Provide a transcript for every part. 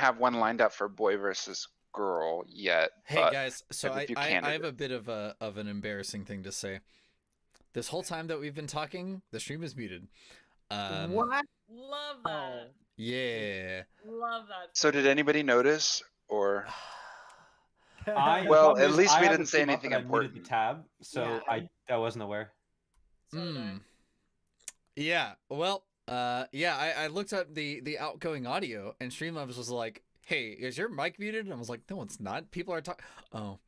have one lined up for boy versus girl yet. Hey guys, so a few I have a candidates. bit of an embarrassing thing to say. This whole time that we've been talking, the stream is muted. What? Love that. Yeah. Love that. So did anybody notice, or The well, problem at is least I we have didn't the say team up anything and I muted important. the tab, so Yeah. I wasn't aware. So did I. Yeah. Well, yeah, I looked at the outgoing audio and Streamlabs was like, "Hey, is your mic muted?" And I was like, "No, it's not. People are talking." Oh.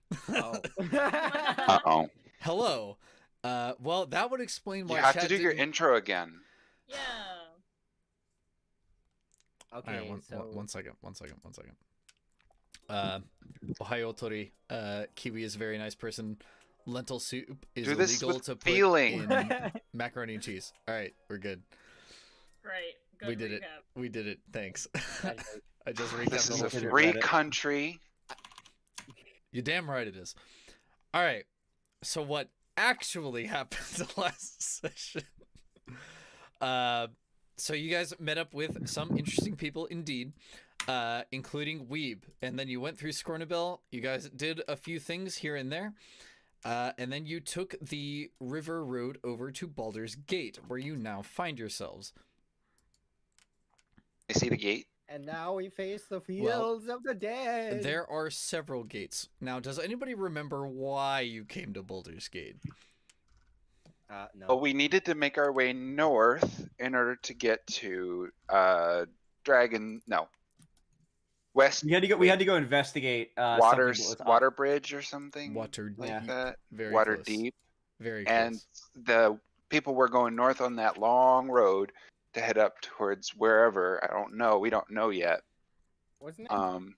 Uh-oh. Hello. Well, that would explain why You have chat to do your didn't- intro again. Yeah. Okay, All right, so one second. Ohio Ootori. Kiwi is a very nice person. Lentil soup is Do this illegal with to put feeling. in macaroni and cheese. All right, we're good. Great. Good We did it. recap. We did it. Thanks. I just recapped This the is whole a stream. free country. You're damn right it is. All right. So what actually happened last session? So you guys met up with some interesting people indeed, including Weeb, and then you went through Scornabel. You guys did a few things here and there, and then you took the river road over to Baldur's Gate, where you now find yourselves. I see the gate. and now we face the fields of the dead. There are several gates. Now, does anybody remember why you came to Baldur's Gate? No. But we needed to make our way north in order to get to West. We had to go investigate water something that was up. water bridge or something Water like deep. that. Very Water close. deep. Very And close. the people were going north on that long road to head up towards wherever. I don't know. We don't know yet. Wasn't it?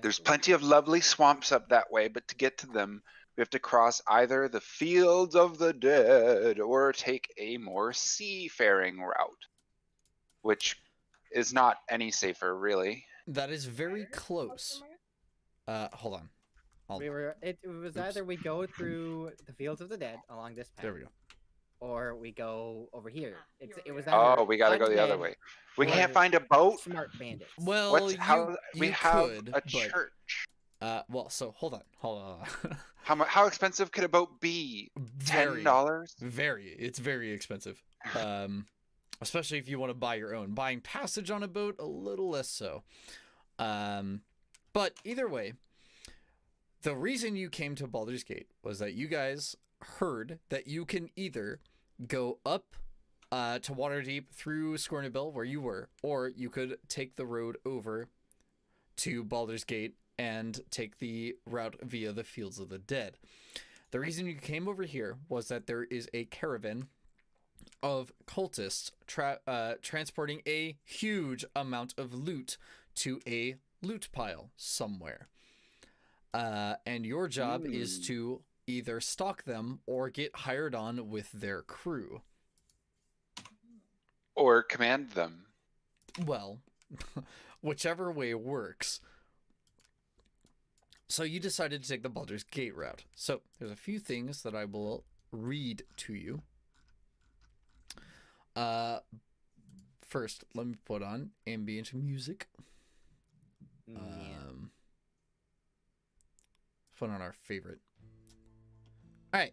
There's plenty of lovely swamps up that way, but to get to them, we have to cross either the fields of the dead or take a more seafaring route, which is not any safer, really. That is very close. Hold on. It was either we go through the fields of the dead along this path. There we go. Or we go over here. It was Oh, either we got to go the other undead way. We or can't find a boat. Smart bandits. Well, We you have could, a but church. well, so hold on. How expensive could a boat be? $10? It's very expensive. Especially if you want to buy your own. Buying passage on a boat, a little less so. But either way, the reason you came to Baldur's Gate was that you guys heard that you can either go up to Waterdeep through Scornabel where you were, or you could take the road over to Baldur's Gate and take the route via the Fields of the Dead. The reason you came over here was that there is a caravan of cultists transporting a huge amount of loot to a loot pile somewhere. And your job is to either stalk them or get hired on with their crew. Or command them. Well, whichever way works. So you decided to take the Baldur's Gate route. So there's a few things that I will read to you. First, let me put on ambient music. Put on our favorite. All right.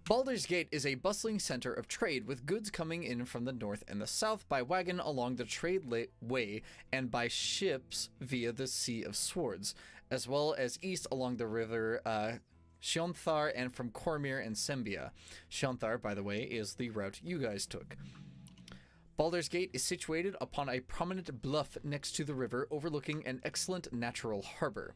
Baldur's Gate is a bustling center of trade with goods coming in from the north and the south by wagon along the trade way and by ships via the Sea of Swords, as well as east along the river Sionthar and from Cormyr and Sembia. Sionthar, by the way, is the route you guys took. Baldur's Gate is situated upon a prominent bluff next to the river overlooking an excellent natural harbor.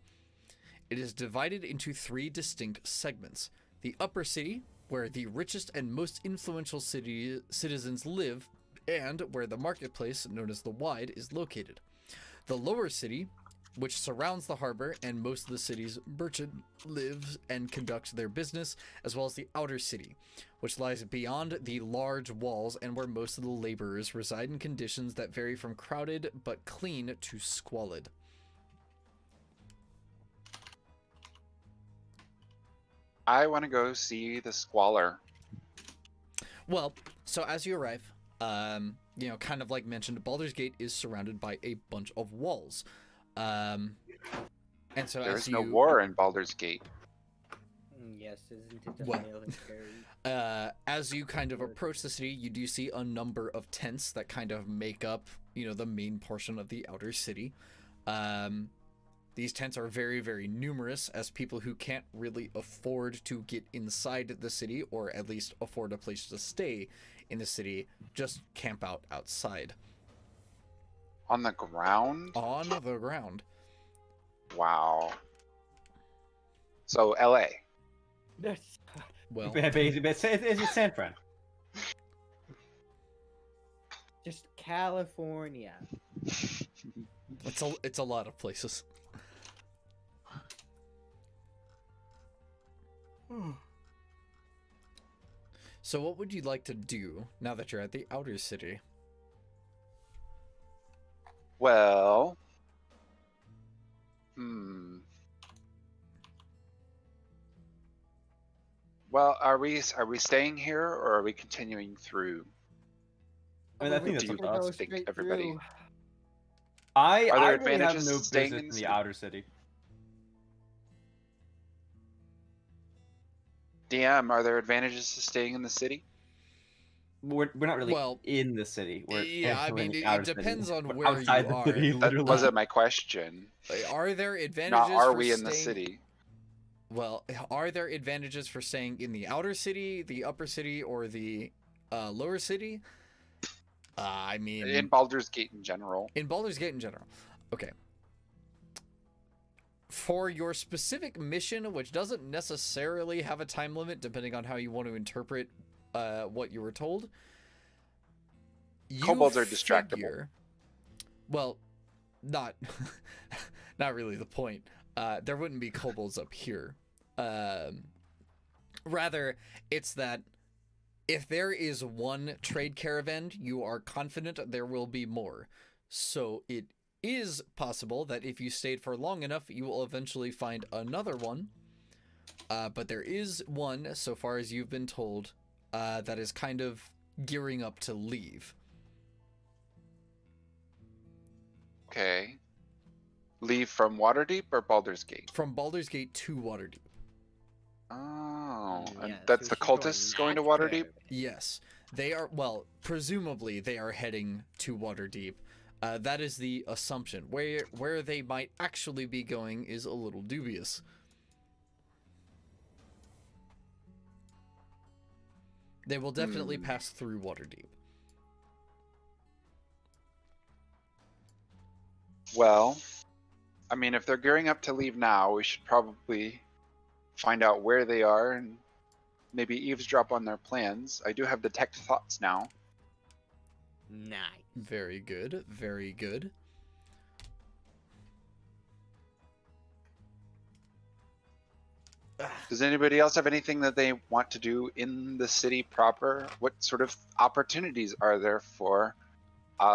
It is divided into 3 distinct segments. The upper city, where the richest and most influential citizens live, and where the marketplace, known as the Wide, is located. The lower city, which surrounds the harbor and most of the city's merchant lives and conducts their business, as well as the outer city, which lies beyond the large walls and where most of the laborers reside in conditions that vary from crowded but clean to squalid. I want to go see the squalor. Well, so as you arrive, you know, kind of like mentioned, Baldur's Gate is surrounded by a bunch of walls. And so There as is you no war in Baldur's Gate. Yes, isn't it just Well, military? as you kind of approach the city, you do see a number of tents that kind of make up, you know, the main portion of the outer city. These tents are very, very numerous, as people who can't really afford to get inside the city, or at least afford a place to stay in the city, just camp out outside. On the ground? On the ground. Wow. So LA. Well, Basically, it's San Fran. Just California. it's a lot of places. So what would you like to do now that you're at the outer city? Well, Well, are we staying here or are we continuing through? I mean, I think do that's you up to us. think, everybody? I Are there really have advantages no to staying business in in the the city? outer city. DM, are there advantages to staying in the city? We're not really Well, in the city. yeah, I we're in mean, the it outer city. depends on We're where outside you the are. city, That literally. wasn't my question. Are there advantages Not are for we in the staying... city? Well, are there advantages for staying in the outer city, the upper city, or the lower city? I mean... In Baldur's Gate in general. In Baldur's Gate in general. Okay. For your specific mission, which doesn't necessarily have a time limit, depending on how you want to interpret what you were told, Kobolds are distractible. figure- Well, not not really the point. There wouldn't be kobolds up here. Rather, it's that if there is one trade caravan, you are confident there will be more. So it is possible that if you stayed for long enough, you will eventually find another one. But there is one, so far as you've been told, that is kind of gearing up to leave. Okay. Leave from Waterdeep or Baldur's Gate? From Baldur's Gate to Waterdeep. Oh, and Yes, that's we the should join cultists going to that Waterdeep? caravan. Yes. They are, well, presumably they are heading to Waterdeep. That is the assumption. Where they might actually be going is a little dubious. They will definitely pass through Waterdeep. Well, I mean, if they're gearing up to leave now, we should probably find out where they are and maybe eavesdrop on their plans. I do have detect thoughts now. Nice. Very good. Very good. Does anybody else have anything that they want to do in the city proper? What sort of opportunities are there for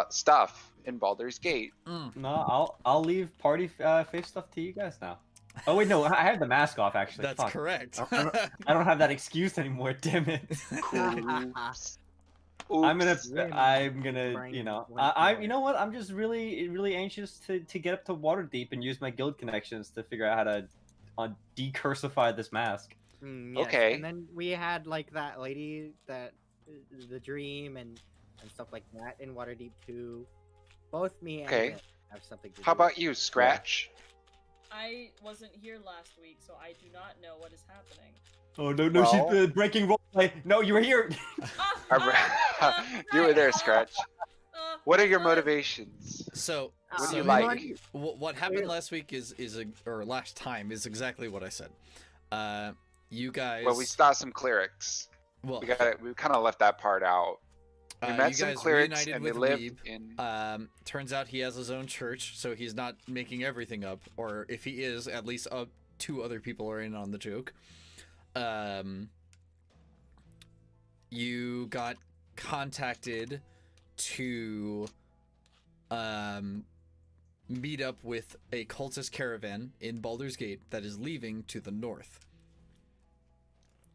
stuff in Baldur's Gate? No, I'll leave party face stuff to you guys now. Oh wait, no, I have the mask off actually. That's Fuck. correct. I don't have that excuse anymore. Damn it. Oops. I'm gonna, Brain you know, went you know what? I'm just really anxious to get up to Waterdeep and use my guild connections to figure out how to decursify this mask. Yes. Okay. And then we had like that lady that the dream and stuff like that in Waterdeep too. Both me and Okay. Beth have something to How do. about you, Scratch? I wasn't here last week, so I do not know what is happening. Oh no, Well- she's breaking roleplay. No, you were here. You were there, Scratch. What are your uh, motivations? So, What do so you like? what happened last week or last time is exactly what I said. You guys. Well, we saw some clerics. Well, We kind of left that part out. We met you some guys clerics reunited and we with lived Weeb. in. Turns out he has his own church, so he's not making everything up. Or if he is, at least two other people are in on the joke. You got contacted to meet up with a cultist caravan in Baldur's Gate that is leaving to the north.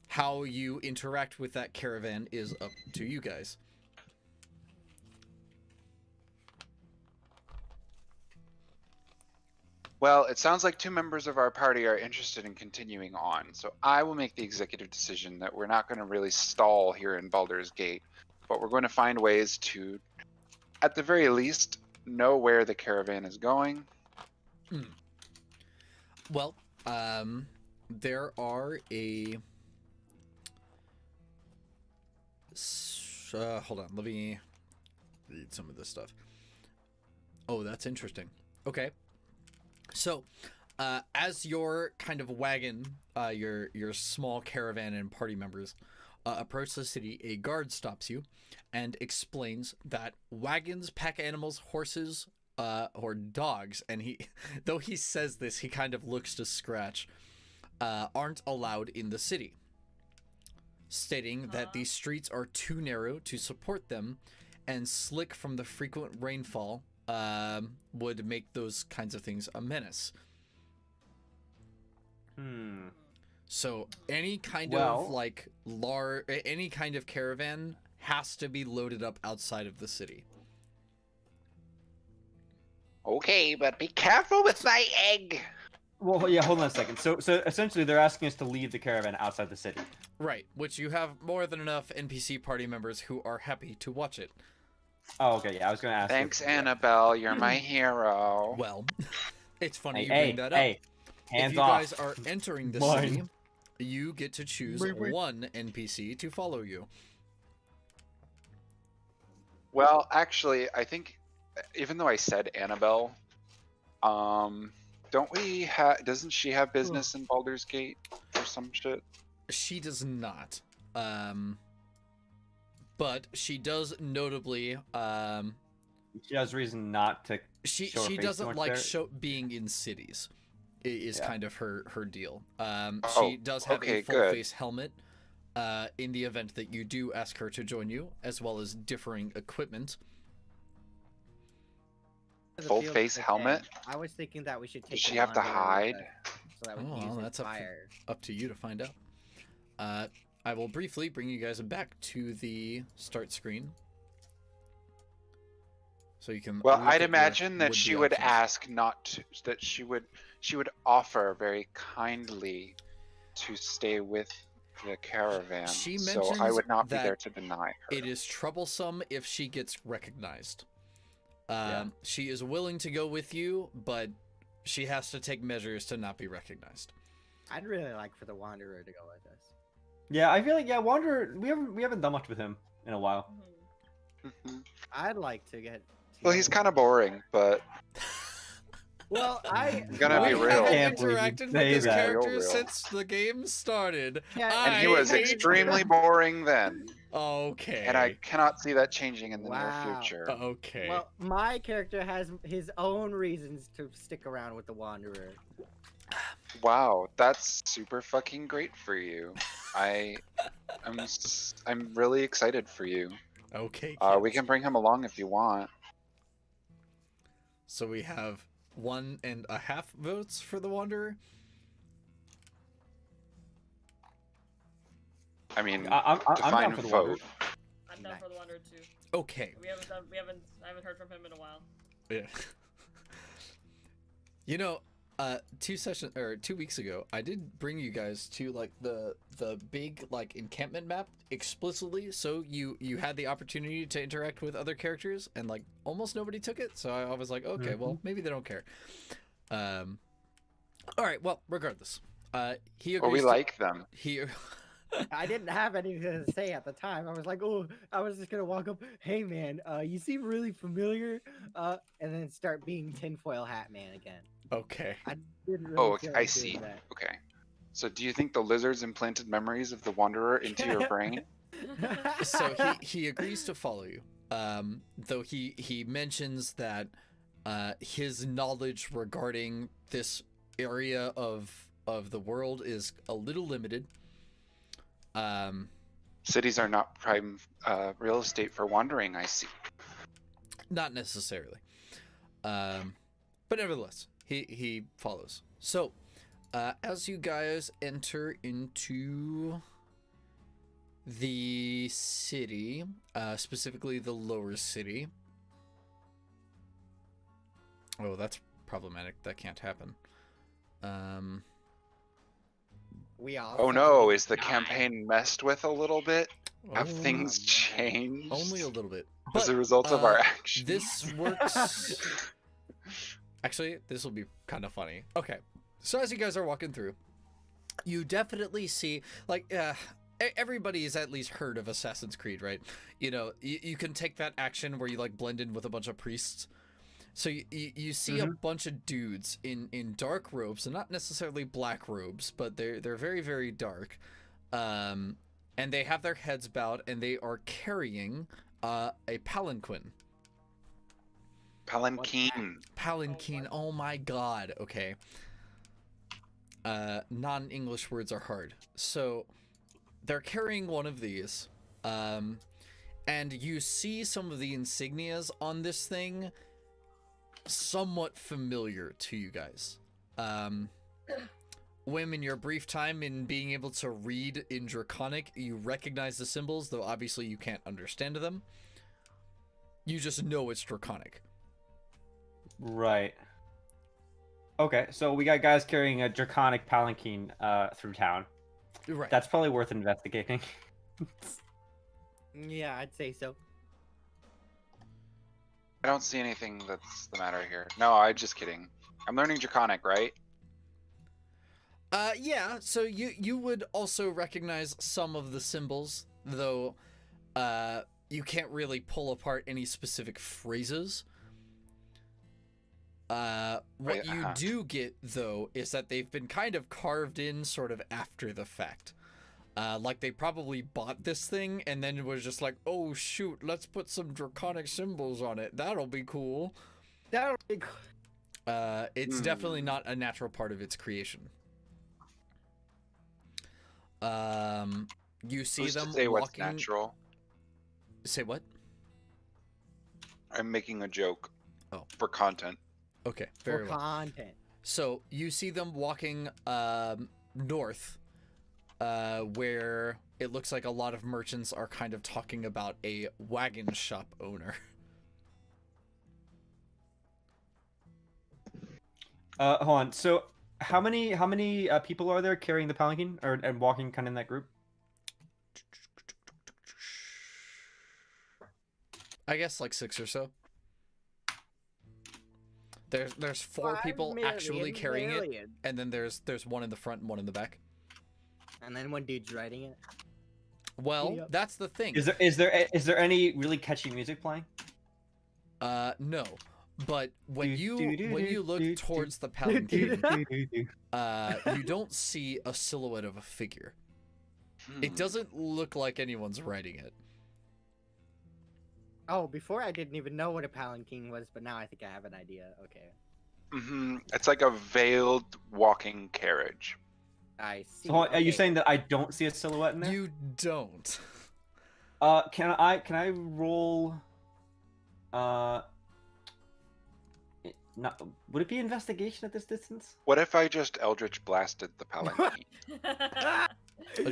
How you interact with that caravan is up to you guys. Well, it sounds like 2 members of our party are interested in continuing on, so I will make the executive decision that we're not going to really stall here in Baldur's Gate, but we're going to find ways to, at the very least, know where the caravan is going. Well, there are a... hold on, let me read some of this stuff. Oh, that's interesting. Okay. So, as your kind of wagon, your small caravan and party members approach the city, a guard stops you and explains that wagons, pack animals, horses, or dogs, and though he says this, he kind of looks to Scratch, aren't allowed in the city, stating that these streets are too narrow to support them, and slick from the frequent rainfall would make those kinds of things a menace. So any kind of like any kind of caravan has to be loaded up outside of the city. Okay, but be careful with my egg. Well, yeah, hold on a second. So essentially they're asking us to leave the caravan outside the city. Right, which you have more than enough NPC party members who are happy to watch it. Oh, okay, yeah, I was gonna ask. Thanks, Annabelle. You're my hero. Well, it's funny you Hey, bring that up. hey, hands if you off. guys are entering the Mine. city, you get to choose one NPC to follow you. Well, actually, I think, even though I said Annabelle, don't we have? Doesn't she have business in Baldur's Gate or some shit? She does not. But she does notably. She has reason not to. She show her face too doesn't much like there. being in cities. Is Yeah. kind of her deal. Oh, She does have okay, a full good. face helmet. In the event that you do ask her to join you, as well as differing equipment. The Full field face of the helmet? dead. I was thinking that we should take. Does she the have to Wanderer hide? with us, so that we Oh, can use well, his that's fire. up to you to find out. I will briefly bring you guys back to the start screen. So you can. Well, look I'd at your imagine that she would-be would options. ask not to, that she would offer very kindly to stay with the caravan. She so I mentions would not be that there to deny her. It is troublesome if she gets recognized. Yeah. She is willing to go with you, but she has to take measures to not be recognized. I'd really like for the Wanderer to go with us. Yeah, I feel like Wanderer. We haven't done much with him in a while. Mhm. I'd like to get. Well, he's kind of boring, but Well, I'm gonna be We real. haven't Can't believe you interacted with say this that. character Real. since the game started. Yeah, And he was I hate- extremely boring then, Okay. and I cannot see that changing in the Wow. near future. Okay. Well, my character has his own reasons to stick around with the Wanderer. Wow, that's super fucking great for you. I'm really excited for you. Okay. We kids. can bring him along if you want. So we have 1.5 votes for the Wanderer. I mean, I'm define down for the Wanderer. vote. I'm down for the Wanderer too. Okay. I haven't heard from him in a while. Yeah. You know, 2 weeks ago, I did bring you guys to like the big like encampment map explicitly, so you had the opportunity to interact with other characters, and like almost nobody took it. So I was like, okay, well maybe they don't care. All right, well regardless, he agrees. Well, we like them. He. I didn't have anything to say at the time. I was like, oh, I was just gonna walk up, hey man, you seem really familiar, and then start being tinfoil hat man again. Okay. I didn't really Oh, feel I like see. doing that. Okay. So do you think the lizards implanted memories of the Wanderer into your brain? So he agrees to follow you, though he mentions that his knowledge regarding this area of the world is a little limited. Cities are not prime real estate for wandering, I see. Not necessarily, but nevertheless, he follows. So, as you guys enter into the city, specifically the lower city. Oh, that's problematic. That can't happen. We all. Oh no, is the campaign messed with a little bit? Have Oh, things changed? only a little bit. As a result of our actions? This works. Actually, this will be kind of funny. Okay, so as you guys are walking through, you definitely see, like, everybody's at least heard of Assassin's Creed, right? You know, you can take that action where you, like, blend in with a bunch of priests. So you see a bunch of dudes in dark robes, and not necessarily black robes, but they're very, very dark. And they have their heads bowed, and they are carrying a palanquin. Palanquin. Palanquin, oh my god, okay. Non-English words are hard. So they're carrying one of these, and you see some of the insignias on this thing somewhat familiar to you guys. Wim, in your brief time in being able to read in Draconic, you recognize the symbols, though obviously you can't understand them. You just know it's Draconic. Right. Okay, so we got guys carrying a draconic palanquin through town. Right. That's probably worth investigating. Yeah, I'd say so. I don't see anything that's the matter here. No, I'm just kidding. I'm learning Draconic, right? Yeah, so you would also recognize some of the symbols, though you can't really pull apart any specific phrases. What you do get, though, is that they've been kind of carved in sort of after the fact. Like they probably bought this thing and then it was just like, oh shoot, let's put some draconic symbols on it. That'll be cool. That'll be cool. It's definitely not a natural part of its creation. You see Who's them to say what's walking. natural? Say what? I'm making a joke. Oh. For content. Okay, very For well. content. So you see them walking north, where it looks like a lot of merchants are kind of talking about a wagon shop owner. Hold on. So how many people are there carrying the palanquin and walking kind of in that group? I guess like 6 or so. There's 4 5 people actually million carrying it, million. and then there's one in the front and one in the back. And then one dude's riding it. Well, Yep. that's the thing. Is there any really catchy music playing? No. But when you look towards the palanquin, you don't see a silhouette of a figure. It doesn't look like anyone's riding it. Oh, before I didn't even know what a palanquin was, but now I think I have an idea. Okay. It's like a veiled walking carriage. I see. So are you Okay. saying that I don't see a silhouette in there? You don't. Can I roll? Not would it be investigation at this distance? What if I just Eldritch blasted the palanquin?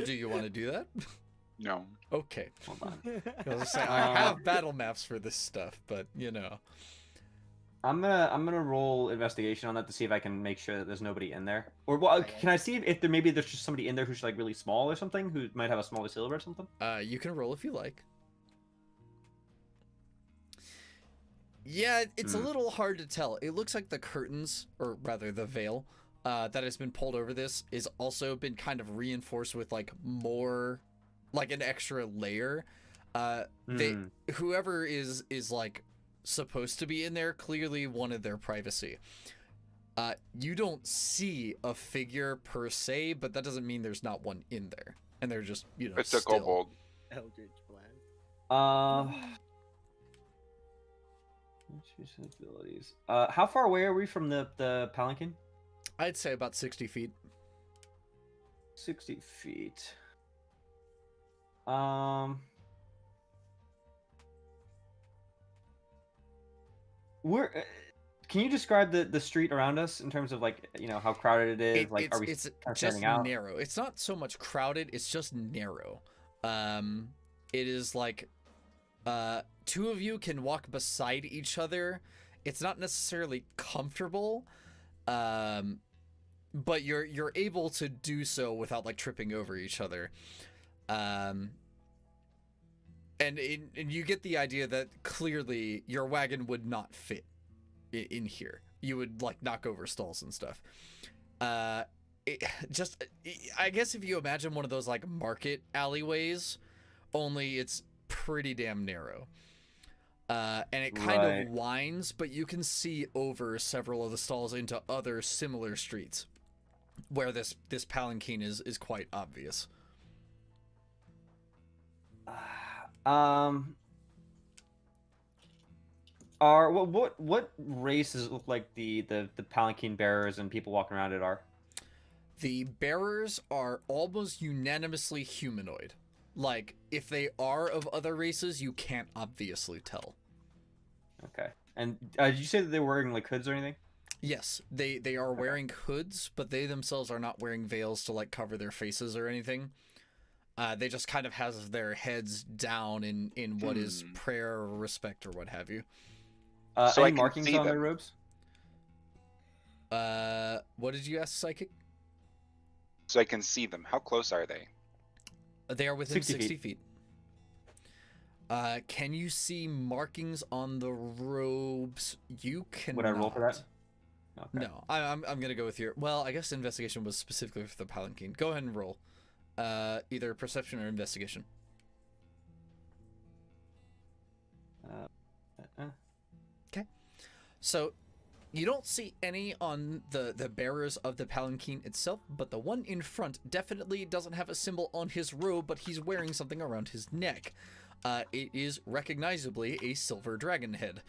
Do you want to do that? No. Okay. Hold on. I was saying, I have battle maps for this stuff, but you know. I'm gonna roll investigation on that to see if I can make sure that there's nobody in there. Or well, can I see if there's just somebody in there who's like really small or something, who might have a smaller silver or something? You can roll if you like. Yeah, it's a little hard to tell. It looks like the curtains, or rather the veil, that has been pulled over this is also been kind of reinforced with like more, like an extra layer. Whoever is like supposed to be in there clearly wanted their privacy. You don't see a figure per se, but that doesn't mean there's not one in there, and they're just It's a kobold. Eldritch Blast. Abilities. How far away are we from the palanquin? I'd say about 60 feet. 60 feet. Can you describe the street around us in terms of like how crowded it is? Are we it's kind of just standing out? narrow. It's not so much crowded. It's just narrow. It is like 2 of you can walk beside each other, it's not necessarily comfortable, but you're able to do so without like tripping over each other. And you get the idea that clearly your wagon would not fit in here. You would like knock over stalls and stuff. I guess if you imagine one of those like market alleyways, only it's pretty damn narrow. And it kind of winds, but you can see over several of the stalls into other similar streets where this palanquin is quite obvious. What races look like the palanquin bearers and people walking around it are? The bearers are almost unanimously humanoid. Like, if they are of other races, you can't obviously tell. Okay. And did you say that they were wearing like hoods or anything? Yes, they are wearing hoods, but they themselves are not wearing veils to like cover their faces or anything. They just kind of have their heads down in what is prayer or respect or what have you. So any markings on their robes? What did you ask, Psychic? So I can see them. How close are they? They are within 60 feet. feet. Can you see markings on the robes? You cannot. Would I roll for that? Okay. No, I'm gonna go with your. Well, I guess investigation was specifically for the palanquin. Go ahead and roll. Either perception or investigation. Okay. So you don't see any on the bearers of the palanquin itself, but the one in front definitely doesn't have a symbol on his robe, but he's wearing something around his neck. It is recognizably a silver dragon head.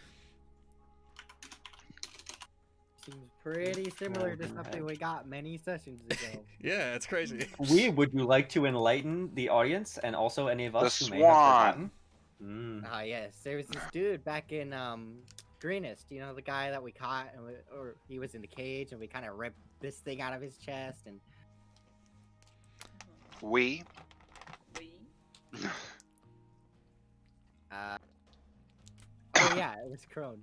Seems pretty similar to something we got many sessions ago. Yeah, it's crazy. Would you like to enlighten the audience and also any of us who may have forgotten? Ah, yes. There was this dude back in Greenest, you know, the guy that we caught, and or he was in the cage, and we kind of ripped this thing out of his chest, and We? oh yeah, it was Crone.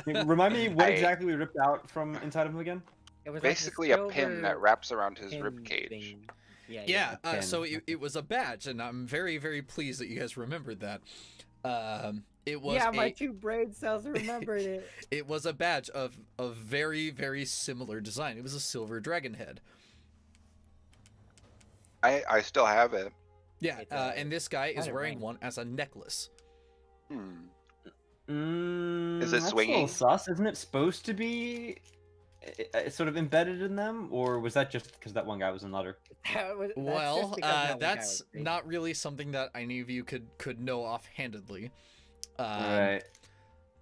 Remind me what exactly we ripped out from inside of him again? It was Basically like a pin that wraps around his pin rib cage. thing. Yeah. Yeah, so it was a badge, and I'm very, very pleased that you guys remembered that. It was my 2 brain cells remembered it. It was a badge of a very, very similar design. It was a silver dragon head. I still have it. Yeah, and this guy is wearing one as a necklace. Is it that's swinging? A little sus. Isn't it supposed to be sort of embedded in them, or was that just because that one guy was a nutter? That's not really something that any of you could know offhandedly. Right.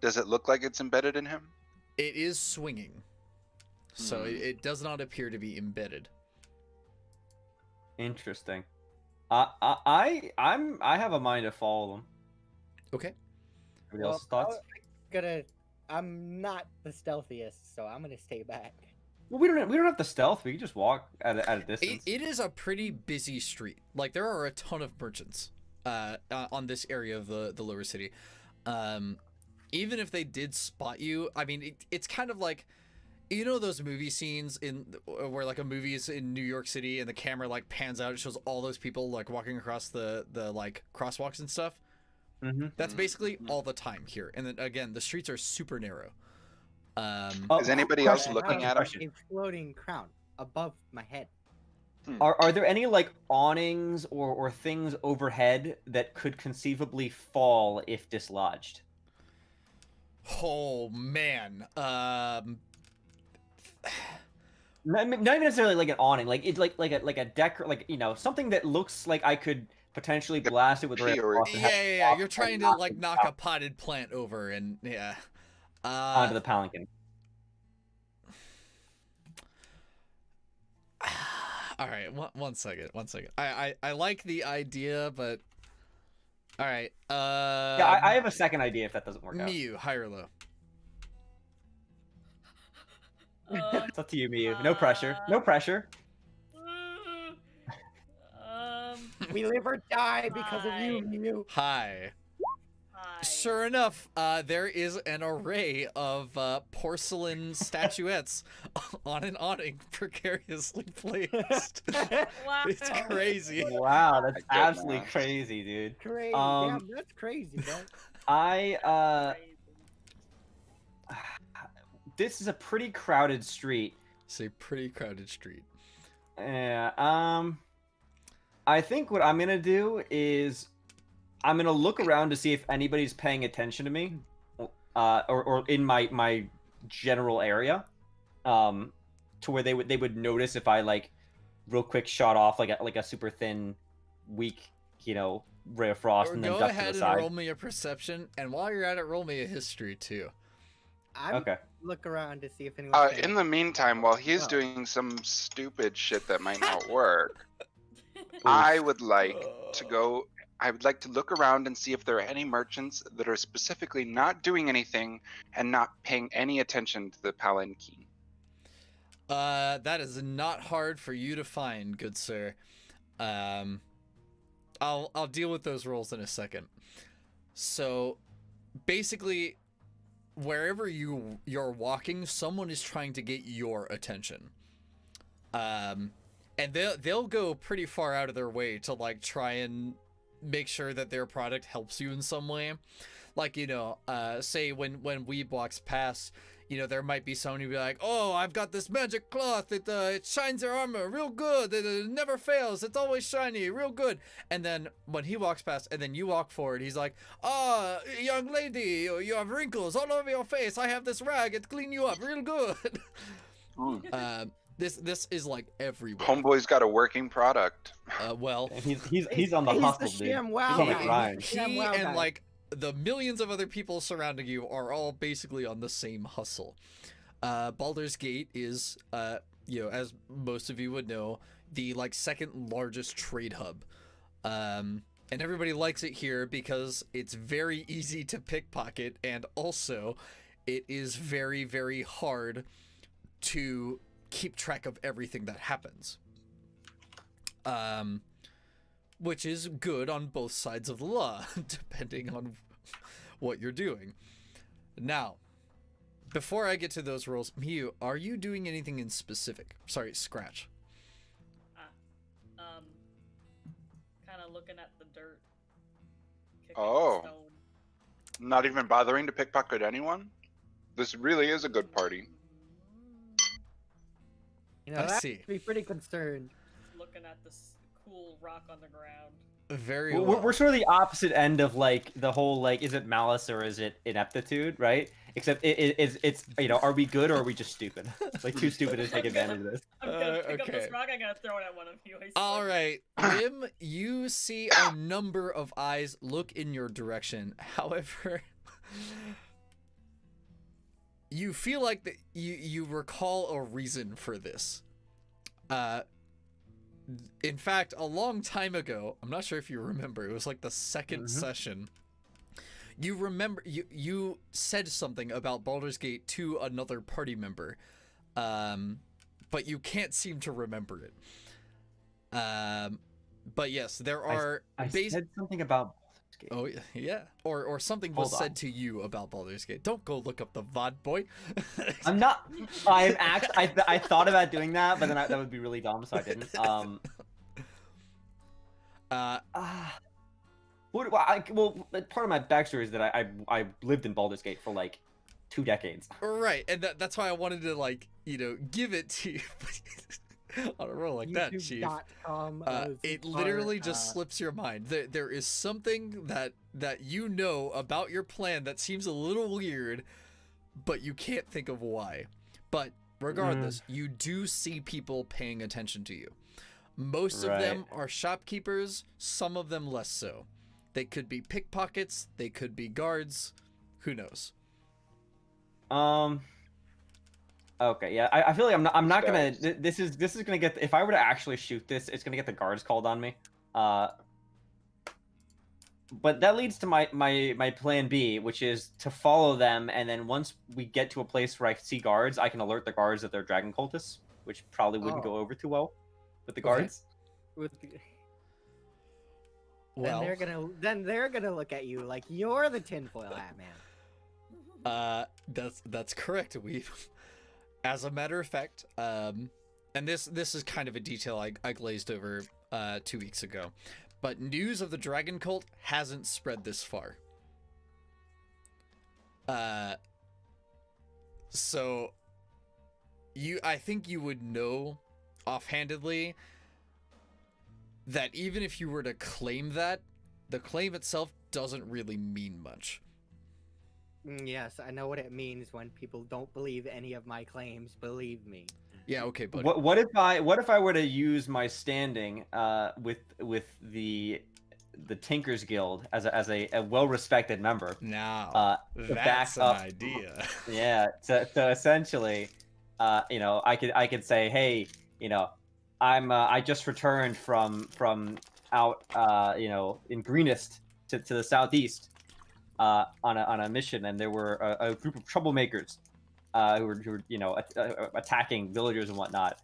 Does it look like it's embedded in him? It is swinging, so it does not appear to be embedded. Interesting. I have a mind to follow them. Okay. Anybody else's thoughts? I'm not the stealthiest, so I'm gonna stay back. Well, we don't have the stealth. We can just walk at a distance. It is a pretty busy street. Like, there are a ton of merchants on this area of the lower city. Even if they did spot you, I mean, it's kind of like, you know, those movie scenes where like a movie is in New York City and the camera like pans out, it shows all those people like walking across the like crosswalks and stuff. That's basically all the time here. And then again, the streets are super narrow. Is anybody else looking at him? A floating crown above my head. Are there any like awnings or things overhead that could conceivably fall if dislodged? Oh man. Not even necessarily like an awning, like it's like a deck, like, you know, something that looks like I could potentially blast it with. Yeah. You're trying to like knock a potted plant over, and yeah. Onto the palanquin. All right, one second. I like the idea, but all right. Yeah, I have a second idea if that doesn't work out. Miyu, high or low? It's up to you, Miyu. No pressure. No pressure. We live or die because of you, Miyu. Hi. Hi. Sure enough, there is an array of porcelain statuettes on an awning precariously placed. Wow. It's crazy. Wow, that's My absolutely goodness. crazy, dude. Crazy. Um, Damn, that's crazy, bro. I Crazy. this is a pretty crowded street. It's a pretty crowded street. Yeah. I think what I'm gonna do is I'm gonna look around to see if anybody's paying attention to me, or in my general area, to where they would notice if I like real quick shot off like a super thin, weak, ray of frost, Or and then go duck to ahead the and side. roll me a perception, and while you're at it, roll me a history too. I'm Okay. look around to see if anyone. In the meantime, while he's Oh. doing some stupid shit that might not work, I would like to go. I would like to look around and see if there are any merchants that are specifically not doing anything and not paying any attention to the palanquin. That is not hard for you to find, good sir. I'll deal with those rolls in a second. So, basically, wherever you're walking, someone is trying to get your attention. And they'll go pretty far out of their way to like try and make sure that their product helps you in some way. Like, say when Weeb walks past, there might be someone who'd be like, oh, I've got this magic cloth. It shines your armor real good. It never fails. It's always shiny, real good. And then when he walks past and then you walk forward, he's like, oh, young lady, you have wrinkles all over your face. I have this rag. It clean you up real good. This is like everywhere. Homeboy's got a working product. Well, And he's on the He's hustle, the dude. sham wow He's on the guy. grind. Yeah, he wow, and guys. like the millions of other people surrounding you are all basically on the same hustle. Baldur's Gate is, as most of you would know, the like second largest trade hub. And everybody likes it here because it's very easy to pickpocket, and also it is very, very hard to keep track of everything that happens. Which is good on both sides of the law, depending on what you're doing. Now, before I get to those rules, Miyu, are you doing anything in specific? Sorry, Scratch. Kind of looking at the dirt. Kicking Oh. stone. Not even bothering to pickpocket anyone? This really is a good party. I That see. be pretty concerned. Looking at this cool rock on the ground. Very We're, well. we're sort of the opposite end of like the whole like, is it malice or is it ineptitude, right? Except it's are we good or are we just stupid? Like too stupid to take advantage of this. I'm gonna pick up okay. this rock. I'm gonna throw it at one of you. I swear. All right, Rim, you see a number of eyes look in your direction. However, you feel like that you recall a reason for this. In fact, a long time ago, I'm not sure if you remember, it was like the second session. You remember you said something about Baldur's Gate to another party member, but you can't seem to remember it. But yes, there are. I said something about Baldur's Gate. Oh yeah, or something was said to you about Baldur's Gate. Don't go look up the VOD, boy. I'm not. I thought about doing that, but then that would be really dumb, so I didn't. Part of my backstory is that I lived in Baldur's Gate for like 2 decades. Right, and that's why I wanted to like give it to you. On a roll like that, Chief. YouTube.com, It literally just slips your mind. There is something that you know about your plan that seems a little weird, but you can't think of why. But regardless, you do see people paying attention to you. Most of them are shopkeepers, some of them less so. They could be pickpockets, they could be guards, who knows? Okay, yeah, I feel like I'm not gonna. Guys. This is gonna get. If I were to actually shoot this, it's gonna get the guards called on me. But that leads to my plan B, which is to follow them, and then once we get to a place where I see guards, I can alert the guards that they're dragon cultists, which probably wouldn't go over too well with the guards. Well, then they're gonna look at you like you're the tinfoil hat man. that's correct. We, as a matter of fact, and this is kind of a detail I glazed over 2 weeks ago, but news of the dragon cult hasn't spread this far. So I think you would know offhandedly that even if you were to claim that, the claim itself doesn't really mean much. Yes, I know what it means when people don't believe any of my claims. Believe me. Yeah, okay, buddy. What if I were to use my standing with the Tinkers Guild as a well-respected member? Now, To that's back an up, idea. Yeah. So essentially, I could say, hey, I just returned from out in Greenest to the southeast on a mission, and there were a group of troublemakers who were attacking villagers and whatnot,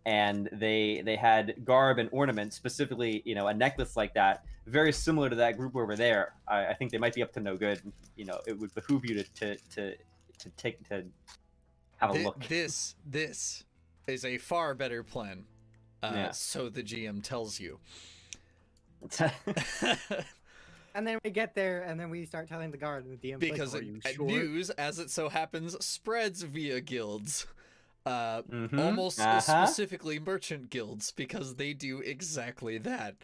and they had garb and ornaments, specifically a necklace like that, very similar to that group over there. I think they might be up to no good. It would behoove you to have a look. This is a far better plan. Yeah. So the GM tells you. And then we get there, and then we start telling the guard, and the DM's Because like, news, as it so happens, spreads via guilds. Mhm. Almost Uh-huh. specifically merchant guilds, because they do exactly that.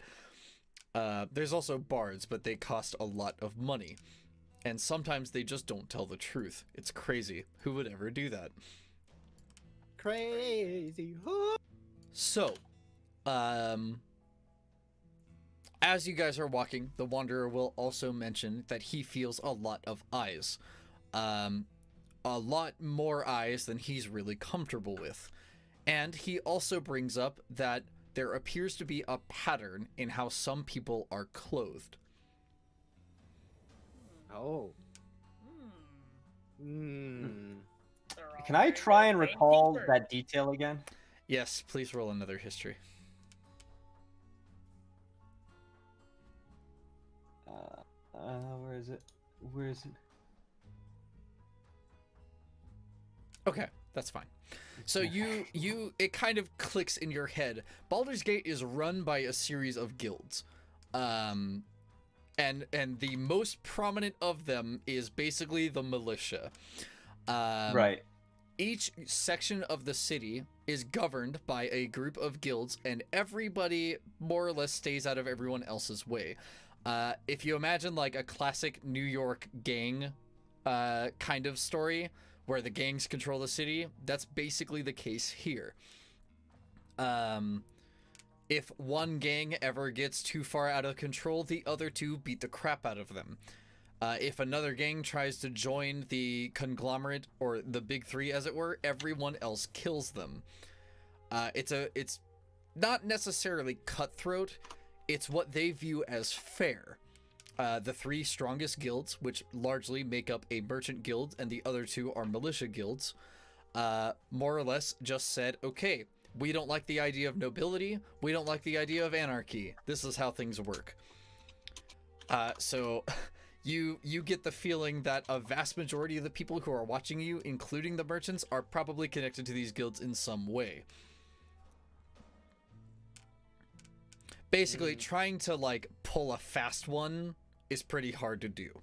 There's also bards, but they cost a lot of money. And sometimes they just don't tell the truth. It's crazy. Who would ever do that? crazy. So, as you guys are walking, the Wanderer will also mention that he feels a lot of eyes. A lot more eyes than he's really comfortable with. And he also brings up that there appears to be a pattern in how some people are clothed. Oh. Hmm. Hmm. They're all Can I very try and well recall painted. that detail again? Yes, please roll another history. Where is it? Where is it? Okay, that's fine. So it kind of clicks in your head. Baldur's Gate is run by a series of guilds. And the most prominent of them is basically the militia. Right. Each section of the city is governed by a group of guilds, and everybody more or less stays out of everyone else's way. If you imagine like a classic New York gang kind of story where the gangs control the city, that's basically the case here. If one gang ever gets too far out of control, the other two beat the crap out of them. If another gang tries to join the conglomerate, or the big three as it were, everyone else kills them. It's not necessarily cutthroat, it's what they view as fair. The three strongest guilds, which largely make up a merchant guild and the other two are militia guilds, more or less just said, okay, we don't like the idea of nobility, we don't like the idea of anarchy. This is how things work. So you get the feeling that a vast majority of the people who are watching you, including the merchants, are probably connected to these guilds in some way. Basically, trying to like pull a fast one is pretty hard to do.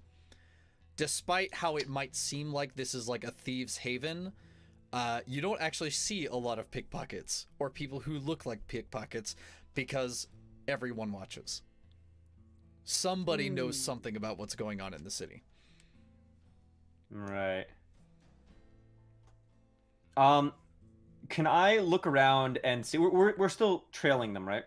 Despite how it might seem like this is like a thieves' haven, you don't actually see a lot of pickpockets or people who look like pickpockets because everyone watches. Somebody knows something about what's going on in the city. Right. Can I look around and see? We're still trailing them, right?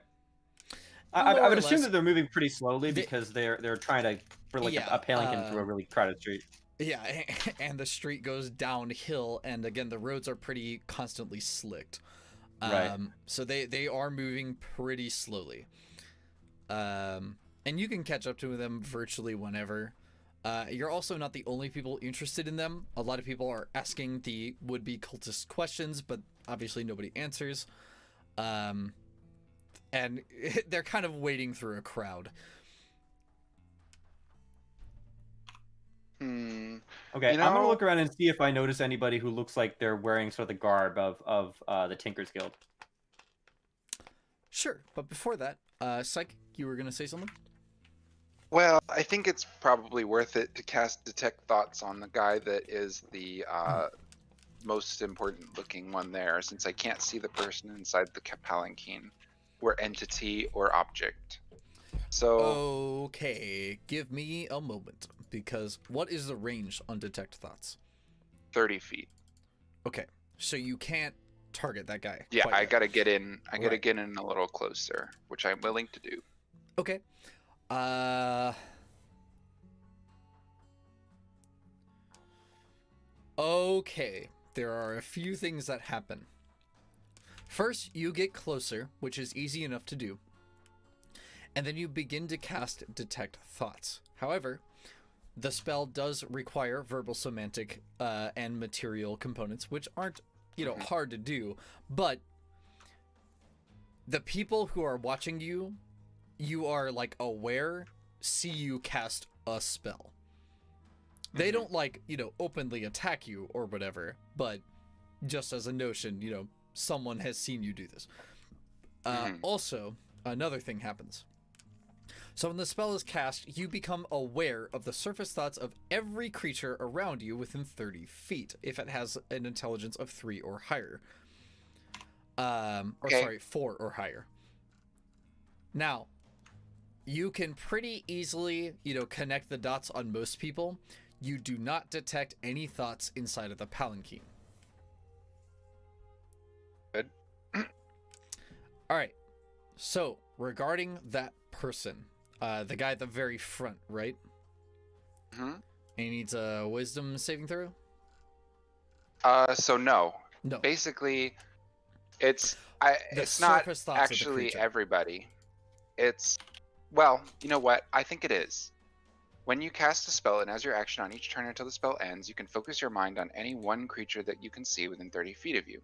I would assume that they're moving pretty slowly because they're trying to bring like a palanquin through a really crowded street. Yeah, and the street goes downhill, and again, the roads are pretty constantly slicked. Right. So they are moving pretty slowly. And you can catch up to them virtually whenever. You're also not the only people interested in them. A lot of people are asking the would-be cultist questions, but obviously nobody answers. And they're kind of wading through a crowd. Okay, You I'm gonna know- look around and see if I notice anybody who looks like they're wearing sort of the garb of the Tinker's Guild. Sure, but before that, Psychic, you were gonna say something? Well, I think it's probably worth it to cast Detect Thoughts on the guy that is the most important looking one there, since I can't see the person inside the palanquin, or entity, or object. So, Okay, give me a moment, because what is the range on Detect Thoughts? 30 feet. Okay, so you can't target that guy. Yeah, quite I yet. gotta get in. I gotta Right. get in a little closer, which I'm willing to do. Okay. Okay, there are a few things that happen. First, you get closer, which is easy enough to do. And then you begin to cast Detect Thoughts. However, the spell does require verbal, semantic, and material components, which aren't, hard to do. But the people who are watching you, you are like aware, see you cast a spell. They don't openly attack you or whatever, but just as a notion, someone has seen you do this. Also, another thing happens. So when the spell is cast, you become aware of the surface thoughts of every creature around you within 30 feet, if it has an intelligence of 3 or higher. Okay. 4 or higher. Now, you can pretty easily, connect the dots on most people. You do not detect any thoughts inside of the palanquin. Good. All right. So, regarding that person, the guy at the very front, right? Mm-hmm. He needs a wisdom saving throw? So no. No. Basically, The it's not surface thoughts of the actually creature. everybody. It's, well, you know what? I think it is. When you cast a spell and as your action on each turn until the spell ends, you can focus your mind on any one creature that you can see within 30 feet of you.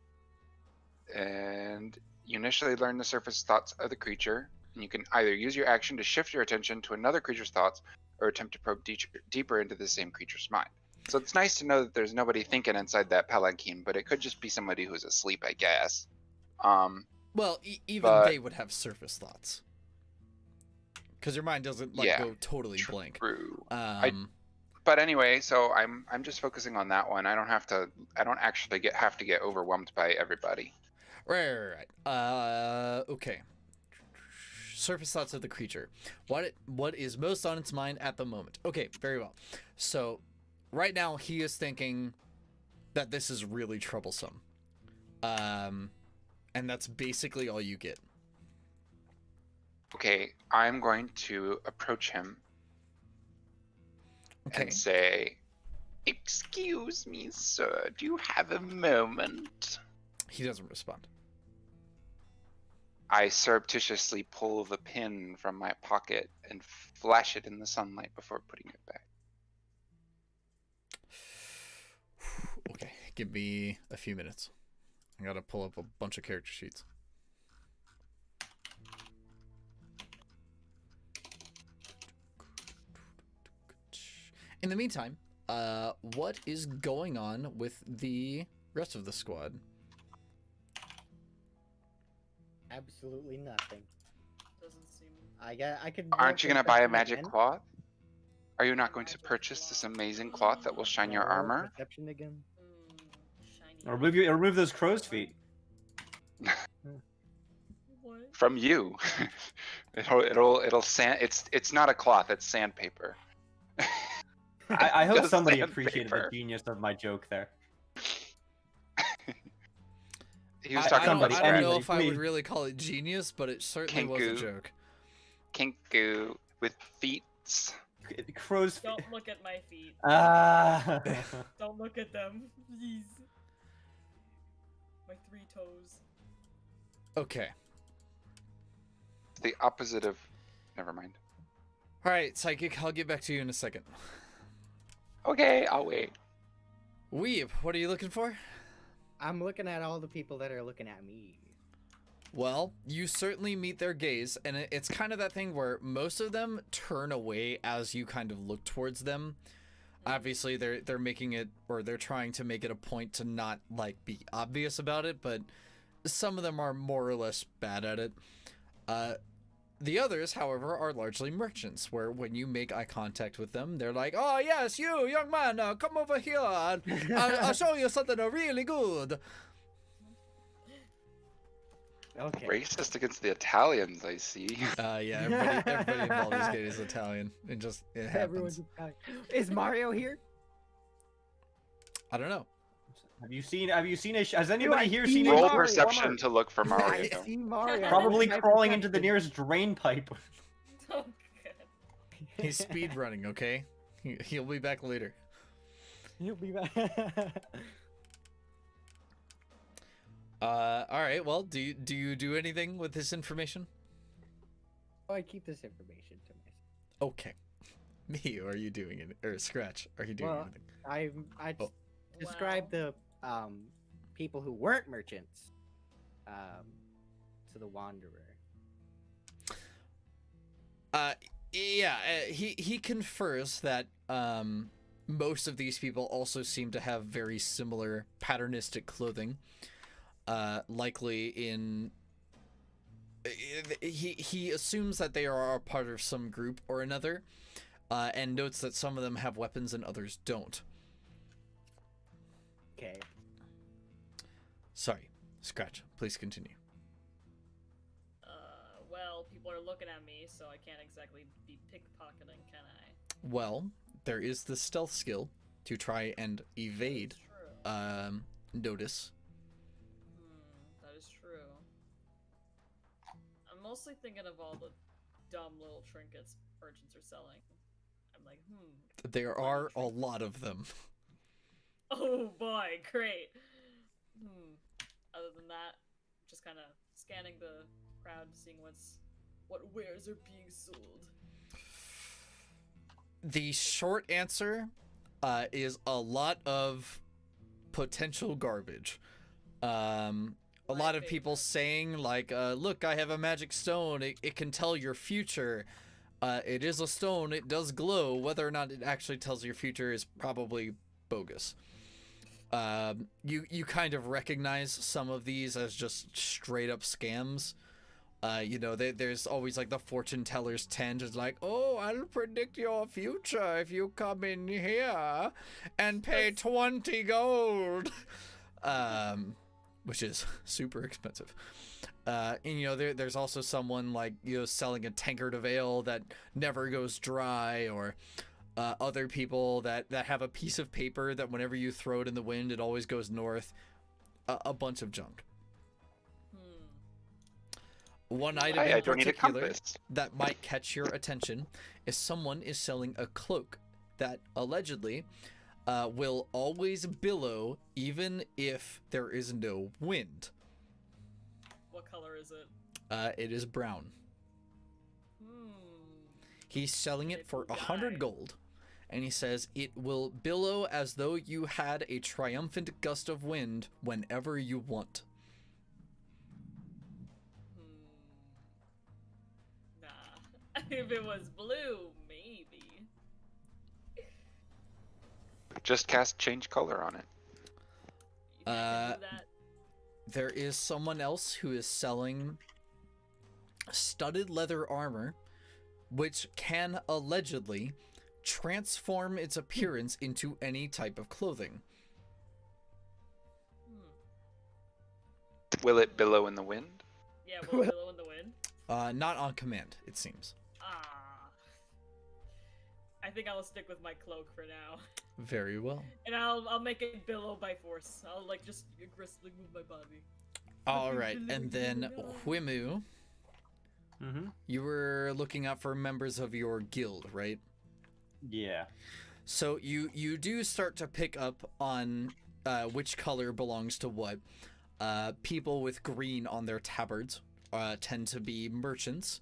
And you initially learn the surface thoughts of the creature, and you can either use your action to shift your attention to another creature's thoughts or attempt to probe deeper into the same creature's mind. So it's nice to know that there's nobody thinking inside that palanquin, but it could just be somebody who's asleep, I guess. Well, even but- they would have surface thoughts. Because your mind doesn't Yeah, go totally blank. True. Um, But anyway, so I'm just focusing on that one. I don't actually have to get overwhelmed by everybody. right. Okay. Surface thoughts of the creature. What is most on its mind at the moment? Okay, very well. So, right now he is thinking that this is really troublesome. And that's basically all you get. Okay, I'm going to approach him Okay. and say, "Excuse me, sir, do you have a moment?" He doesn't respond. I surreptitiously pull the pin from my pocket and flash it in the sunlight before putting it back. Okay, give me a few minutes. I gotta pull up a bunch of character sheets. In the meantime, what is going on with the rest of the squad? Absolutely nothing. Doesn't seem. I could. Aren't you going to buy a perception magic again. cloth? Are you not going to purchase this amazing cloth that will shine your No, armor? Perception again. Shiny. Remove those crow's feet. What? From you. it'll sand. It's not a cloth. It's sandpaper. I hope Just somebody sandpaper. appreciated the genius of my joke there. He was I talking don't, about I don't know anybody, if I would please. really call it genius, but it certainly was a Kinku. joke. Kinku with feet. Crow's feet. Don't look at my feet. Ah. Don't look at them, please. My 3 toes. Okay. The opposite of. Never mind. All right, Psychic, I'll get back to you in a second. Okay, I'll wait. Weeb, what are you looking for? I'm looking at all the people that are looking at me. Well, you certainly meet their gaze, and it's kind of that thing where most of them turn away as you kind of look towards them. Obviously, they're making it, or they're trying to make it a point to not like be obvious about it, but some of them are more or less bad at it. The others, however, are largely merchants, where when you make eye contact with them, they're like, "Oh yes, you young man, come over here. I'll show you something really good." Okay. Racist against the Italians, I see. Yeah, everybody in Baldur's Gate is Italian. It happens. Everyone's Italian. Is Mario here? I don't know. Have you seen has anybody I here see seen a Roll Mario. perception to look for I Mario. see Mario. probably That's my crawling into the perception. nearest drain pipe? Oh, good. He's speed running. Okay, he'll be back later. He'll be back. All right. Well, do you do anything with this information? Oh, I keep this information to myself. Okay. Me, are you doing it? Or Scratch, are you doing Well, anything? I Oh. described the people who weren't merchants to the Wanderer. Yeah. He confers that most of these people also seem to have very similar patternistic clothing. Likely in. He assumes that they are a part of some group or another, and notes that some of them have weapons and others don't. Okay. Sorry, Scratch. Please continue. Well, people are looking at me, so I can't exactly be pickpocketing, can I? Well, there is the stealth skill to try and evade That's true. notice. That is true. I'm mostly thinking of all the dumb little trinkets merchants are selling. I'm like, There are a lot of them. Oh boy, great. Other than that, just kind of scanning the crowd, seeing what wares are being sold. The short answer is a lot of potential garbage. A lot of people saying like, look, I have a magic stone. It can tell your future. It is a stone. It does glow. Whether or not it actually tells your future is probably bogus. You kind of recognize some of these as just straight up scams. There's always like the fortune teller's tent is like, oh, I'll predict your future if you come in here and pay 20 gold, which is super expensive. There's also someone like, selling a tankard of ale that never goes dry, or other people that have a piece of paper that whenever you throw it in the wind, it always goes north. A bunch of junk. One item I in don't need a particular compass. that might catch your attention is someone is selling a cloak that allegedly will always billow even if there is no wind. What color is it? It is brown. He's selling it for 100 gold, and he says it will billow as though you had a triumphant gust of wind whenever you want. Nah. If it was blue, maybe. Just cast change color on it. You think I can do that? There is someone else who is selling studded leather armor, which can allegedly transform its appearance into any type of clothing. Will it billow in the wind? Yeah, will it billow in the wind? Not on command, it seems. I think I'll stick with my cloak for now. Very well. And I'll make it billow by force. I'll just aggressively move my body. All right, and then Whimu, you were looking out for members of your guild, right? Yeah. So you do start to pick up on which color belongs to what. People with green on their tabards tend to be merchants,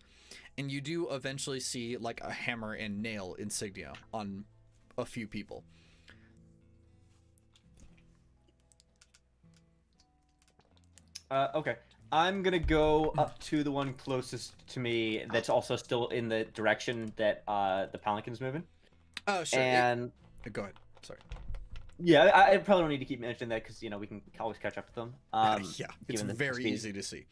and you do eventually see like a hammer and nail insignia on a few people. Okay. I'm gonna go up to the one closest to me that's also still in the direction that the palanquin's moving. Oh, sure. And Go ahead. Sorry. Yeah, I probably don't need to keep mentioning that because we can always catch up to them. Yeah, it's given the very speed. easy to see.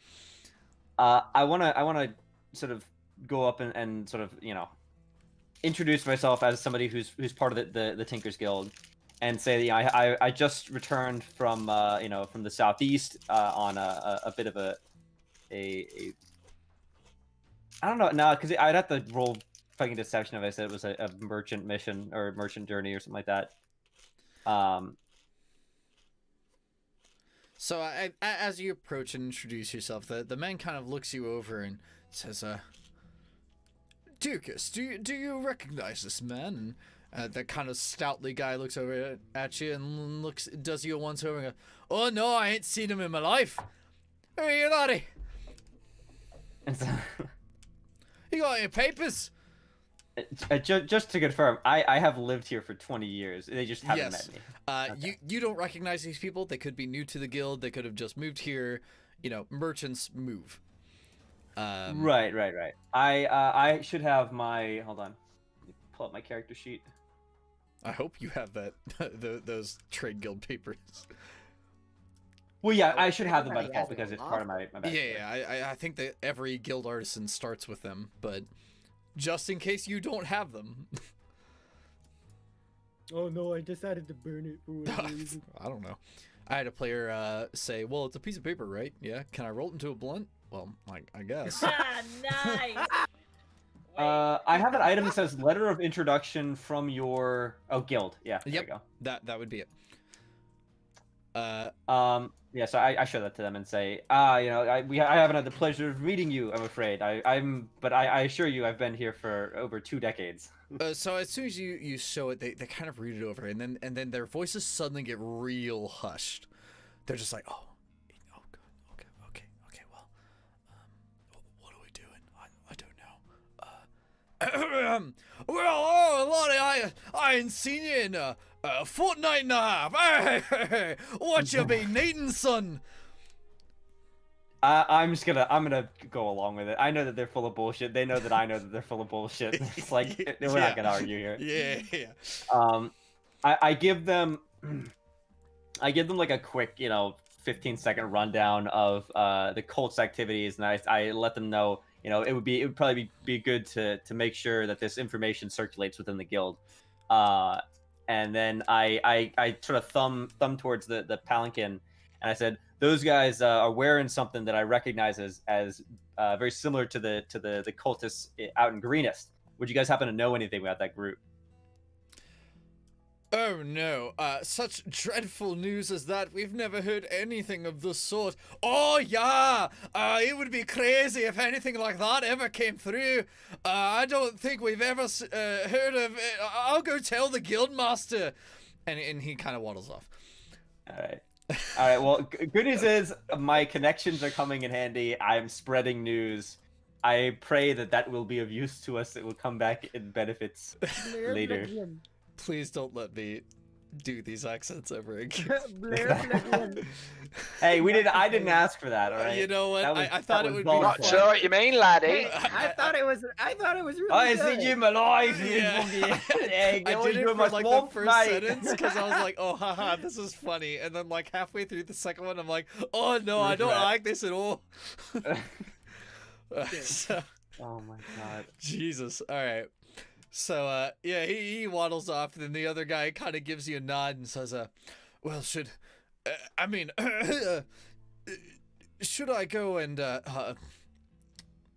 I wanna sort of go up and sort of introduce myself as somebody who's part of the Tinkers Guild, and say that I just returned from from the southeast on a bit of a I don't know now because I'd have to roll fucking deception if I said it was a merchant mission or a merchant journey or something like that. So as you approach and introduce yourself, the man kind of looks you over and says, Dukas, do you recognize this man? And that kind of stoutly guy looks over at you and does you a once over and goes, oh no, I ain't seen him in my life. Hey, you laddie. And so, You got any papers? just to confirm, I have lived here for 20 years. They just haven't met me. Okay. You don't recognize these people. They could be new to the guild. They could have just moved here. Merchants move. Right. I should have my. Hold on. Let me pull up my character sheet. I hope you have that those trade guild papers. Well, yeah, I should have them by default because it's part of my backstory. Yeah. I think that every guild artisan starts with them, but just in case you don't have them. Oh no, I decided to burn it for whatever reason. I don't know. I had a player say, well, it's a piece of paper, right? Yeah. Can I roll it into a blunt? Well, I guess. Nice. I have an item that says letter of introduction from your guild. Yeah, there you go. That would be it. Yeah, so I show that to them and say, I haven't had the pleasure of meeting you, I'm afraid. But I assure you, I've been here for over 2 decades. So as soon as you show it, they kind of read it over, and then their voices suddenly get real hushed. They're just like, oh, good, okay, well, what are we doing? I don't know. Well, Lottie, I ain't seen you in a fortnight and a half. Hey, what you been needing, son? I'm gonna go along with it. I know that they're full of bullshit. They know that I know that they're full of bullshit. It's like we're not gonna argue here. Yeah. I give them like a quick 15-second rundown of the cult's activities, and I let them know it would probably be good to make sure that this information circulates within the guild. And then I sort of thumb towards the palanquin, and I said, those guys are wearing something that I recognize as very similar to the cultists out in Greenest. Would you guys happen to know anything about that group? Oh no, such dreadful news as that. We've never heard anything of the sort. Oh yeah, it would be crazy if anything like that ever came through. I don't think we've ever heard of it. I'll go tell the guildmaster. And he kind of waddles off. All right, well, good news is my connections are coming in handy. I'm spreading news. I pray that will be of use to us. It will come back in benefits later. Please don't let me do these accents ever again. Hey, I didn't ask for that, all right? You know what? I thought it would be Not fun. sure what you mean, laddie. I thought it was really I good. see you alive. Yeah. I did it for like the first sentence because I was like, oh, haha, this is funny. And then like halfway through the second one, I'm like, oh no, I don't like this at all. Oh my god. Jesus. All right. So, yeah, he waddles off, and then the other guy kind of gives you a nod and says, well, should I go and,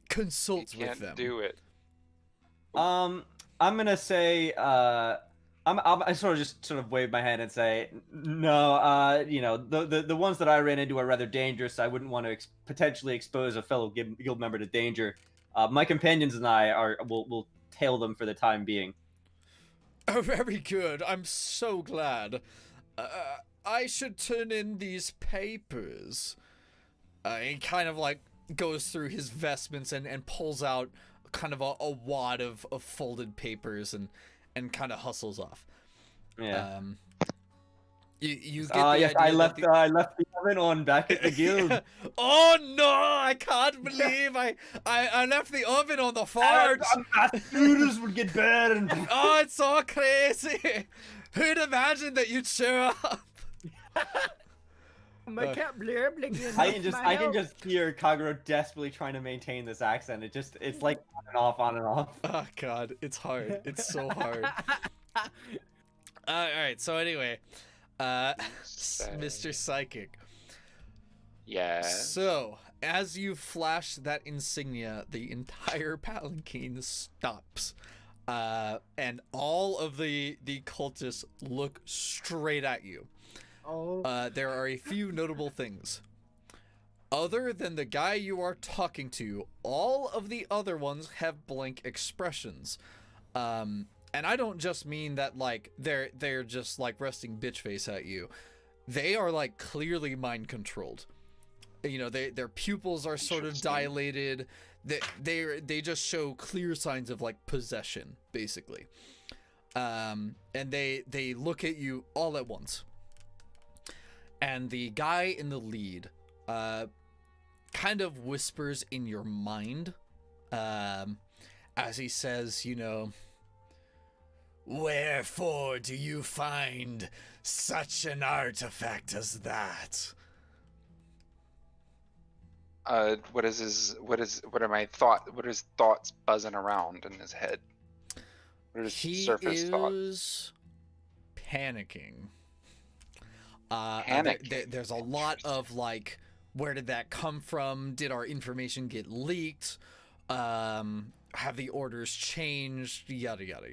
consult You with can't them? do it. I'm gonna say, I sort of wave my hand and say, no, the ones that I ran into are rather dangerous. I wouldn't want to potentially expose a fellow guild member to danger. My companions and I will tail them for the time being. Oh, very good. I'm so glad. I should turn in these papers. He kind of like goes through his vestments and pulls out kind of a wad of folded papers and kind of hustles off. Yeah. You get the Yes, idea I that left. the- I left the oven on back at the guild. Oh no! I can't believe I left the oven on the forge. As soon as would get burned. Oh, it's so crazy! Who'd imagine that you'd show up? My cat Blair blinking. I can just hear Kagerou desperately trying to maintain this accent. It's like on and off, on and off. Oh god, it's hard. It's so hard. All right. So anyway, Mr. Psychic. Yes. So as you flash that insignia, the entire palanquin stops, and all of the cultists look straight at you. Oh. There are a few notable things. Other than the guy you are talking to, all of the other ones have blank expressions. And I don't just mean that like they're just like resting bitch face at you. They are like clearly mind controlled. You know, their pupils are sort of dilated. They just show clear signs of like possession, basically. And they look at you all at once. And the guy in the lead kind of whispers in your mind as he says, you know, "Wherefore do you find such an artifact as that?" What are his thoughts buzzing around in his head? What are his He surface thoughts? is panicking. Panicking. There's a lot of like, where did that come from? Did our information get leaked? Have the orders changed? Yada yada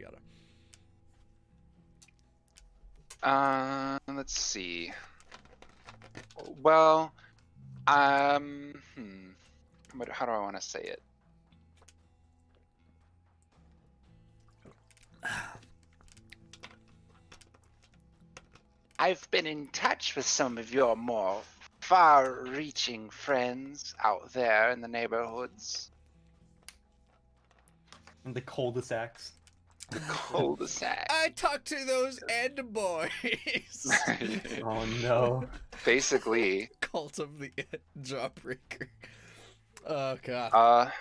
yada. Let's see. Well, how do I want to say it? I've been in touch with some of your more far-reaching friends out there in the neighborhoods. And the cul-de-sacs. The cul-de-sac. I talked to those Ed boys. Oh no. Basically. Cult of the Ed Jawbreaker. Oh god.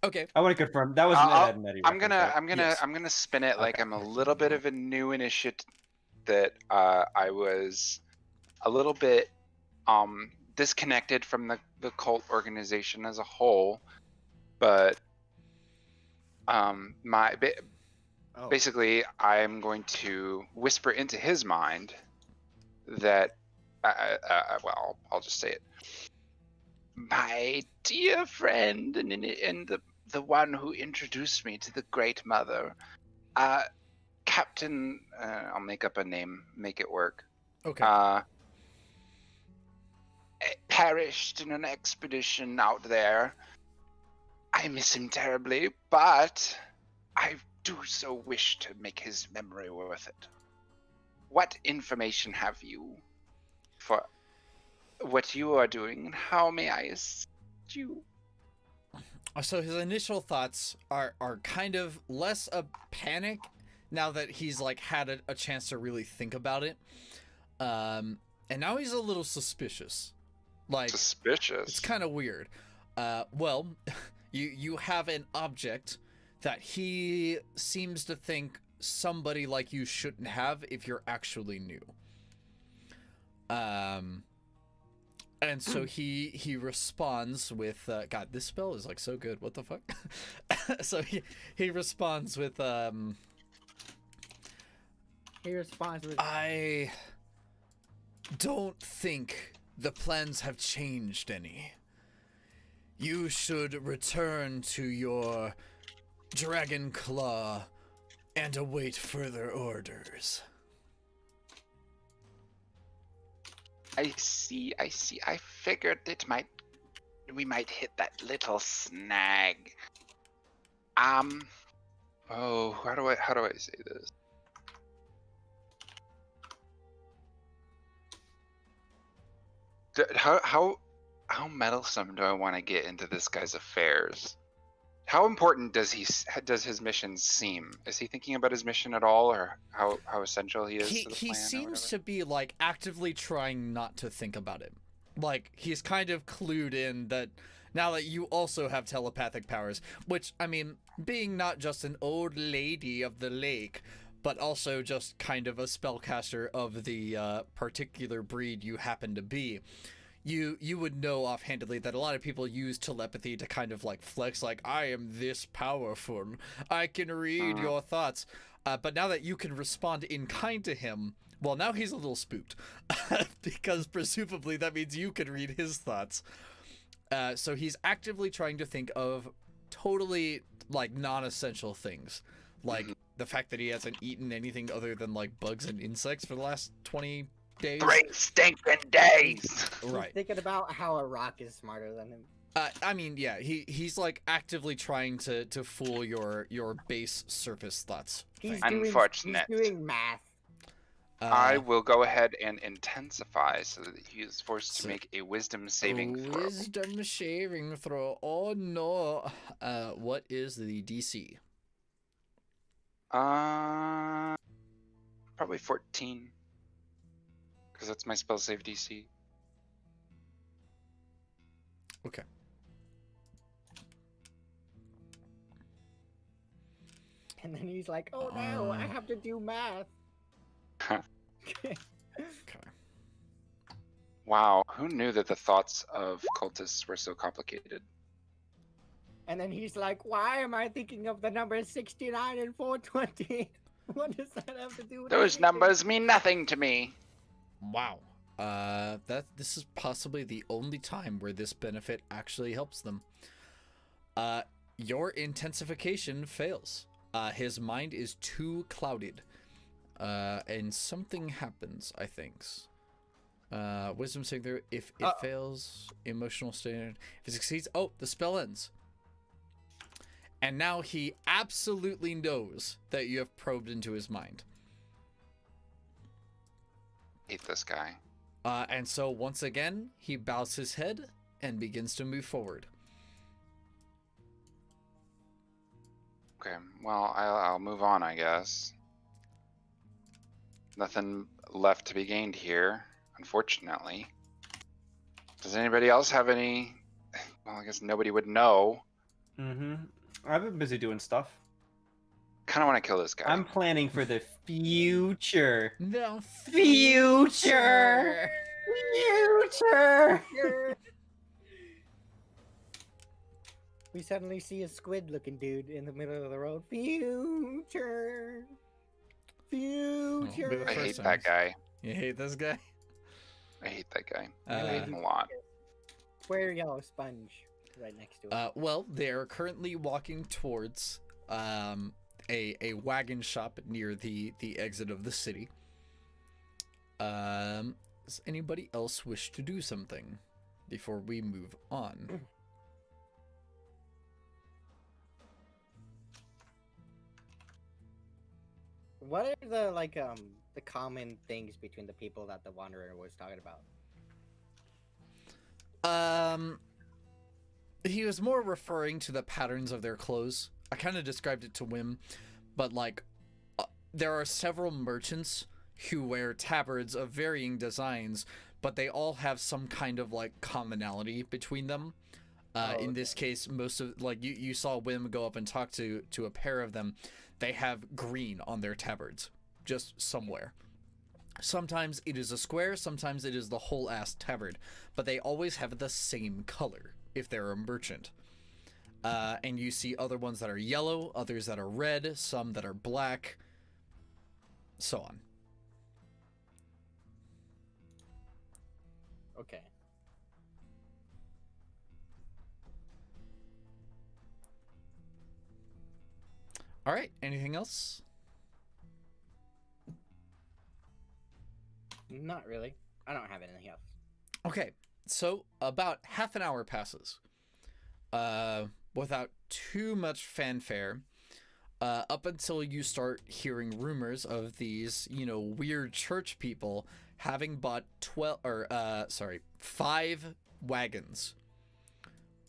Okay. I want to confirm that was an Ed I'm gonna spin it like I'm a little bit of a new initiate that I was a little bit disconnected from the cult organization as a whole, but basically I'm going to whisper into his mind that well, I'll just say it. My dear friend and the one who introduced me to the Great Mother, Captain, I'll make up a name, make it work. Okay. Perished in an expedition out there. I miss him terribly, but I do so wish to make his memory worth it. What information have you for what you are doing, and how may I assist you? So his initial thoughts are kind of less a panic now that he's like had a chance to really think about it. And now he's a little suspicious. Like, suspicious? It's kind of weird. Well, you have an object that he seems to think somebody like you shouldn't have if you're actually new. And so he responds with God, this spell is like so good. What the fuck? So he responds with I don't think the plans have changed any. You should return to your dragon claw and await further orders. I see. I figured we might hit that little snag. Oh, how do I say this? How meddlesome do I want to get into this guy's affairs? How important does his mission seem? Is he thinking about his mission at all, or how essential he is to the He plan? seems to be like actively trying not to think about it. Like he's kind of clued in that now that you also have telepathic powers, which I mean, being not just an old lady of the lake, but also just kind of a spellcaster of the particular breed you happen to be. You would know offhandedly that a lot of people use telepathy to kind of like flex, like, I am this powerful, I can read your thoughts. But now that you can respond in kind to him, well, now he's a little spooked because presumably that means you can read his thoughts. So he's actively trying to think of totally like non-essential things, like the fact that he hasn't eaten anything other than like bugs and insects for the last 20 days. 3 stinking days. Right. He's thinking about how a rock is smarter than him. I mean, yeah, he's like actively trying to fool your base surface thoughts. He's Unfortunate. doing math. I will go ahead and intensify so that he is forced to make a wisdom saving throw. Wisdom saving throw. Oh no. What is the DC? Probably 14. Because that's my spell save DC. Okay. And then he's like, oh no, I have to do math. Okay. Wow, who knew that the thoughts of cultists were so complicated? And then he's like, why am I thinking of the numbers 69 and 420? What does that have to do with Those anything? numbers mean nothing to me. Wow. This is possibly the only time where this benefit actually helps them. Your intensification fails. His mind is too clouded. And something happens, I think. Wisdom saving throw. If it fails, emotional standard. If it succeeds, the spell ends. And now he absolutely knows that you have probed into his mind. Hate this guy. And so once again, he bows his head and begins to move forward. Okay, well, I'll move on, I guess. Nothing left to be gained here, unfortunately. Does anybody else have any? Well, I guess nobody would know. I've been busy doing stuff. Kind of want to kill this guy. I'm planning for the future. The Future. We suddenly see a squid-looking dude in the middle of the road. Future. Oh, I hate that guy. You hate this guy? I hate that guy. I Uh, hate him a lot. Square yellow sponge right next to it. Well, they're currently walking towards a wagon shop near the exit of the city. Does anybody else wish to do something before we move on? What are the common things between the people that the Wanderer was talking about? He was more referring to the patterns of their clothes. I kind of described it to Wim, but like, there are several merchants who wear tabards of varying designs, but they all have some kind of like commonality between them. In this case, most of like you saw Wim go up and talk to a pair of them. They have green on their tabards, just somewhere. Sometimes it is a square, sometimes it is the whole ass tabard, but they always have the same color if they're a merchant. And you see other ones that are yellow, others that are red, some that are black, so on. Okay. All right, anything else? Not really. I don't have anything else. Okay, so about half an hour passes without too much fanfare, up until you start hearing rumors of these, weird church people having bought 5 wagons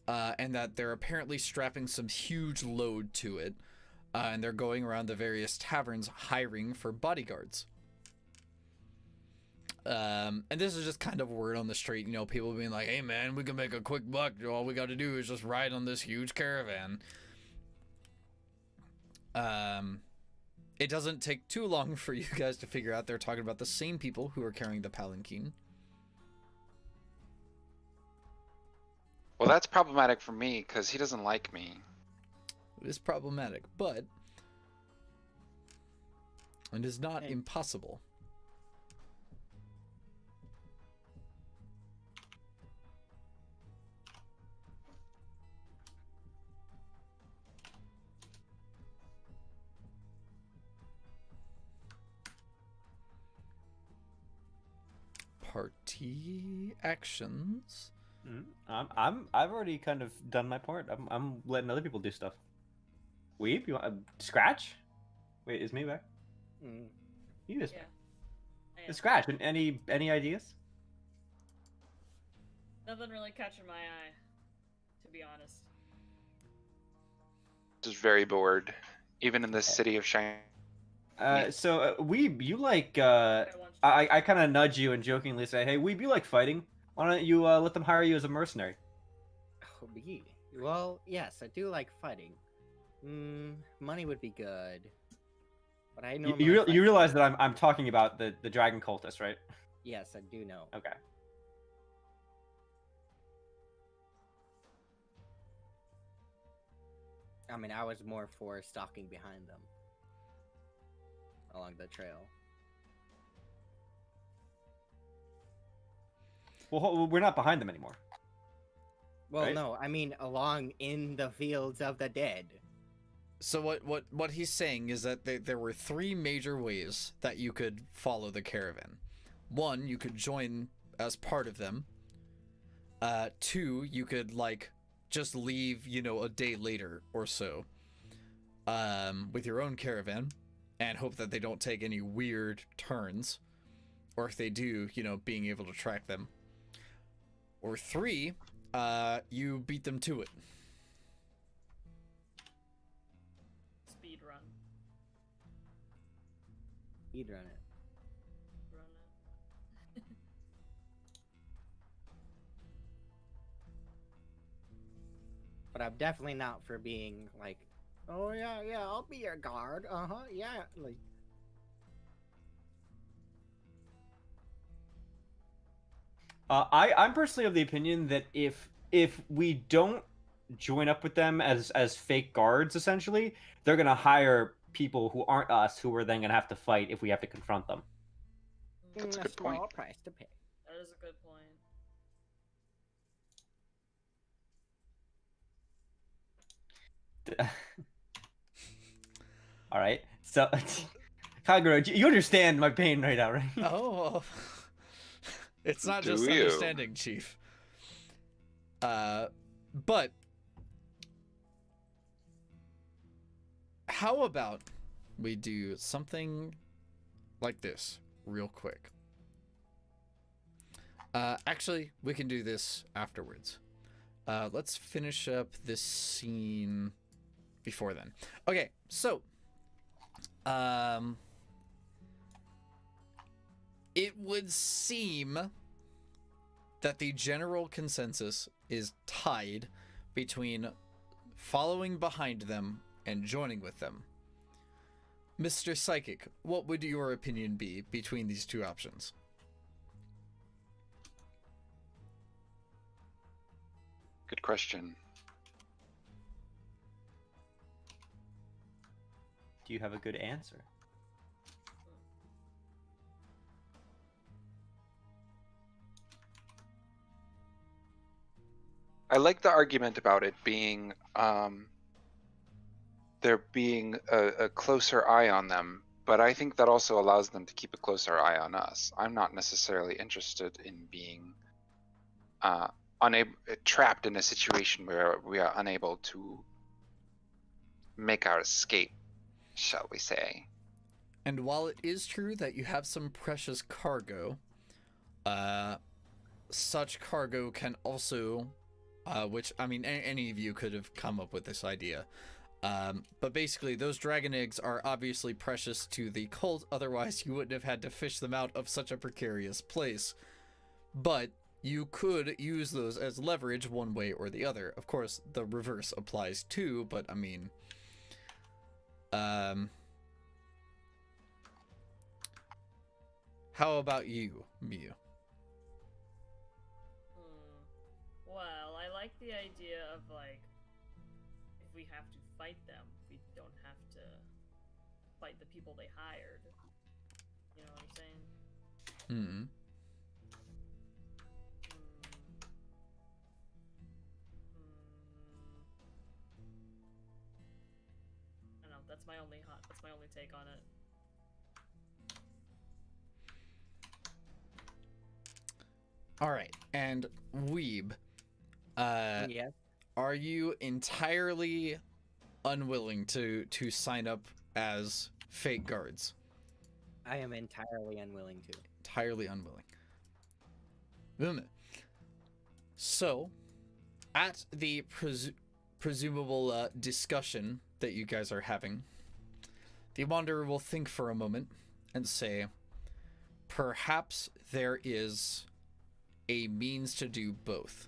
and that they're apparently strapping some huge load to it, and they're going around the various taverns hiring for bodyguards. And this is just kind of word on the street, people being like, hey man, we can make a quick buck. All we got to do is just ride on this huge caravan. It doesn't take too long for you guys to figure out they're talking about the same people who are carrying the palanquin. Well, that's problematic for me because he doesn't like me. It is problematic, but it is not impossible. Party actions. I've already kind of done my part. I'm letting other people do stuff. Weeb, you want Scratch? Wait, is me back? You just Yeah. Scratch. Any ideas? Nothing really catching my eye, to be honest. Just very bored, even in this city of shine. Weeb, you like I kind of nudge you and jokingly say, hey, Weeb, you like fighting? Why don't you let them hire you as a mercenary? Oh, me? Well, yes, I do like fighting. Money would be good. But I know You realize that I'm talking about the dragon cultist, right? Yes, I do know. Okay. I mean, I was more for stalking behind them along the trail. Well, we're not behind them anymore. Well, right? no, I mean along in the fields of the dead. So what he's saying is that there were three major ways that you could follow the caravan. One, you could join as part of them. Two, you could just leave, a day later or so, with your own caravan, and hope that they don't take any weird turns, or if they do, being able to track them. Or three, you beat them to it. Speed run. Speed run it. Run it. But I'm definitely not for being like, oh yeah, I'll be your guard. Yeah, like. I'm personally of the opinion that if we don't join up with them as fake guards, essentially, they're gonna hire people who aren't us, who are then gonna have to fight if we have to confront them. That's a good point. Small price to pay. That is a good point. All right, so Kagerou, you understand my pain right now, right? Oh, it's not Do just you? understanding, Chief. But how about we do something like this real quick? Actually, we can do this afterwards. Let's finish up this scene before then. Okay, so it would seem that the general consensus is tied between following behind them and joining with them. Mr. Psychic, what would your opinion be between these two options? Good question. Do you have a good answer? I like the argument about it being there being a closer eye on them, but I think that also allows them to keep a closer eye on us. I'm not necessarily interested in being trapped in a situation where we are unable to make our escape, shall we say. And while it is true that you have some precious cargo, such cargo can also which, I mean, any of you could have come up with this idea. But basically, those dragon eggs are obviously precious to the cult, otherwise you wouldn't have had to fish them out of such a precarious place. But you could use those as leverage one way or the other. Of course, the reverse applies too, but I mean... how about you, Miyu? Well, I like the idea of, like, if we have to fight them, we don't have to fight the people they hired. You know what I'm saying? Mm-hmm. I don't know, that's my only take on it. All right, and Weeb, Yes. are you entirely unwilling to sign up as fake guards? I am entirely unwilling to. Entirely unwilling. So, at the presumable discussion that you guys are having, the Wanderer will think for a moment and say, perhaps there is a means to do both.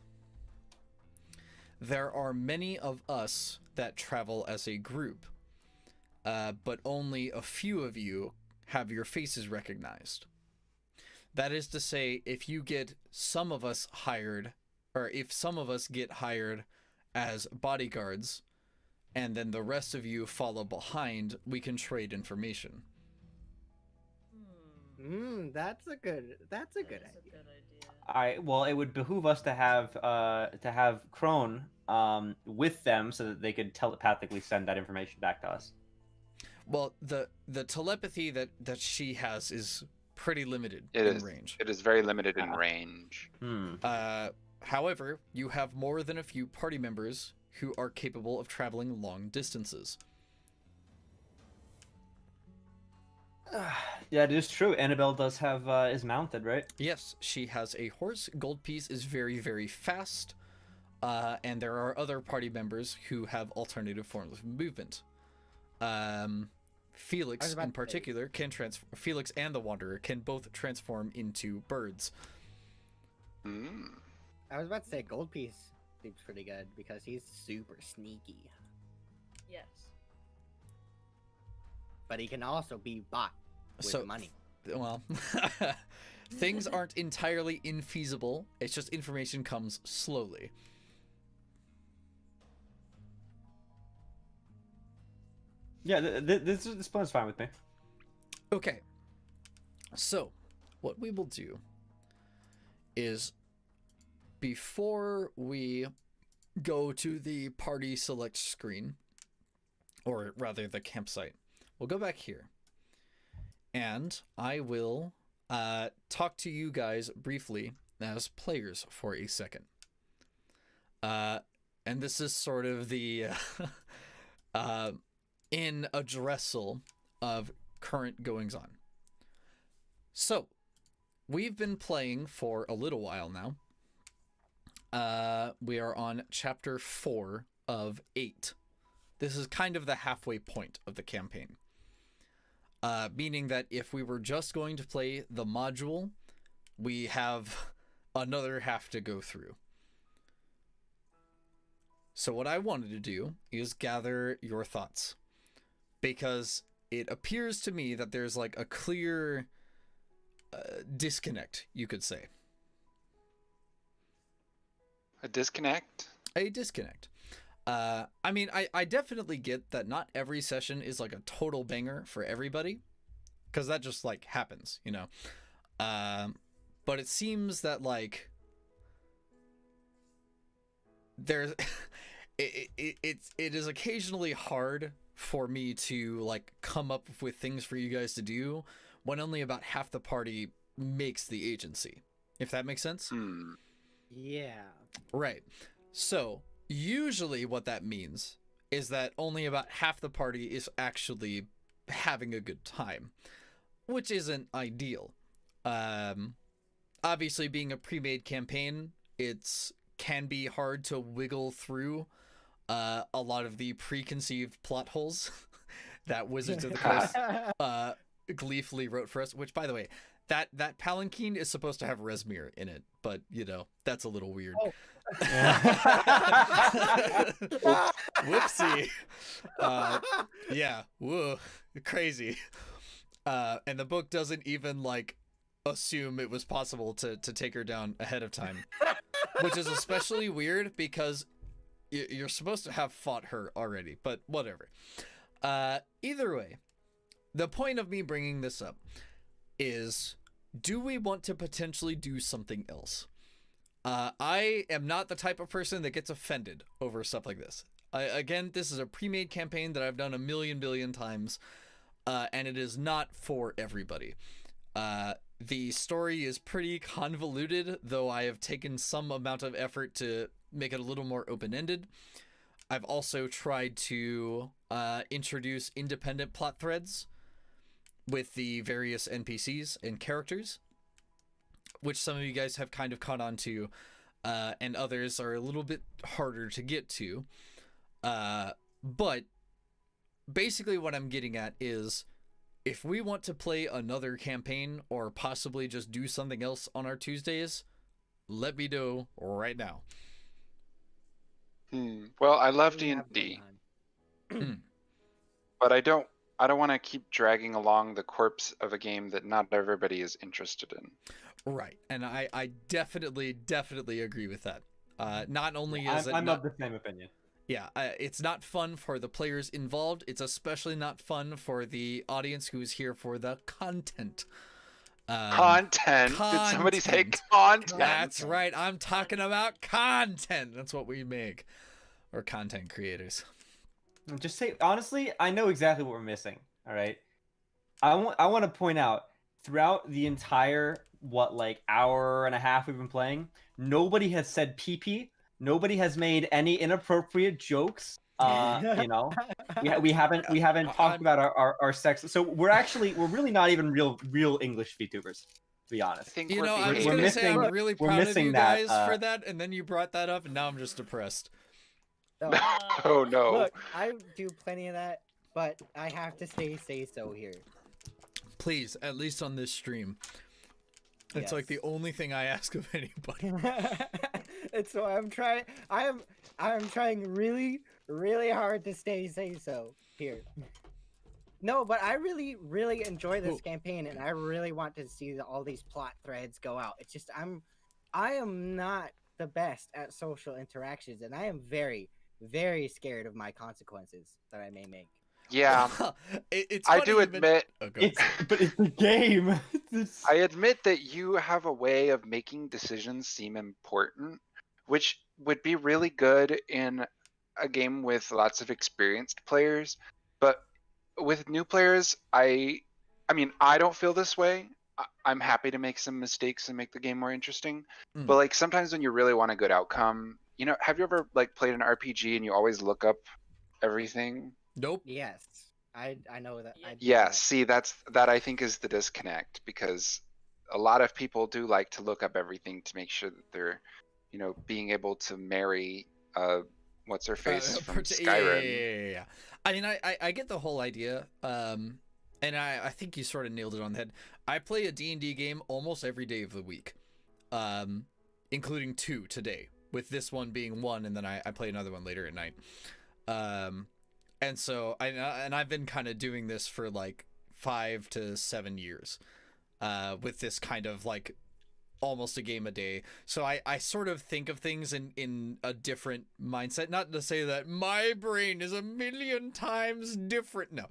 There are many of us that travel as a group, but only a few of you have your faces recognized. That is to say, if you get some of us hired, or if some of us get hired as bodyguards, and then the rest of you follow behind, we can trade information. That's a good That's idea. a good idea. Well, it would behoove us to have Crone with them so that they could telepathically send that information back to us. Well, the telepathy that she has is pretty limited It in is. range. It is very limited in range. However, you have more than a few party members who are capable of traveling long distances. Yeah, it is true. Annabelle does have is mounted, right? Yes, she has a horse. Goldpiece is very, very fast. And there are other party members who have alternative forms of movement. Felix, in particular, can transform. Felix and the Wanderer can both transform into birds. I was about to say Goldpiece seems pretty good because he's super sneaky. Yes. But he can also be bought with money. Well, things aren't entirely infeasible. It's just information comes slowly. Yeah, this plan's fine with me. Okay. So, what we will do is, before we go to the party select screen, or rather the campsite, we'll go back here. And I will talk to you guys briefly as players for a second. And this is sort of the in addressal of current goings on. So, we've been playing for a little while now. We are on chapter 4 of 8. This is kind of the halfway point of the campaign. Meaning that if we were just going to play the module, we have another half to go through. So what I wanted to do is gather your thoughts, because it appears to me that there's like a clear disconnect, you could say. A disconnect? A disconnect. I mean, I definitely get that not every session is like a total banger for everybody, because that just like happens, you know. But it seems that like there's it is occasionally hard for me to like come up with things for you guys to do when only about half the party makes the agency, if that makes sense. Yeah. Right. So usually what that means is that only about half the party is actually having a good time, which isn't ideal. Obviously, being a pre-made campaign, it's can be hard to wiggle through a lot of the preconceived plot holes that Wizards of the Coast gleefully wrote for us. Which, by the way, that palanquin is supposed to have Resmir in it, but you know that's a little weird. Oh. Whoopsie. Yeah, whoa, crazy. And the book doesn't even like assume it was possible to take her down ahead of time, which is especially weird because you're supposed to have fought her already, but whatever. Either way, the point of me bringing this up is, do we want to potentially do something else? I am not the type of person that gets offended over stuff like this. Again, this is a pre-made campaign that I've done a million billion times, and it is not for everybody. The story is pretty convoluted, though I have taken some amount of effort to make it a little more open-ended. I've also tried to introduce independent plot threads with the various NPCs and characters, which some of you guys have kind of caught on to, and others are a little bit harder to get to. But basically what I'm getting at is, if we want to play another campaign or possibly just do something else on our Tuesdays, let me know right now. Well, I love We have D&D, time. but I don't want to keep dragging along the corpse of a game that not everybody is interested in. Right, and I definitely agree with that. Not only is it I'm not, of the same opinion. yeah, it's not fun for the players involved. It's especially not fun for the audience who is here for the content. Content? Did somebody say content. content? That's right. I'm talking about content. That's what we make. Or content creators. Just say honestly, I know exactly what we're missing. All right, I want to point out throughout the entire hour and a half we've been playing, nobody has said pee-pee. Nobody has made any inappropriate jokes. You know, we haven't talked about our sex. So we're really not even real English VTubers, to be I honest. think You we're know, I was behaving. going to say I'm missing- really we're proud of missing you that, guys for that, and then you brought that up, and now I'm just depressed. So, Oh no. look, I do plenty of that, but I have to say so here. Please, at least on this stream. It's like the Yes. only thing I ask of anybody. And so I'm trying. I'm trying really hard to say so here. No, but I really enjoy this Ooh. campaign, and I really want to see all these plot threads go out. It's just I am not the best at social interactions, and I am very scared of my consequences that I may make. Yeah, It's I funny do you men- admit. Oh, go. But it's the game. It's- I admit that you have a way of making decisions seem important, which would be really good in a game with lots of experienced players. But with new players, I mean, I don't feel this way. I'm happy to make some mistakes and make the game more interesting. Mm. But like sometimes when you really want a good outcome, you know, have you ever like played an RPG and you always look up everything? Nope. Yes, I know that. I do Yeah, that. see, that I think is the disconnect, because a lot of people do like to look up everything to make sure that they're, you know, being able to marry what's her face from Skyrim. Yeah. I mean, I get the whole idea, and I think you sort of nailed it on the head. I play a D&D game almost every day of the week, including 2 today, with this one being 1, and then I play another one later at night. And so I've been kind of doing this for like 5 to 7 years, with this kind of like almost a game a day. So I sort of think of things in a different mindset. Not to say that my brain is a million times different. No.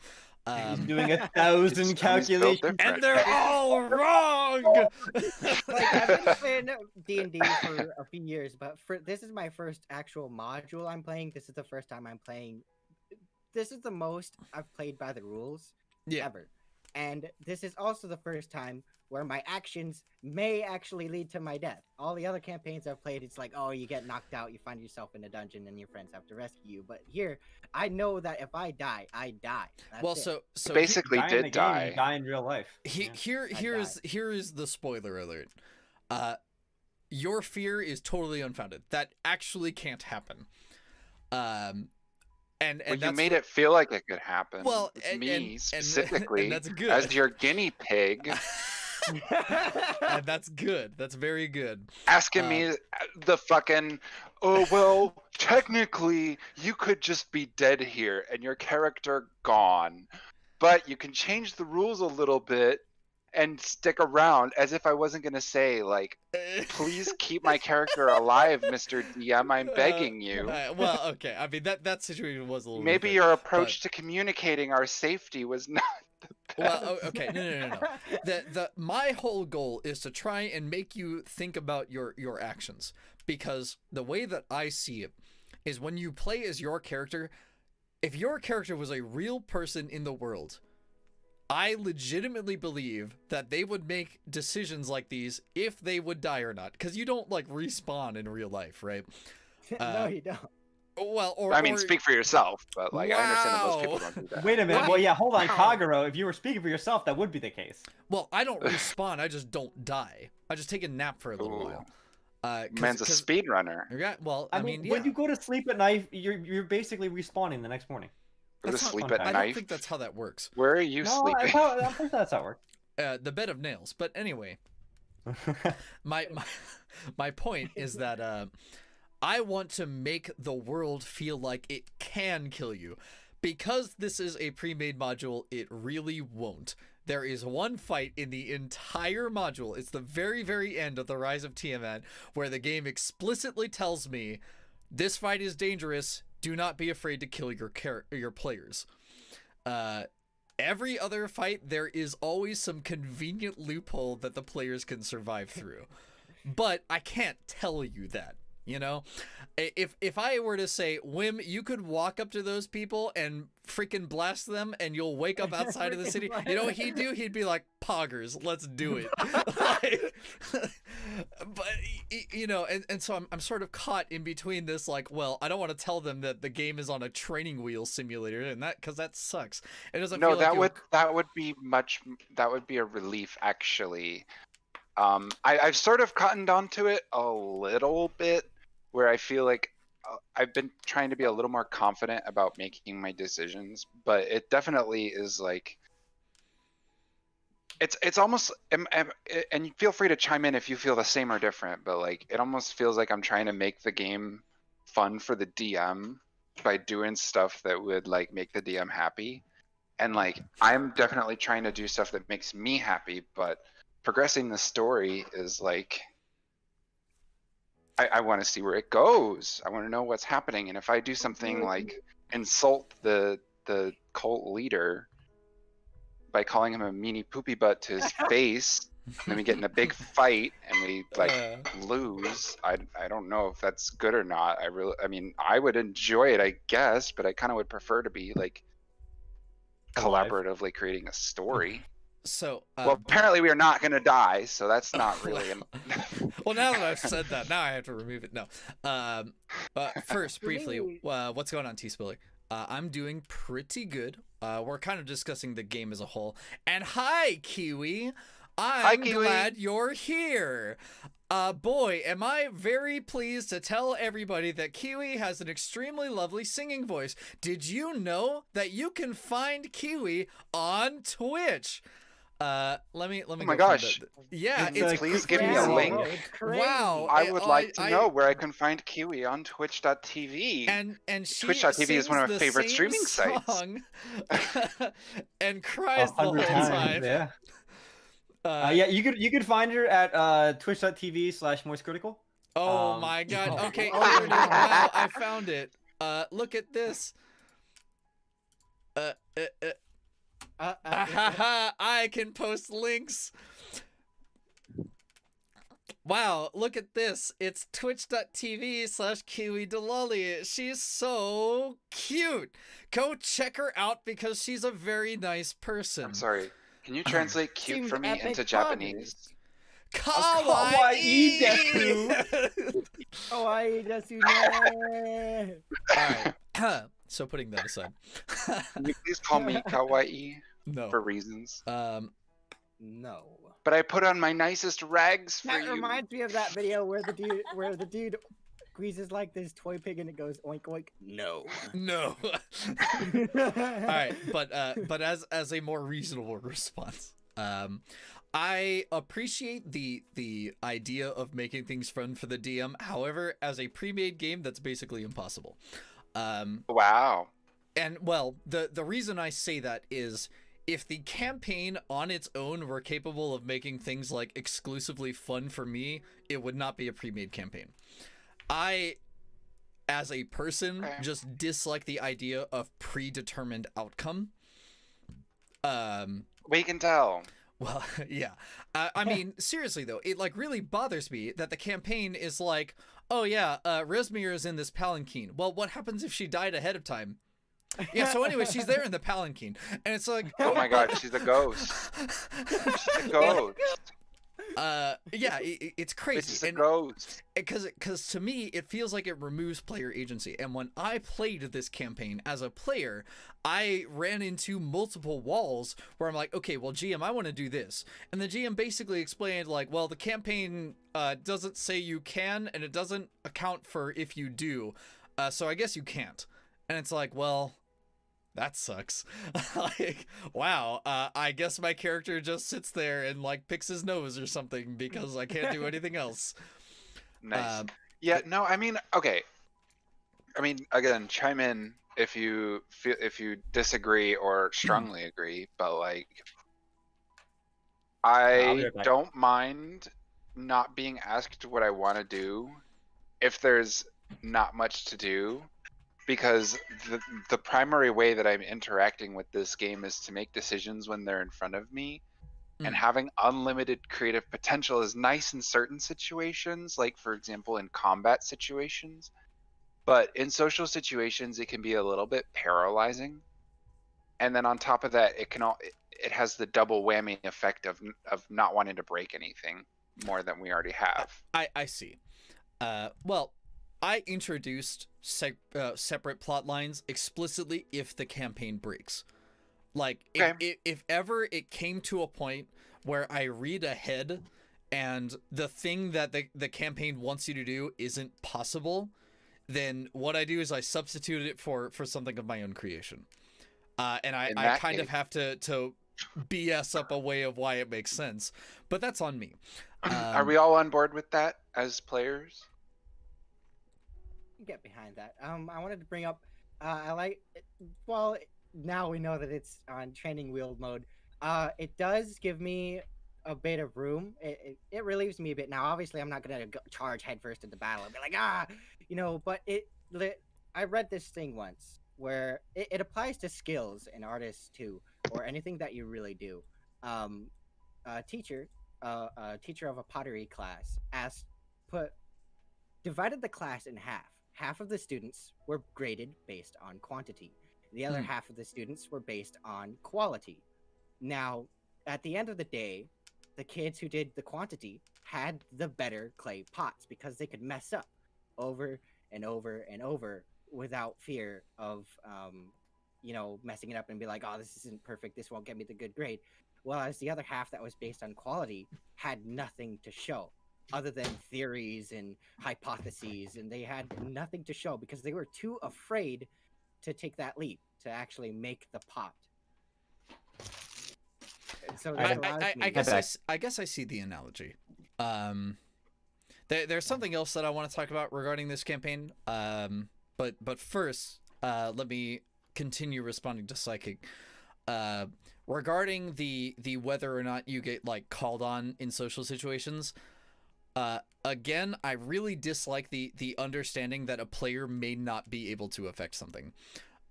He's doing It's 1,000 always built calculations. different. And they're all wrong. Like I've been playing D&D for a few years, but this is my first actual module I'm playing. This is the first time I'm playing. This is the most I've played by the rules ever. And this is also the first time where my actions may actually lead to my death. All the other campaigns I've played, it's like, oh, you get knocked out, you find yourself in a dungeon, and your friends have to rescue you. But here, I know that if I die, I die. That's Well, it. so Basically, Die in the did game, die. you die in real life. he, Yeah. here I is the spoiler alert. your fear is totally unfounded. That actually can't happen. And Well, you that's made it feel like it could happen. Well, It's and- me and specifically that's good. as your guinea pig and that's good. That's very good. asking me the fucking, oh, well, technically you could just be dead here and your character gone, but you can change the rules a little bit and stick around, as if I wasn't going to say, like, please keep my character alive, Mr. DM, I'm begging you. Well, okay. I mean, that situation was a little. Maybe different, your approach but- to communicating our safety was not the best. Well, okay, no. My whole goal is to try and make you think about your actions, because the way that I see it is when you play as your character, if your character was a real person in the world, I legitimately believe that they would make decisions like these if they would die or not, because you don't like respawn in real life, right? No, you don't. Well, I mean, speak for yourself, but like I understand that most people don't do that. Wait a minute. What? Well, yeah, hold on, Wow. Kagerou. If you were speaking for yourself, that would be the case. Well, I don't respawn. I just don't die. I just take a nap for a little Ooh. while. Man's a speedrunner. Yeah, well, I mean, when you go to sleep at night, you're basically respawning the next morning. Go to That's not sleep fun at I night. don't think that's how that works. Where are you No, sleeping? I'm pretty sure that's how it works. The bed of nails. But anyway, my point is that I want to make the world feel like it can kill you. Because this is a pre-made module, it really won't. There is one fight in the entire module. It's the very, very end of the Rise of Tiamat, where the game explicitly tells me, this fight is dangerous. Do not be afraid to kill your players. Every other fight, there is always some convenient loophole that the players can survive through. But I can't tell you that, you know? If I were to say, Wim, you could walk up to those people and freaking blast them and you'll wake up outside of the city, you know what he'd do? He'd be like, poggers, let's do it. Like, but, you know, and so I'm sort of caught in between this, like, well, I don't want to tell them that the game is on a training wheel simulator, and that, because that sucks. It doesn't No, feel like that would be a relief, actually. I've sort of cottoned onto it a little bit, where I feel like I've been trying to be a little more confident about making my decisions, but it definitely is like, it's almost, and you feel free to chime in if you feel the same or different, but like, it almost feels like I'm trying to make the game fun for the DM by doing stuff that would like make the DM happy. And like, I'm definitely trying to do stuff that makes me happy, but progressing the story is like, I want to see where it goes. I want to know what's happening. And if I do something like insult the cult leader by calling him a meanie poopy butt to his face, and then we get in a big fight and we like lose, I don't know if that's good or not. I mean, I would enjoy it, I guess, but I kind of would prefer to be like Alive. collaboratively creating a story. So, Well, apparently we are not going to die, so that's not really. well, now that I've said that, now I have to remove it. No. First, briefly, me- what's going on, T-Spiller? I'm doing pretty good. We're kind of discussing the game as a whole. And hi, Kiwi. I'm Kiwi. glad you're here. Boy, am I very pleased to tell everybody that Kiwi has an extremely lovely singing voice. Did you know that you can find Kiwi on Twitch? Let me. Oh my go find gosh. yeah, It's it's like- Please give me a Yeah, link. it's crazy. Wow. I would like to I- know where I can find Kiwi on Twitch.tv. and she Twitch.tv is one of my sings favorite the streaming same sites. song and cries the whole 100 times, time. yeah. Yeah, you could find her at twitch.tv/moistcritical. Oh my god. oh, Okay, oh, here it is. no. Wow, I found it. Look at this. I can post links. Wow, look at this. It's twitch.tv/KiwiDelali. She's so cute. Go check her out because she's a very nice person. I'm sorry. Can you translate cute Seems for me epic into fun. Japanese? Kawaii Kawaii Oh, I just you know. Alright. So putting that aside. Can you please call me kawaii No. for reasons? No. but I put on my nicest rags for That you. reminds me of that video where the dude squeezes like this toy pig and it goes oink oink. No. No. All right, but as a more reasonable response, I appreciate the idea of making things fun for the DM. However, as a pre-made game, that's basically impossible. Wow. And well, the reason I say that is if the campaign on its own were capable of making things like exclusively fun for me, it would not be a pre-made campaign. I, as a person, just dislike the idea of predetermined outcome. We can tell. Well, yeah. I mean, seriously though, it like really bothers me that the campaign is like, oh yeah, Resmir is in this palanquin. Well, what happens if she died ahead of time? Yeah, so anyway, she's there in the palanquin, and it's like, Oh my god, she's a ghost. She's a ghost. Yeah, it's crazy. It's a ghost. Because to me, it feels like it removes player agency. And when I played this campaign as a player, I ran into multiple walls where I'm like, okay, well, GM, I want to do this. And the GM basically explained, like, well, the campaign doesn't say you can, and it doesn't account for if you do. So I guess you can't. And it's like, well, that sucks. Like, wow, I guess my character just sits there and like picks his nose or something because I can't do anything else. Nice. Yeah, no, I mean, okay. I mean, again, chime in if you disagree or strongly agree, but like I'll be I right back. don't mind not being asked what I want to do if there's not much to do, because the primary way that I'm interacting with this game is to make decisions when they're in front of me. And having unlimited creative potential is nice in certain situations, like for example in combat situations, but in social situations it can be a little bit paralyzing. And then on top of that, it has the double whammy effect of not wanting to break anything more than we already have. I see. Well, I introduced separate plot lines explicitly if the campaign breaks. Like, if ever it came to a point where I read ahead and the thing that the campaign wants you to do isn't possible, then what I do is I substitute it for something of my own creation. And I kind of have to BS up a way of why it makes sense. But that's on me. Are we all on board with that as players? Get behind that. I wanted to bring up. I like. Well, now we know that it's on training wheel mode. It does give me a bit of room. It relieves me a bit. Now, obviously, I'm not gonna charge headfirst into battle and be like, you know. But I read this thing once where it applies to skills and artists too, or anything that you really do. A teacher of a pottery class divided the class in half. Half of the students were graded based on quantity. The other half of the students were based on quality. Now, at the end of the day, the kids who did the quantity had the better clay pots because they could mess up over and over and over without fear of, messing it up and be like, oh, this isn't perfect. This won't get me the good grade. Whereas the other half that was based on quality had nothing to show other than theories and hypotheses, and they had nothing to show because they were too afraid to take that leap to actually make the pot. And so I guess I see the analogy. There's something else that I want to talk about regarding this campaign. But first, let me continue responding to Psychic. Regarding the whether or not you get like called on in social situations. Again, I really dislike the understanding that a player may not be able to affect something.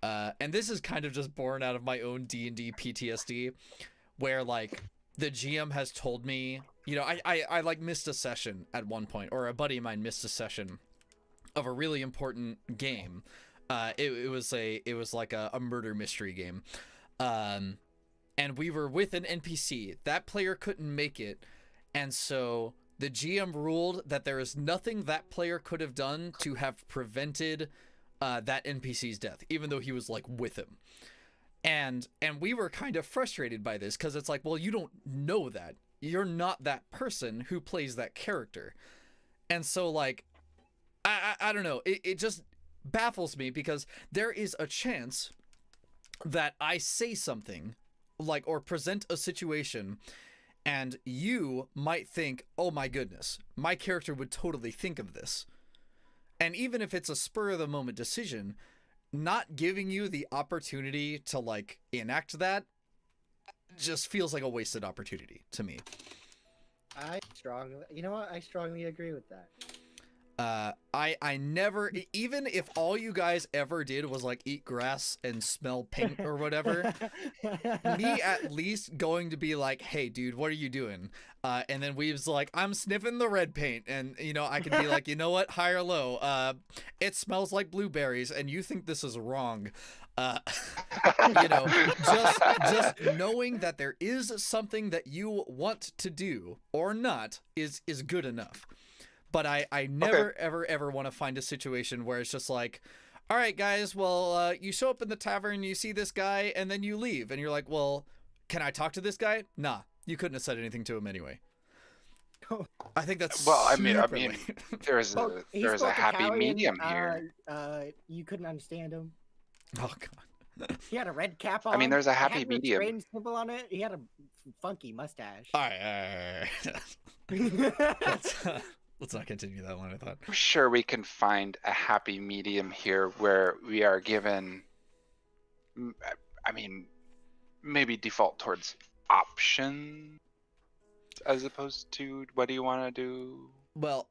And this is kind of just born out of my own D&D PTSD, where like the GM has told me, I like missed a session at one point, or a buddy of mine missed a session of a really important game. It was like a murder mystery game. And we were with an NPC. That player couldn't make it. And so the GM ruled that there is nothing that player could have done to have prevented that NPC's death, even though he was like with him. And we were kind of frustrated by this because it's like, well, you don't know that. you're not that person who plays that character. And so, like, I don't know. It just baffles me because there is a chance that I say something, like, or present a situation, and you might think, oh my goodness, my character would totally think of this. And even if it's a spur of the moment decision, not giving you the opportunity to, like, enact that just feels like a wasted opportunity to me. You know what? I strongly agree with that. I never, even if all you guys ever did was like eat grass and smell paint or whatever, me at least going to be like, hey dude, what are you doing? And then Weave's like, I'm sniffing the red paint, and you know, I can be like, you know what, high or low, it smells like blueberries and you think this is wrong. You know, just knowing that there is something that you want to do or not is good enough. But I never, ever want to find a situation where it's just like, all right, guys, well, you show up in the tavern, you see this guy, and then you leave. And you're like, well, can I talk to this guy? Nah, you couldn't have said anything to him anyway. I think that's well. I super mean, lame. there's a happy medium here. You couldn't understand him. Oh, God. He had a red cap on. I mean, there's a It happy had medium. Train symbol on it. He had a funky mustache. All right. Let's not continue that one, I thought. I'm sure we can find a happy medium here where we are given, I mean, maybe default towards option as opposed to what do you want to do? Well,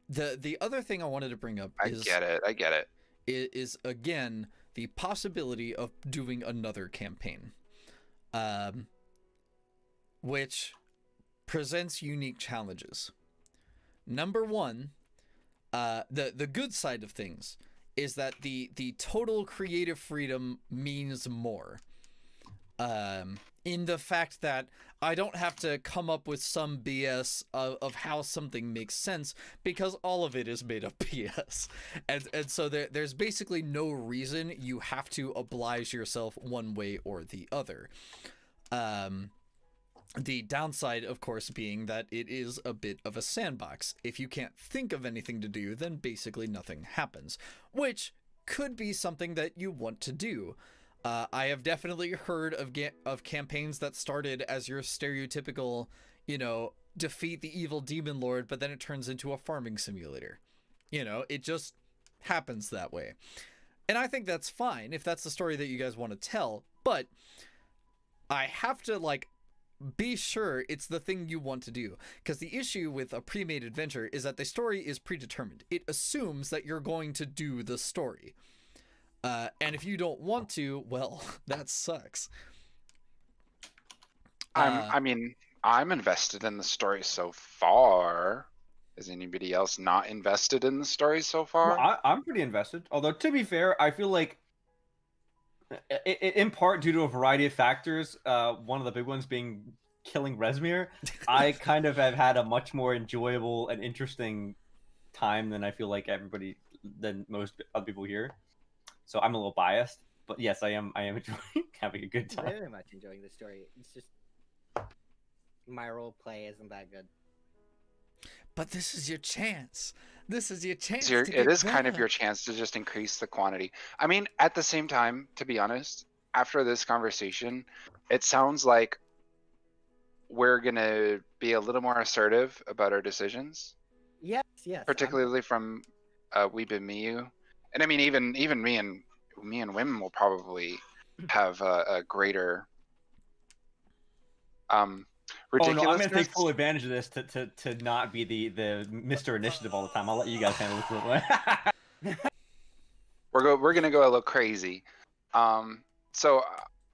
the other thing I wanted to bring up I get it. Is again the possibility of doing another campaign, which presents unique challenges. Number one, the good side of things is that the total creative freedom means more. In the fact that I don't have to come up with some BS of how something makes sense, because all of it is made of BS. And so there's basically no reason you have to oblige yourself one way or the other. The downside, of course, being that it is a bit of a sandbox. If you can't think of anything to do, then basically nothing happens, which could be something that you want to do. I have definitely heard of campaigns that started as your stereotypical, you know, defeat the evil demon lord, but then it turns into a farming simulator. You know, it just happens that way. And I think that's fine if that's the story that you guys want to tell, but I have to, like, be sure it's the thing you want to do, because the issue with a pre-made adventure is that the story is predetermined. It assumes that you're going to do the story. And if you don't want to, well, that sucks. I mean, I'm invested in the story so far. Is anybody else not invested in the story so far? Well, I'm pretty invested. Although, to be fair, I feel like, in part due to a variety of factors, one of the big ones being killing Rezmir, I kind of have had a much more enjoyable and interesting time than I feel like than most other people here. So I'm a little biased, but yes, I am enjoying having a good time. Very much enjoying the story. It's just my role play isn't that good. But this is your chance. This is your chance. It is kind of your chance to just increase the quantity. I mean, at the same time, to be honest, after this conversation, it sounds like we're gonna be a little more assertive about our decisions. Yes. Particularly from Weeb and Miyu. And I mean, even me and Wim will probably have a greater ridiculousness. Oh no, I'm gonna take full advantage of this to not be the Mr. Initiative all the time. I'll let you guys handle this. We're gonna go a little crazy. So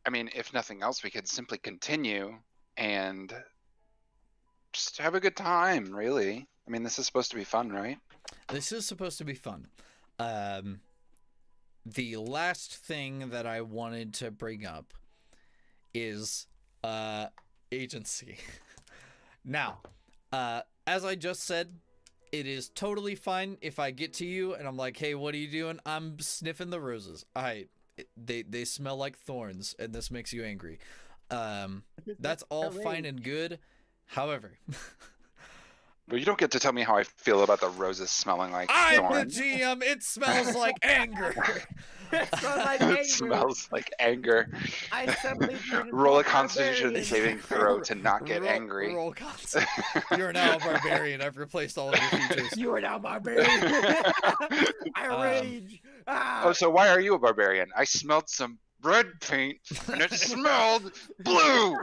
I mean, if nothing else, we could simply continue and just have a good time. Really, I mean, this is supposed to be fun, right? This is supposed to be fun. The last thing that I wanted to bring up is agency. Now, as I just said, it is totally fine if I get to you and I'm like, hey, what are you doing? I'm sniffing the roses. They smell like thorns and this makes you angry. That's all fine and good. However, But you don't get to tell me how I feel about the roses smelling like I'm the thorns. GM. It smells like anger. It smells like It anger. smells like anger. I suddenly turned into Roll a a Constitution barbarian. saving throw to not get angry. Roll cons. You're now a barbarian. I've replaced all of your features. You are now barbarian. I rage. Ah! Oh, so why are you a barbarian? I smelled some red paint and it smelled blue.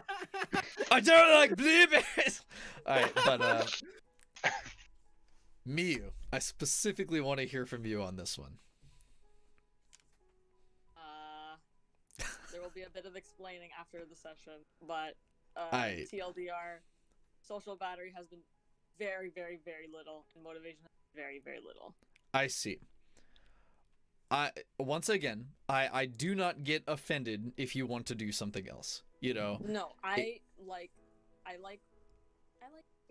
I don't like blueberries. All right, but Miyu, I specifically want to hear from you on this one. There will be a bit of explaining after the session, but TLDR, social battery has been very, very, very little, and motivation has been very, very little. I see. Once again, I do not get offended if you want to do something else. You know. No, I like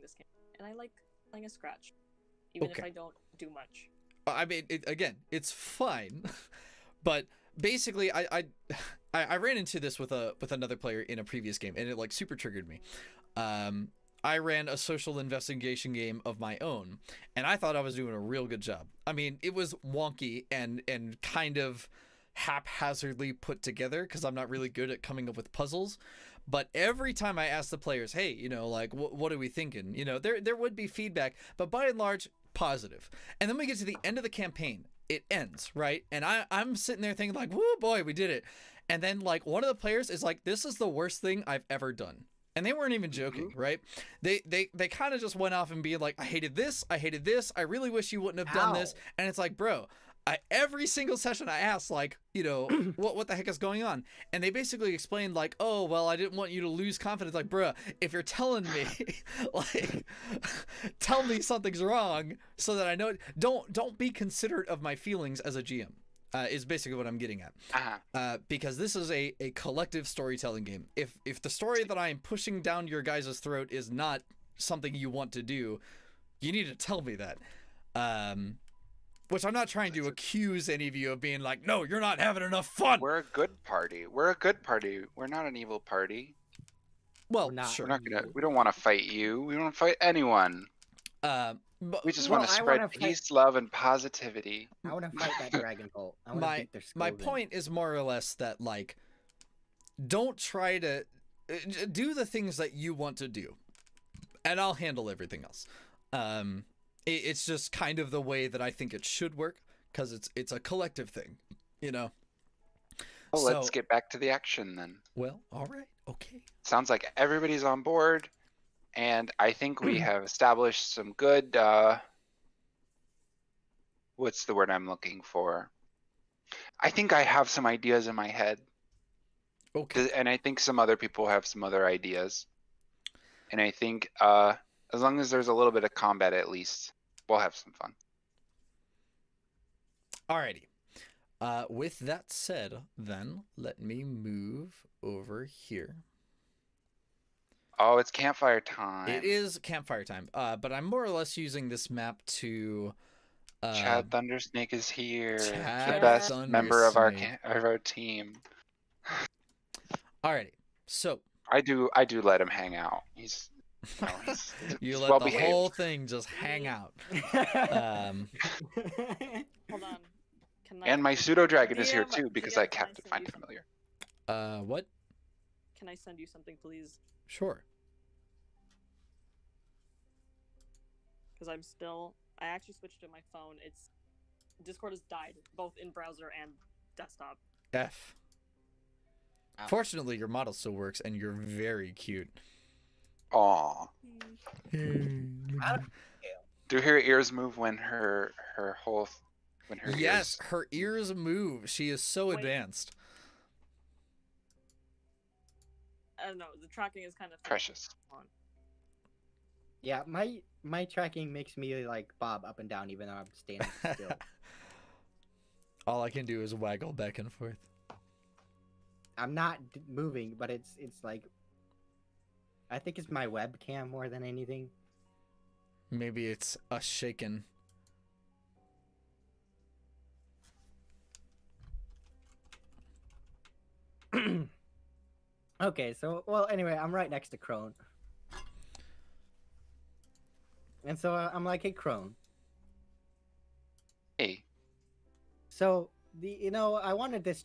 this game, and I like playing a scratch, even if I don't do much. I mean, again, it's fine, but basically, I ran into this with another player in a previous game, and it like super triggered me. I ran a social investigation game of my own, and I thought I was doing a real good job. I mean, it was wonky and kind of haphazardly put together because I'm not really good at coming up with puzzles. But every time I asked the players, hey, you know, like, what are we thinking? You know, there would be feedback, but by and large, positive. And then we get to the end of the campaign. It ends, right? And I'm sitting there thinking like, woo, boy, we did it. And then like one of the players is like, this is the worst thing I've ever done. And they weren't even joking, right? They kind of just went off and being like, I hated this. I really wish you wouldn't have done this. And it's like, bro, every single session I asked, like, you know, what the heck is going on? And they basically explained like, oh, well, I didn't want you to lose confidence. Like, bro, if you're telling me, like, tell me something's wrong so that I know. Don't be considerate of my feelings as a GM. Is basically what I'm getting at. Because this is a collective storytelling game. If the story that I am pushing down your guys' throat is not something you want to do, you need to tell me that. Which I'm not trying to accuse any of you of being like, no, you're not having enough fun. We're a good party. We're a good party. We're not an evil party. Well, We're not gonna. We don't want to fight you. We don't want to fight anyone. We just want to spread peace, love, and positivity. I want to fight that dragon cult. I want to beat their skulls my point is more or less that, like, don't try to do the things that you want to do, and I'll handle everything else. It's just kind of the way that I think it should work, because it's a collective thing, you know. Well, let's get back to the action then. Well, all right, okay. Sounds like everybody's on board. And I think we have established some good, what's the word I'm looking for? I think I have some ideas in my head. Okay. And I think some other people have some other ideas. And I think as long as there's a little bit of combat at least, we'll have some fun. Alrighty. With that said, then, let me move over here. Oh, it's campfire time. It is campfire time, but I'm more or less using this map to... Chad Thundersnake is here. Chad the best member of our team. Alrighty, so... I do let him hang out. He's you let let the whole thing just hang out. Hold on. And my pseudo dragon is here too because I have to find familiar. What? Can I send you something, please? Sure. Because I actually switched to my phone. Discord has died, both in browser and desktop. F. Fortunately, your model still works, and you're very cute. Aww. Do her ears move when her Yes, her ears move. She is so advanced. I don't know, the tracking is kind of precious. Yeah, my tracking makes me like bob up and down even though I'm standing still. All I can do is waggle back and forth. I'm not moving, but it's like I think it's my webcam more than anything. Maybe it's us shaking. Okay, so well anyway, I'm right next to Crone. And so I'm like, hey, Crone. Hey, So I wanted this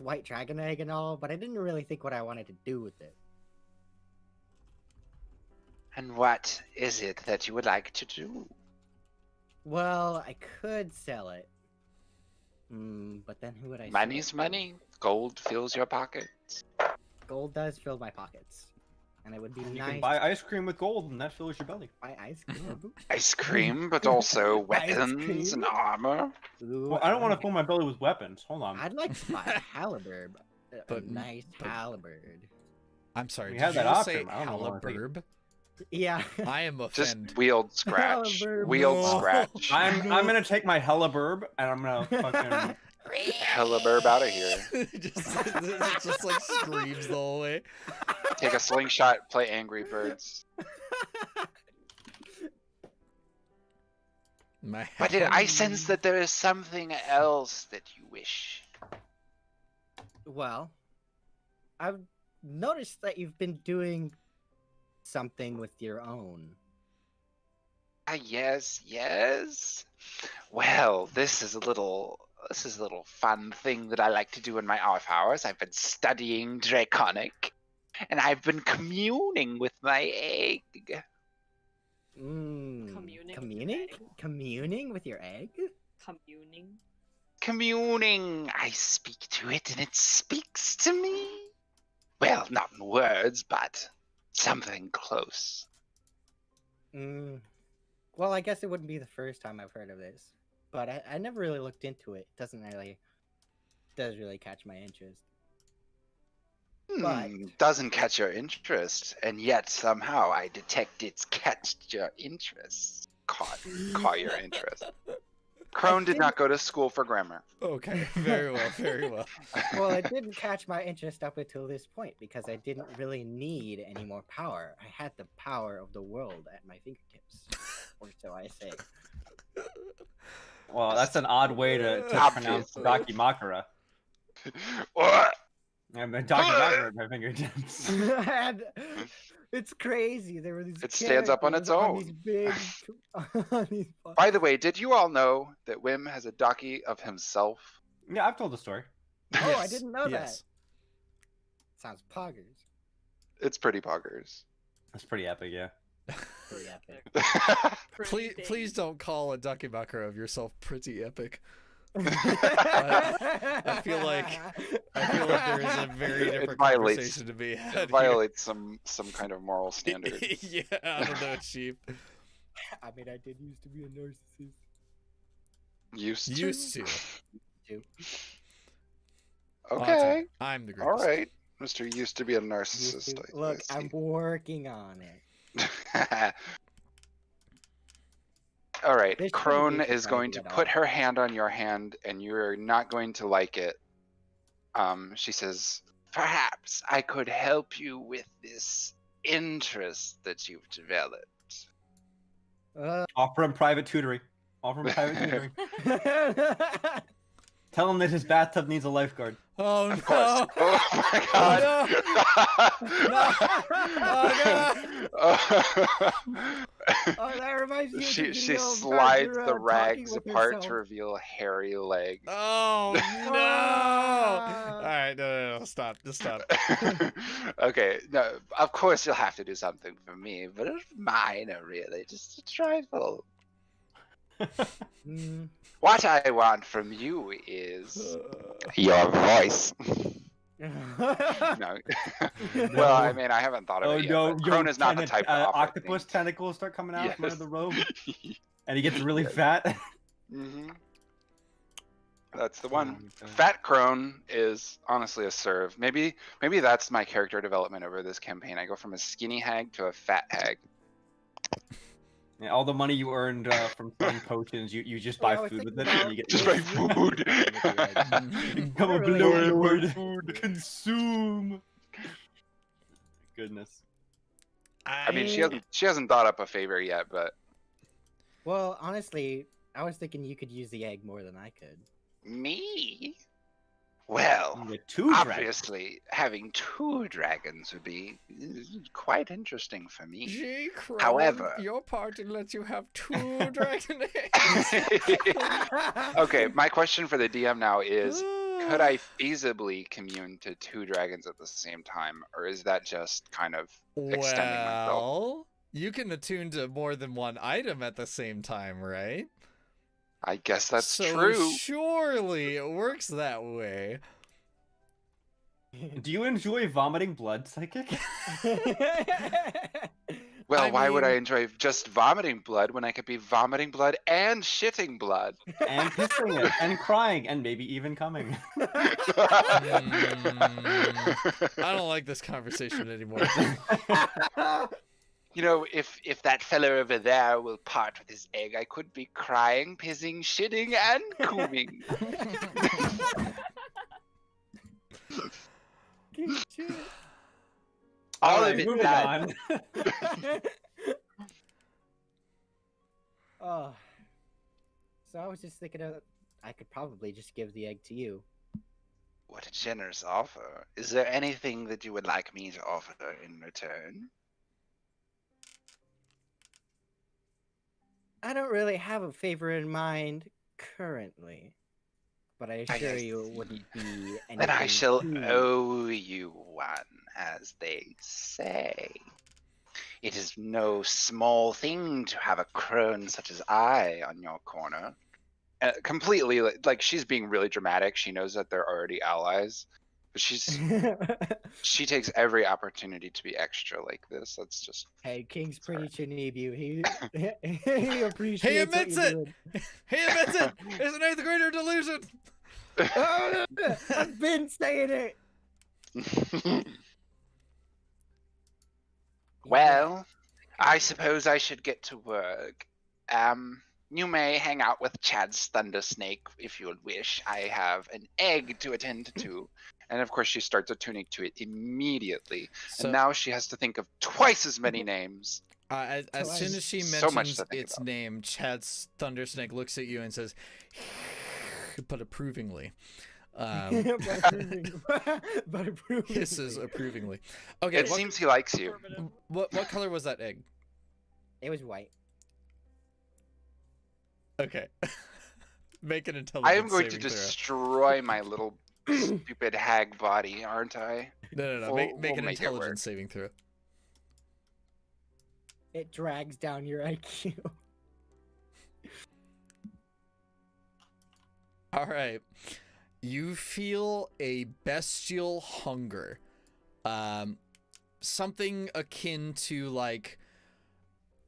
white dragon egg and all, but I didn't really think what I wanted to do with it. and what is it that you would like to do? Well, I could sell it. But then who would I sell Money's it to? money. Gold fills your pockets. Gold does fill my pockets. And it would be You nice can buy ice cream with gold, and that fills your belly. to buy ice cream. Ice cream, but also Ice weapons and cream? armor. Ooh, Well, I don't want to fill my belly with weapons. Hold on. I'd like to buy a halberd. But- A nice but- halberd. I'm sorry. We Did had you that just say option, I don't know what I think. halberb? Yeah. I am Just offended. wield scratch. Halberd. Wield No. scratch. I'm gonna take my heliburb and I'm gonna fucking. Helleburb out of here. just like screams the whole way. Take a slingshot, play Angry Birds. My But I sense that there is something else that you wish. Well, I've noticed that you've been doing something with your own. Ah, yes. Well, this is a little fun thing that I like to do in my off hours. I've been studying Draconic, and I've been communing with my egg. Communing with your egg? Communing. Communing. I speak to it, and it speaks to me. Well, not in words, but something close. Well, I guess it wouldn't be the first time I've heard of this, but I never really looked into it. It does really catch my interest. But- Doesn't catch your interest, and yet somehow I detect it's catched your interest. Caught your interest. Crone did not go to school for grammar. Okay, very well, very well. Well, it didn't catch my interest up until this point because I didn't really need any more power. I had the power of the world at my fingertips, or so I say. Well, that's an odd way to pronounce Obviously. Dakimakura. What? I'm a Dakimakura at my fingertips. And it's crazy. There were these. It stands up on characters its these big. on these By the way, did you all know that Wim has a Daki of himself? Yeah, I've told the story. Oh, I didn't know yes. that. Sounds poggers. It's pretty poggers. That's pretty epic, yeah. Pretty epic. Please, please don't call a Dakimakura of yourself pretty epic. I feel like there is a very different violates- conversation to be had It violates some kind of moral standard. here. Yeah, I don't know, Chief. I mean, I did used to be a narcissist. Used to. Used to. Okay. I'm the All greatest. right. Mr. Used to be a Used narcissist. to. Look, I'm working on it. All right. This Crone shouldn't be is going to surprising at put all. her hand on your hand, and you're not going to like it. She says, "Perhaps I could help you with this interest that you've developed." Offer him private tutoring. Offer him private tutoring. Tell him that his bathtub needs a lifeguard. Oh no! Of course. Oh my god. Oh, that reminds me of the She video of slides Kagerou the talking rags with apart herself. to reveal a hairy leg. Oh no! Ah. All right, no, stop, just stop. Okay, no, of course you'll have to do something for me, but it's minor, really, just a trifle. Mm. What I want from you is your voice. No. Well, I mean, I haven't thought of Oh it yet. no, but Crone is not the type to offer octopus things. tentacles start coming out from Yes. under the robe, and he gets really fat. Hmm. That's the Oh one. my God. Fat Crone is honestly a serve. Maybe that's my character development over this campaign. I go from a skinny hag to a fat hag. Yeah, all the money you earned from selling potions, you just Well, buy I was food with thinking it, and you get Just Yeah. buy food. become a Really bloated good. word. Food. Consume. Goodness. I mean, she hasn't thought up a favor yet, but Well, honestly, I was thinking you could use the egg more than I could. me? Well, You get 2 dragons. obviously, having 2 dragons would be quite interesting for me. Gee, Crown, However- your party lets you have 2 dragon eggs. Okay, my question for the DM now is, could I feasibly commune to 2 dragons at the same time, or is that just kind of extending myself? Well, you can attune to more than one item at the same time, right? I guess that's so true. Surely it works that way. Do you enjoy vomiting blood, Psychic? Well, why would I mean- enjoy just vomiting blood when I could be vomiting blood and shitting blood? And pissing it, and crying, and maybe even coming. I don't like this conversation anymore. You know, if that fella over there will part with his egg, I could be crying, pissing, shitting, and cooming. All Alright, of it moving that. on. Oh. So I was just thinking of, I could probably just give the egg to you. What a generous offer. Is there anything that you would like me to offer in return? I don't really have a favor in mind currently, but I assure you it wouldn't be anything. Then I shall too- owe you one, as they say. It is no small thing to have a crone such as I on your corner. Completely, like she's being really dramatic. She knows that they're already allies, but she takes every opportunity to be extra like this. That's just Hey, King's Sorry. pretty Chinibu. He appreciates He what admits you're it! doing. He admits it! It's an eighth grader delusion! Oh, no, I've been saying it. Well, I suppose I should get to work. You may hang out with Chad's Thunder Snake if you would wish. I have an egg to attend to. And of course, she starts attuning to it immediately. So, And now she has to think of twice as many names. as soon as she So much mentions to think its about. name, Chad's Thundersnake looks at you and says, but approvingly. but approving. Hisses approvingly. Okay, It seems he likes you. Affirmative. what color was that egg? It was white. Okay. Make an intelligence I am going to saving throw. destroy my little stupid hag body, aren't I? No. We'll- Make we'll an make it work. intelligence saving throw. It drags down your IQ. All right. You feel a bestial hunger. Something akin to like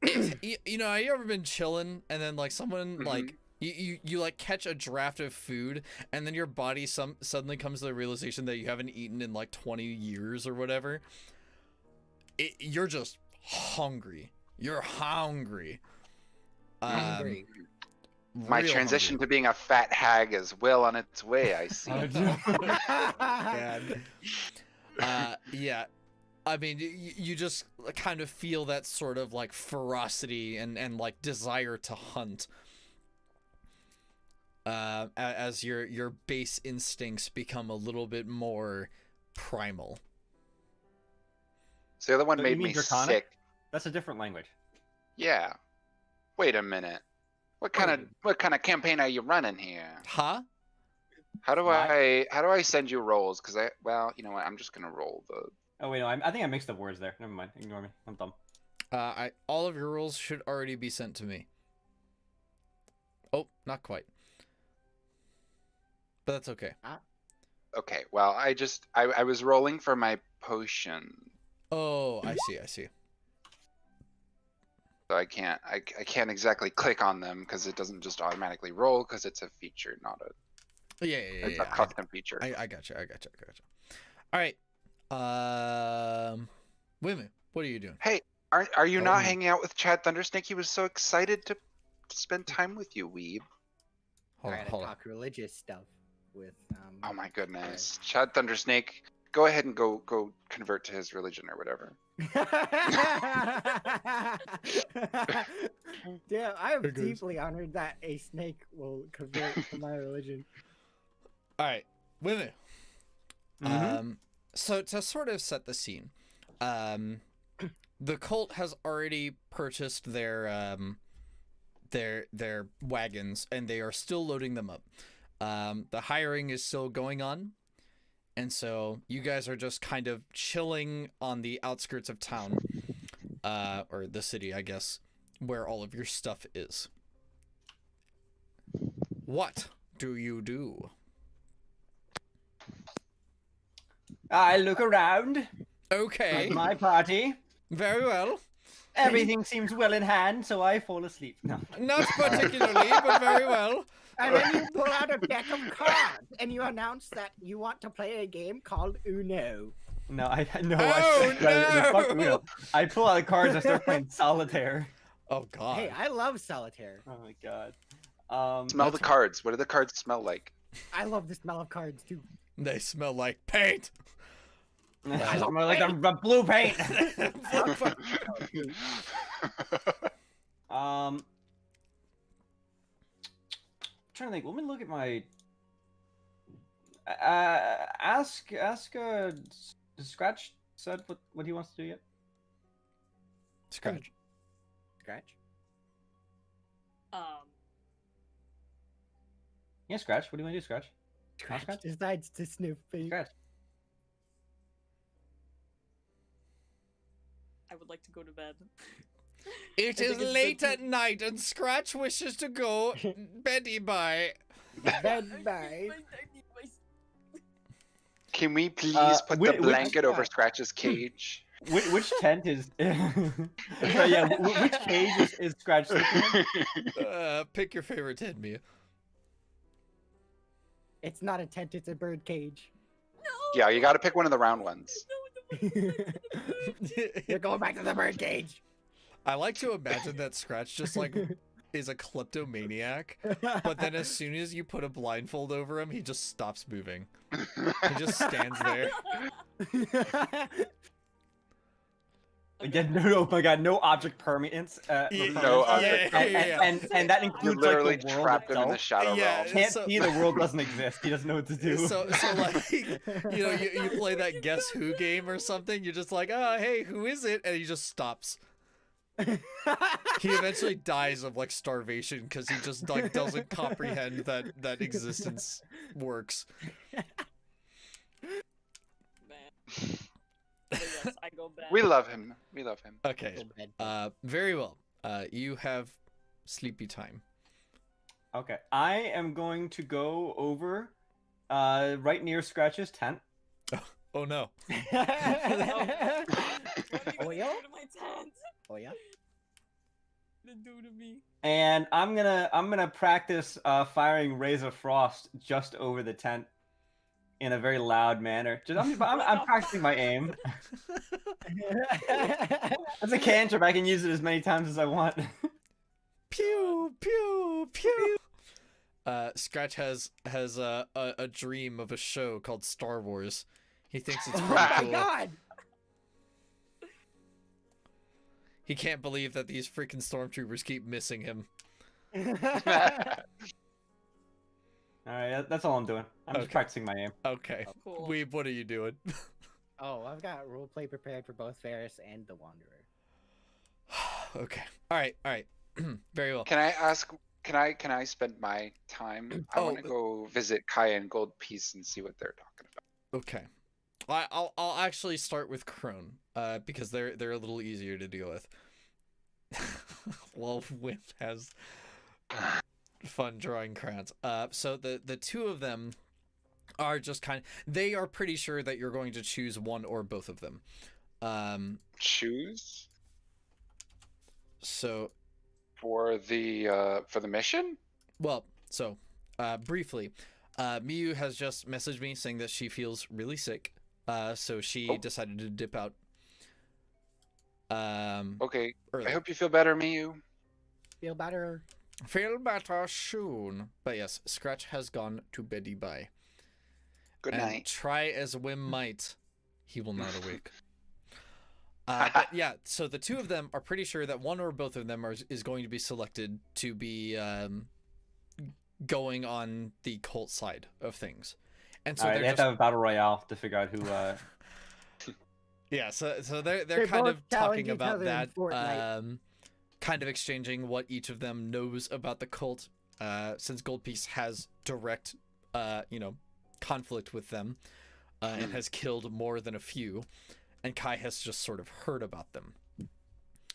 you know, have you ever been chilling and then like someone like you like catch a draft of food and then your body suddenly comes to the realization that you haven't eaten in like 20 years or whatever. You're just hungry. You're hungry. Hungry. My Real transition hungry. to being a fat hag is well on its way, I see. God. Yeah. I mean, you just kind of feel that sort of like ferocity and like desire to hunt. As your base instincts become a little bit more primal. So the other one So you made mean me draconic? sick. That's a different language. Yeah. Wait a minute. What kind of campaign are you running here? Huh? How do What? I send you rolls? Because you know what? I'm just gonna roll the. Oh wait, no, I think I mixed up words there. Never mind. Ignore me. I'm dumb. All of your rules should already be sent to me. Oh, not quite. But that's okay. Okay. Well, I was rolling for my potion, Oh, I see. so I can't exactly click on them because it doesn't just automatically roll because it's a feature, not Yeah. a custom feature. I gotcha. All right. Wait a minute. What are you doing? Hey, are you not Oh. hanging out with Chad Thundersnake? He was so excited to spend time with you, weeb. I gotta Hold on. talk religious stuff with. Oh my goodness, Chad Thundersnake, go ahead and go convert to his religion or whatever. Yeah, I am There goes. deeply honored that a snake will convert to my religion. All right. Winnie. Mhm. So to sort of set the scene, the cult has already purchased their wagons, and they are still loading them up. The hiring is still going on, and so you guys are just kind of chilling on the outskirts of town, or the city, I guess, where all of your stuff is. What do you do? I look around Okay, at my party. very well. Everything seems well in hand, so I fall asleep. No. Not particularly, but very well. And then you pull out a deck of cards and you announce that you want to play a game called Uno. No, I no. Oh, Fuck no! Uno. I pull out the cards. I start playing solitaire. Oh God. Hey, I love solitaire. Oh my god. Smell the That's- cards. What do the cards smell like? I love the smell of cards too. They smell like paint. I smell like the blue paint. Trying to think. Let me look at my. Ask. Scratch said what he wants to do yet? Scratch. Scratch. Yeah, Scratch. What do you want to do, Scratch? Scratch decides to sniff feet. Scratch. I would like to go to bed. It I is think it's late the- at night, and Scratch wishes to go beddy bye. Bed bye. Can we please put which- the blanket over which- Scratch's cage? Which tent is? Sorry, yeah, which cage is Scratch sleeping in? Pick your favorite tent, Mia. It's not a tent, it's a bird cage. Yeah, you got to pick one of the round ones. You're going back to the bird cage. I like to imagine that Scratch just like is a kleptomaniac, but then as soon as you put a blindfold over him, he just stops moving. He just stands there. Yeah, no, oh my god, no object permanence. No object And that You're includes literally like the world trapped him in the itself. shadow Yeah, realm. Can't So- see the world doesn't exist. He doesn't know what to do. So like, you know, you play that Guess Who game or something, you're just like, oh, hey, who is it? And he just stops. He eventually dies of like starvation because he just like doesn't comprehend that existence works. Man. But yes, I go back. We love him. We love him. Okay. Very well. You have sleepy time. Okay, I am going to go over, right near Scratch's tent. Oh no. What are Oh, you yeah? gonna do to my tent? Oh yeah? To do to me? And I'm gonna practice firing rays of frost just over the tent in a very loud manner. Just I'm practicing my aim. That's a cantrip. I can use it as many times as I want. Pew pew pew. Scratch has a dream of a show called Star Wars. He thinks it's Oh pretty my cool. god! He can't believe that these freaking stormtroopers keep missing him. All right, that's all I'm doing. I'm just Okay. practicing my aim. Okay. Cool. Weeb, what are you doing? Oh, I've got roleplay prepared for both Ferris and the Wanderer. Okay. All right. Very well. Can I ask? Can I spend my time? I Oh, want to go visit Kaya and Gold Piece and see what they're talking about. Okay. I'll actually start with Crone, because they're a little easier to deal with. Well, Wimp has fun drawing crowns. So the two of them are just they are pretty sure that you're going to choose one or both of them. Choose So for the mission. well, so briefly, Miyu has just messaged me saying that she feels really sick. So she Oh. decided to dip out. Okay. Early. I hope you feel better, Miyu. Feel better. Feel better soon. But yes, Scratch has gone to beddy bye. Good And night. try as Wim might, he will not awake. But yeah, so the two of them are pretty sure that one or both of them is going to be selected to be going on the cult side of things. And so All right, they're they have just to have a battle royale to figure out who. yeah. So they're They kind both of challenge talking each about other in that. Fortnite. Kind of exchanging what each of them knows about the cult. Since Goldpiece has direct, conflict with them, and has killed more than a few, and Kai has just sort of heard about them.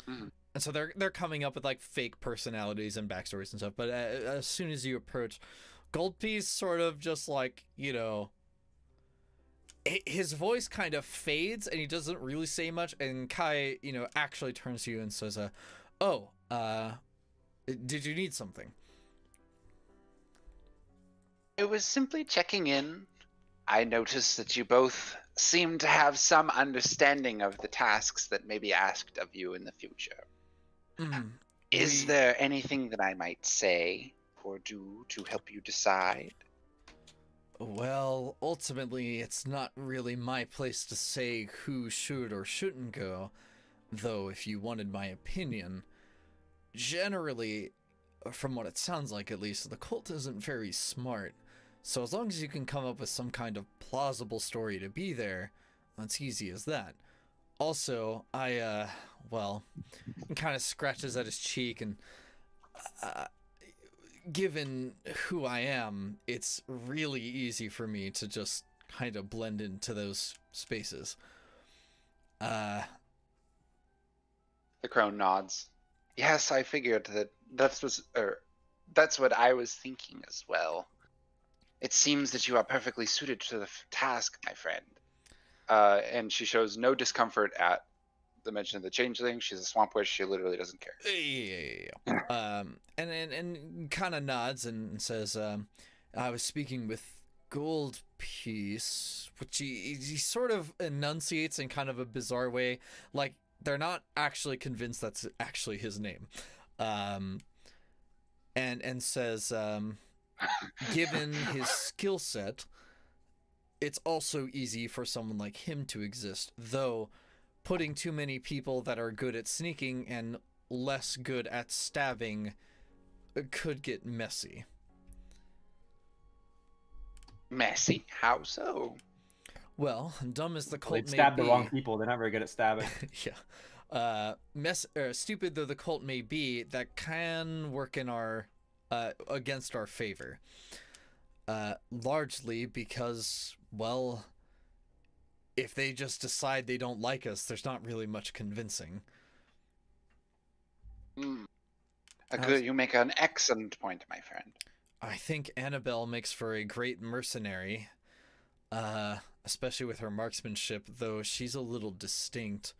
And so they're coming up with like fake personalities and backstories and stuff. But as soon as you approach, Goldpiece sort of just like, his voice kind of fades and he doesn't really say much. And Kai, actually turns to you and says, did you need something? I was simply checking in. I noticed that you both seem to have some understanding of the tasks that may be asked of you in the future. Is there anything that I might say or do to help you decide? Well, ultimately, it's not really my place to say who should or shouldn't go, though if you wanted my opinion, generally, from what it sounds like at least, the cult isn't very smart. So as long as you can come up with some kind of plausible story to be there, that's easy as that. Also, he kind of scratches at his cheek, and given who I am, it's really easy for me to just kind of blend into those spaces. The crone nods. Yes, I figured that's what I was thinking as well. It seems that you are perfectly suited to the task, my friend. And she shows no discomfort at the mention of the changeling. She's a swamp witch. She literally doesn't care. Yeah. And kind of nods and says, I was speaking with Goldpiece, which he sort of enunciates in kind of a bizarre way, like they're not actually convinced that's actually his name, and says, given his skill set, it's also easy for someone like him to exist, though putting too many people that are good at sneaking and less good at stabbing could get messy. Messy? How so? Well, dumb as the cult They may stab be, the wrong people. They're not very good at stabbing. yeah. Stupid though the cult may be, that can work in our against our favor. Largely because, well, if they just decide they don't like us, there's not really much convincing. You make an excellent point, my friend. I think Annabelle makes for a great mercenary, especially with her marksmanship, though she's a little distinct.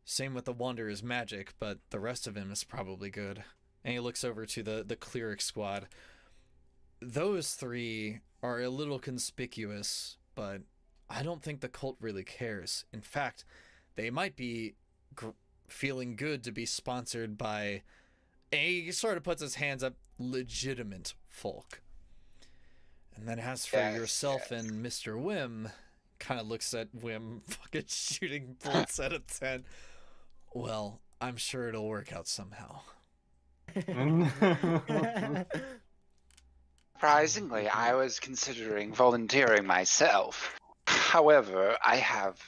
Same with the Wanderer's magic, but the rest of him is probably good. And he looks over to the cleric squad. Those three are a little conspicuous, but I don't think the cult really cares. In fact, they might be feeling good to be sponsored by, and he sort of puts his hands up, legitimate folk. And then as for yourself and Mr. Wim, kind of looks at Wim fucking shooting bullets at a 10. Well, I'm sure it'll work out somehow. Surprisingly, I was considering volunteering myself. However, I have,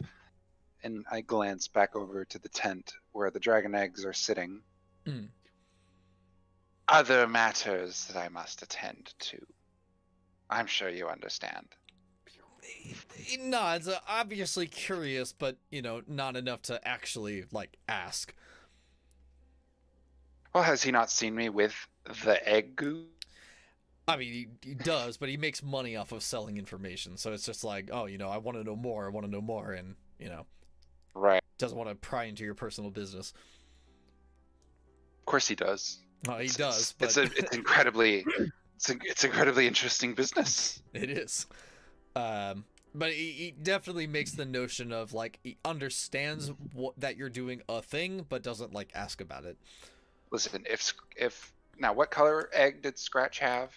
and I glance back over to the tent where the dragon eggs are sitting, other matters that I must attend to. I'm sure you understand. He nods, obviously curious, but, not enough to actually, ask. Well, has he not seen me with the egg goo? I mean, he does, but he makes money off of selling information, so it's just like, I want to know more, and, Right. Doesn't want to pry into your personal business. Of course he does. He does, but... It's incredibly interesting business. It is. But he definitely makes the notion of, he understands that you're doing a thing, but doesn't, ask about it. Listen, if now, what color egg did Scratch have?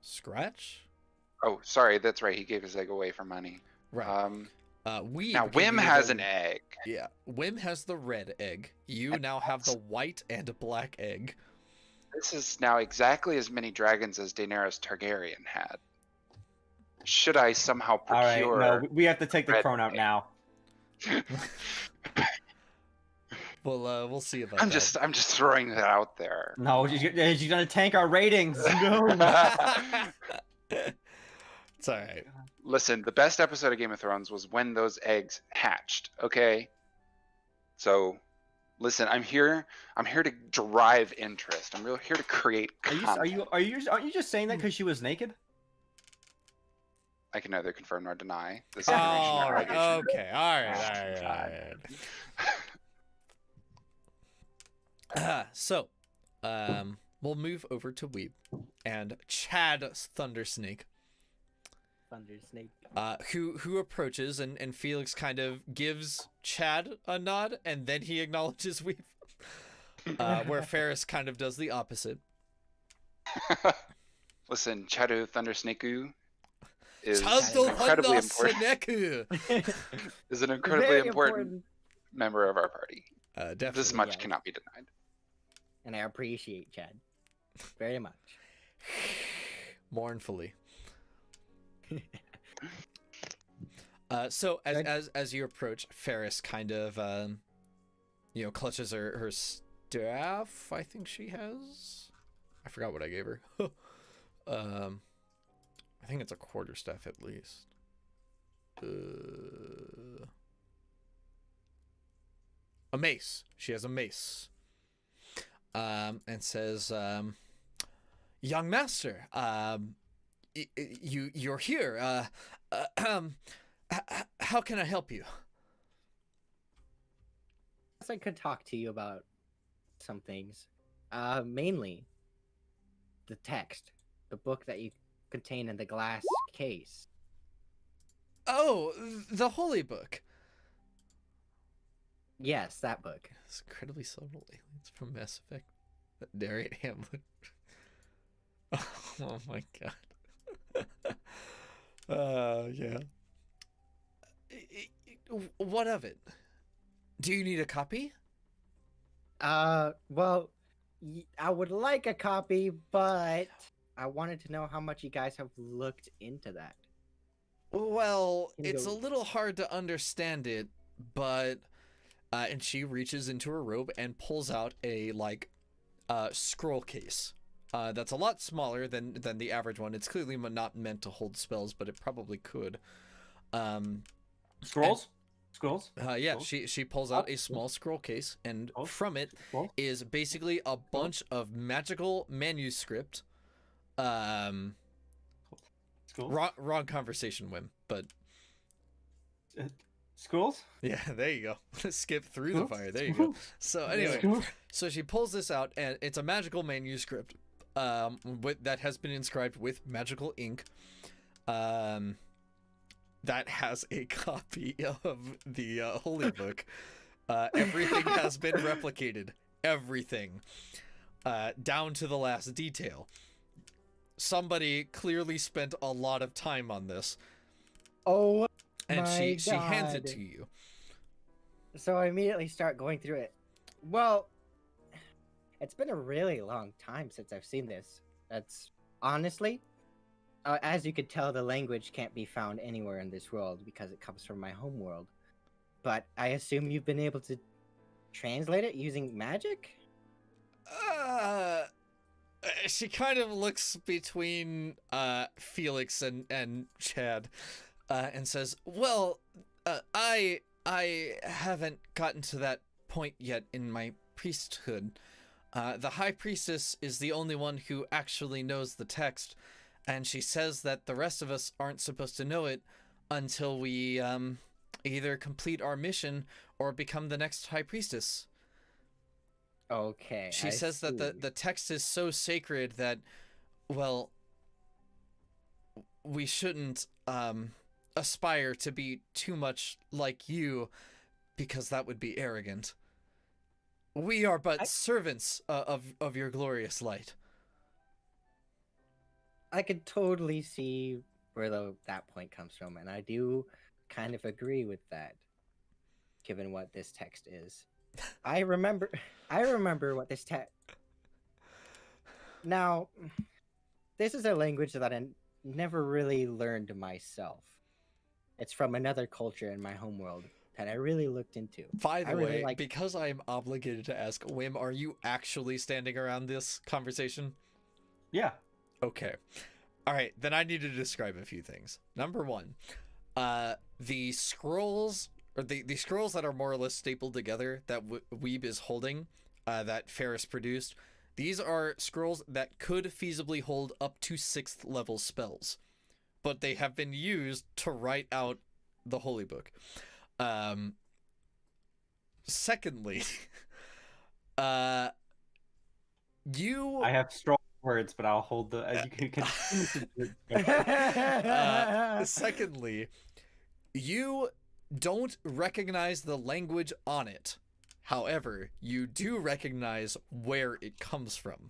Scratch? Oh, sorry, that's right. He gave his egg away for money. Right. Wim has an egg. Yeah, Wim has the red egg. You now have the white and black egg. This is now exactly as many dragons as Daenerys Targaryen had. should I somehow All right, procure? no, we have to take the red crone out egg? now. We'll see about I'm that. just throwing that out there. No, she's gonna tank our ratings. No. It's all right. Listen, the best episode of Game of Thrones was when those eggs hatched. Okay, so listen, I'm here to drive interest. I'm really here to create content. Aren't you just saying that because she was naked? I can neither confirm nor deny this information. All or right. allegation. Okay. All right. So, we'll move over to Weeb and Chad Thundersnake, Thunder Snake. who approaches and Felix kind of gives Chad a nod and then he acknowledges Weeb, where Ferris kind of does the opposite. Listen, Chadu Thundersnakeu is Chadu incredibly important. Thundersnake. Is an incredibly Very important member of our party. Definitely. This much yes. cannot be denied. And I appreciate Chad very much. Mournfully. So as you approach, Ferris kind of clutches her staff. I think she has. I forgot what I gave her. I think it's a quarterstaff at least. A mace. She has a mace. And says, "Young master, you're here. How can I help you?" I could talk to you about some things. Mainly the text, the book that you contain in the glass case. Oh, the holy book. Yes, that book. It's incredibly subtle aliens from Mass Effect that narrate Hamlet. Oh my god. Yeah. What of it? Do you need a copy? Well, I would like a copy, but I wanted to know how much you guys have looked into that. Well, Can you it's a go- little hard to understand it, but and she reaches into her robe and pulls out a scroll case. That's a lot smaller than the average one. It's clearly not meant to hold spells, but it probably could. Scrolls? Scrolls? Yeah, Scrolls? she pulls out a small scroll case, and Scrolls? from it Scrolls? is basically a bunch of magical manuscript. Scrolls? Wrong conversation, Wim, but Scrolls? yeah, there you go. Skip through the fire. There you go. Scrolls? So anyway, Scrolls? so she pulls this out, and it's a magical manuscript, that has been inscribed with magical ink, that has a copy of the holy book. Everything has been replicated. Everything, down to the last detail. Somebody clearly spent a lot of time on this, Oh, and my she hands it God. to you. So I immediately start going through it. Well, it's been a really long time since I've seen this. That's honestly, as you could tell, the language can't be found anywhere in this world because it comes from my home world. But I assume you've been able to translate it using magic? She kind of looks between Felix and Chad, and says, "Well, I haven't gotten to that point yet in my priesthood. The high priestess is the only one who actually knows the text, and she says that the rest of us aren't supposed to know it until we either complete our mission or become the next high priestess." Okay. She I says that see. the text is so sacred that, well, we shouldn't aspire to be too much like you, because that would be arrogant. We are but servants of your glorious light. I could totally see where that point comes from, and I do kind of agree with that, given what this text is. I remember what this text. Now, this is a language that I never really learned myself. It's from another culture in my homeworld that I really looked into. By the I really way, like. because I am obligated to ask, Wim, are you actually standing around this conversation? Yeah. Okay. All right, then I need to describe a few things. Number one, the scrolls, or the scrolls that are more or less stapled together that Weeb is holding, that Ferris produced, these are scrolls that could feasibly hold up to 6th level spells, but they have been used to write out the Holy Book. Secondly, you I have strong words, but I'll hold the. You can continue secondly, you don't recognize the language on it. However, you do recognize where it comes from.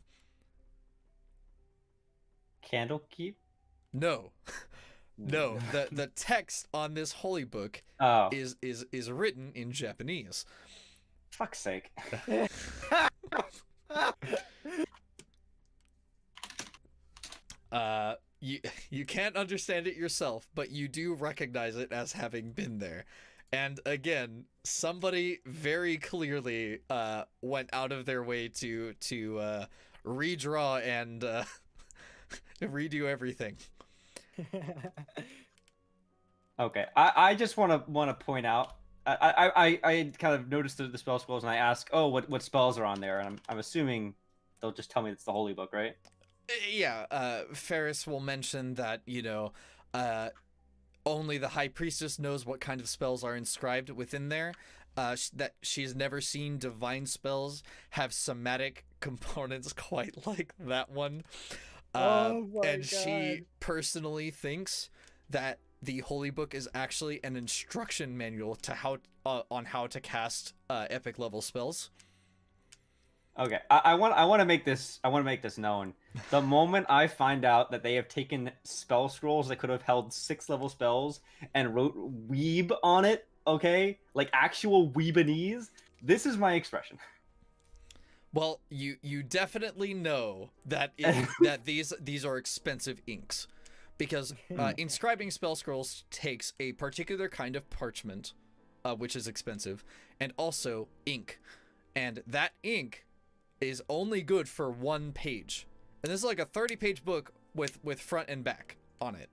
Candlekeep? No. No, the text on this holy book Oh, is written in Japanese. fuck's sake. You can't understand it yourself, but you do recognize it as having been there. And again, somebody very clearly went out of their way to redraw and redo everything. Okay, I just want to point out. I kind of noticed the spell scrolls and I ask, oh, what spells are on there? And I'm assuming they'll just tell me it's the Holy Book, right? Yeah, Ferris will mention that, only the High Priestess knows what kind of spells are inscribed within there. That she's never seen divine spells have somatic components quite like that one. And she personally thinks that the Holy Book is actually an instruction manual to on how to cast epic level spells. Okay, I want to make this known. The moment I find out that they have taken spell scrolls that could have held 6th level spells and wrote weeb on it, okay, like actual weebanese, this is my expression. Well, you definitely know that that these are expensive inks, because inscribing spell scrolls takes a particular kind of parchment, which is expensive, and also ink, and that ink is only good for 1 page, and this is like a 30-page book with front and back on it.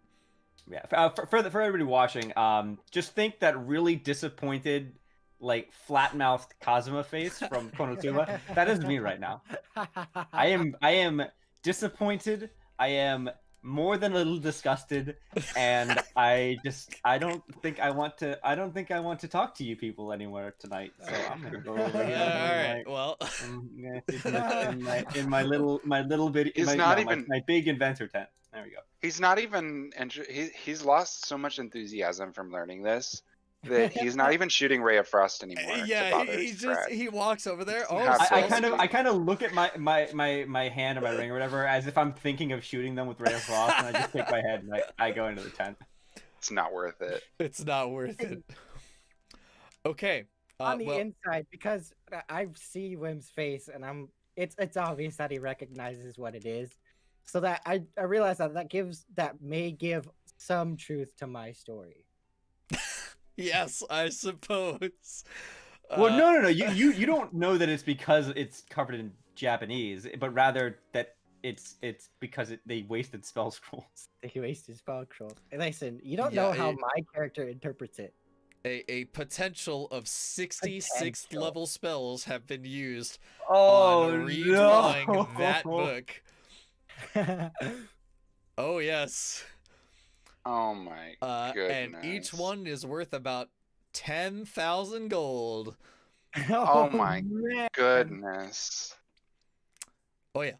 Yeah, for everybody watching, just think that really disappointed, like flat-mouthed Kazuma face from Konosuba. That is me right now. I am disappointed. I am more than a little disgusted, and I don't think I want to talk to you people anymore tonight. So I'm gonna go over here. Yeah, all right. Well, in my little bit, my big inventor tent. There we go. He's not even. He's lost so much enthusiasm from learning this that he's not even shooting Ray of Frost anymore. yeah, he walks over there. Oh, I kind of look at my hand or my ring or whatever as if I'm thinking of shooting them with Ray of Frost, and I just take my head and I go into the tent. It's not worth it. It's not worth it. Okay. On the inside, because I see Wim's face, and it's obvious that he recognizes what it is, so that I realize that may give some truth to my story. Yes, I suppose. Well, no. You don't know that it's because it's covered in Japanese, but rather that it's because they wasted spell scrolls. They wasted spell scrolls. Listen, you don't know how my character interprets it. A potential of 66th level spells have been used on redrawing that book. Oh yes. Oh my goodness. And each one is worth about 10,000 gold. Oh my goodness. Oh yeah.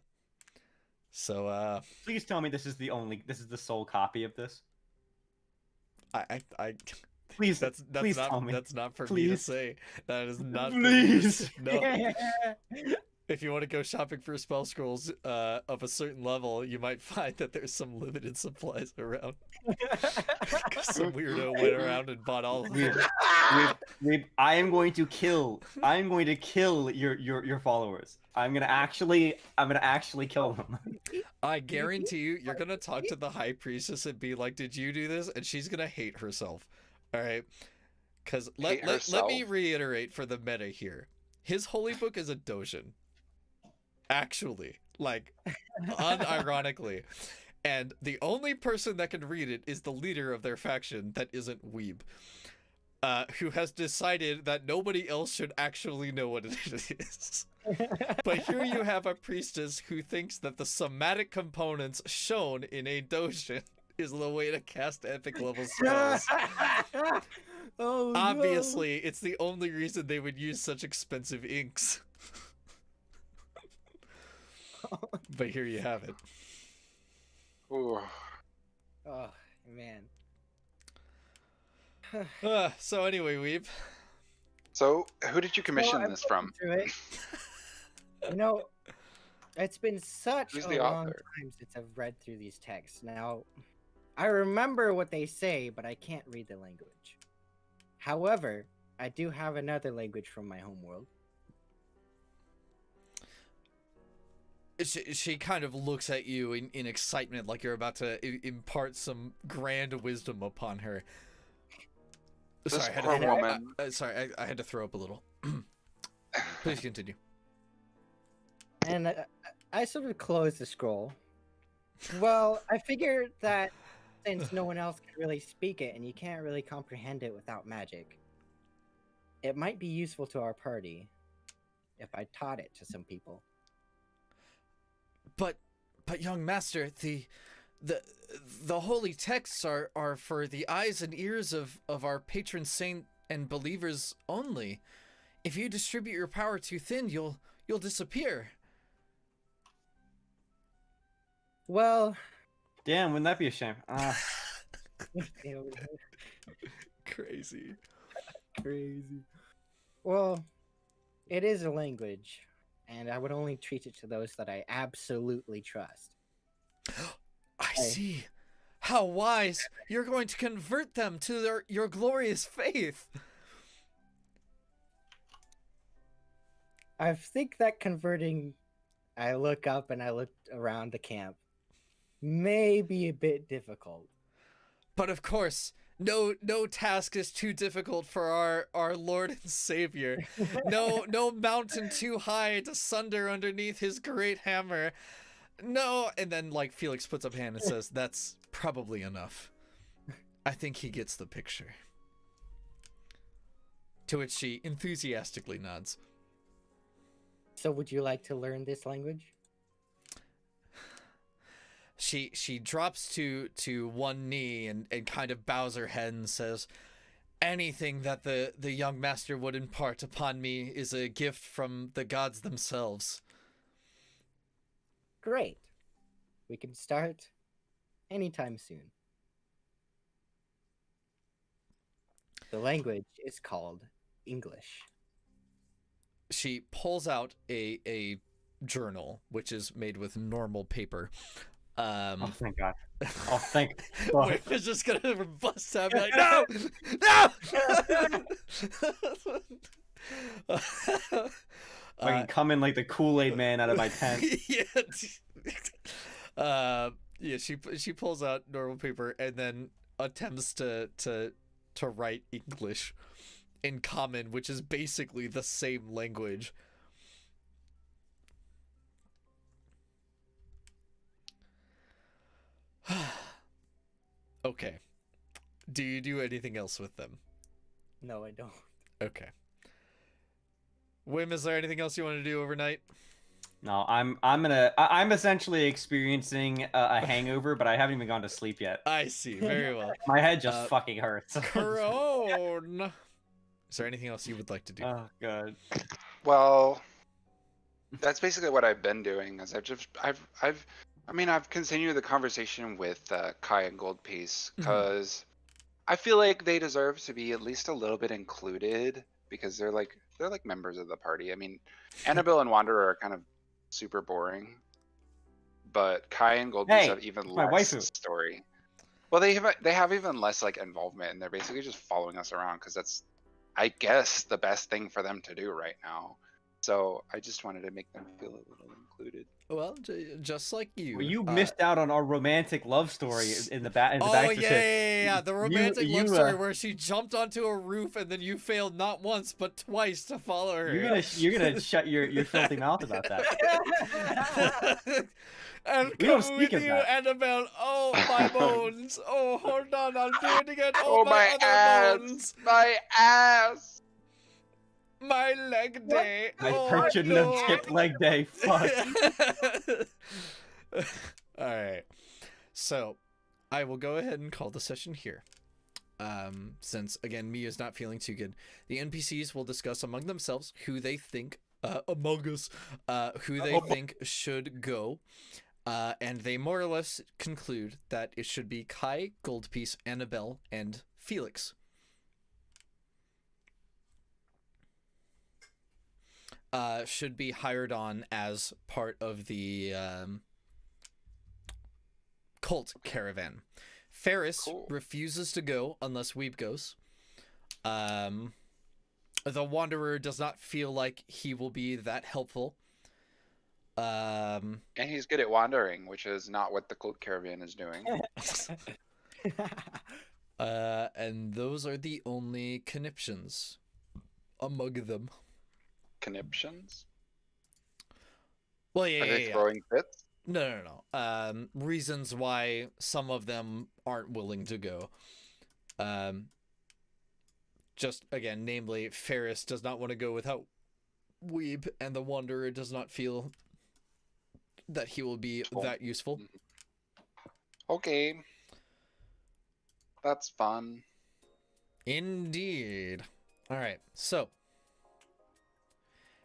So please tell me this is the sole copy of this. I please please tell me. That's not for please. me to say. That is not please. For me to say. No. if you want to go shopping for spell scrolls of a certain level, you might find that there's some limited supplies around. Some weirdo went around and bought all of them. I am going to kill your followers. I'm gonna actually kill them. I guarantee you're gonna talk to the high priestess and be like, "Did you do this?" And she's gonna hate herself. All right, because let me reiterate for the meta here. His holy book is a dojin. Actually, like, unironically. And the only person that can read it is the leader of their faction that isn't Weeb, who has decided that nobody else should actually know what it is. But here you have a priestess who thinks that the somatic components shown in a dojin is the way to cast epic level spells. Oh, Obviously, it's the only reason they would use such expensive inks. But here you have it. Ooh. Oh man. So anyway, Weeb. So, who did you commission I'm this from? looking through it. You know, it's been such Who's a the long author? time since I've read through these texts. Now, I remember what they say, but I can't read the language. However, I do have another language from my homeworld. She kind of looks at you in excitement, like you're about to impart some grand wisdom upon her. This Sorry, poor woman. I had to throw up a little. Please continue. And I sort of closed the scroll. Well, I figured that since no one else can really speak it and you can't really comprehend it without magic, it might be useful to our party if I taught it to some people. But young master, the holy texts are for the eyes and ears of our patron saint and believers only. If you distribute your power too thin, you'll disappear. Well, Damn, wouldn't that be a shame? Crazy. crazy. Well, it is a language, and I would only teach it to those that I absolutely trust. I see. How wise! You're going to convert them to your glorious faith. I think that converting, I look up and I look around the camp, may be a bit difficult. But of course, no task is too difficult for our Lord and Savior. No mountain too high to sunder underneath his great hammer. No, and then like Felix puts up a hand and says, "That's probably enough. I think he gets the picture." To which she enthusiastically nods. So would you like to learn this language? She drops to one knee and kind of bows her head and says, "Anything that the young master would impart upon me is a gift from the gods themselves." Great. We can start anytime soon. The language is called English. She pulls out a journal, which is made with normal paper. Oh, thank God. Oh, thank God. Wait, it's just gonna bust out and be like, no! I can come in like the Kool-Aid man out of my tent. Yeah, she pulls out normal paper and then attempts to write English in common, which is basically the same language. Okay. Do you do anything else with them? No, I don't. Okay. Wim, is there anything else you want to do overnight? No, I'm essentially experiencing a hangover, but I haven't even gone to sleep yet. I see. Very well. My head just fucking hurts. Crone. Is there anything else you would like to do? Oh God. Well, that's basically what I've been doing. Is I've continued the conversation with Kai and Goldpiece because I feel like they deserve to be at least a little bit included because they're like members of the party. I mean, Annabelle and Wanderer are kind of super boring, but Kai and Goldbeast Hey, have even my less waifu. story. Well, they have even less like involvement, and they're basically just following us around because that's, I guess, the best thing for them to do right now. So I just wanted to make them feel a little included. Well, just like you. Well, you missed out on our romantic love story in the back. Oh Baxter yeah, ship. yeah. The romantic love story uh, where she jumped onto a roof and then you failed not once but twice to follow her. You're gonna shut your filthy mouth about that. And We don't come speak with of you, that. Annabelle. Oh my bones. Oh, hold on, I'll do it again. Oh, Oh, my other ass! bones. My ass! My leg day. My Oh, perch shouldn't no. have skipped leg day. Fuck. All right. So, I will go ahead and call the session here. Since again Mia's not feeling too good, the NPCs will discuss among themselves who they think among us who they think should go. And they more or less conclude that it should be Kai, Goldpiece, Annabelle, and Felix. Should be hired on as part of the cult caravan. Ferris refuses to go unless Weeb goes. The Wanderer does not feel like he will be that helpful. And he's good at wandering, which is not what the cult caravan is doing. And those are the only conniptions among them. Conniptions? Well, Are they throwing fits? No. Reasons why some of them aren't willing to go. Just again, namely, Ferris does not want to go without Weeb, and the Wanderer does not feel that he will be that useful. Okay. That's fun. Indeed. All right, so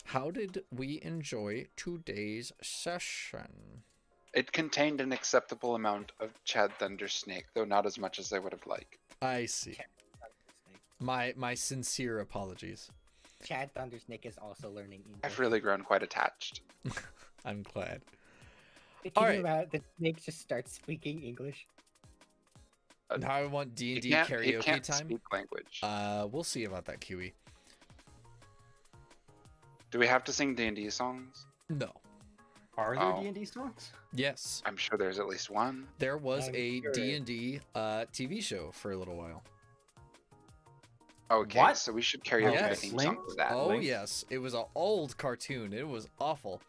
how did we enjoy today's session? It contained an acceptable amount of Chad Thundersnake, though not as much as I would have liked. I see. My sincere apologies. Chad Thundersnake is also learning English. I've really grown quite attached. I'm glad. Thinking about the snake just starts speaking English. Now I want D&D He karaoke can't time. speak language. We'll see about that, Kiwi. Do we have to sing D&D songs? No. Are there Oh. D&D songs? Yes. I'm sure there's at least one. There was I'm a sure. D&D TV show for a little while. Okay, What? so we should karaoke Yes. the theme song for that. Oh, Link? yes. It was an old cartoon. It was awful.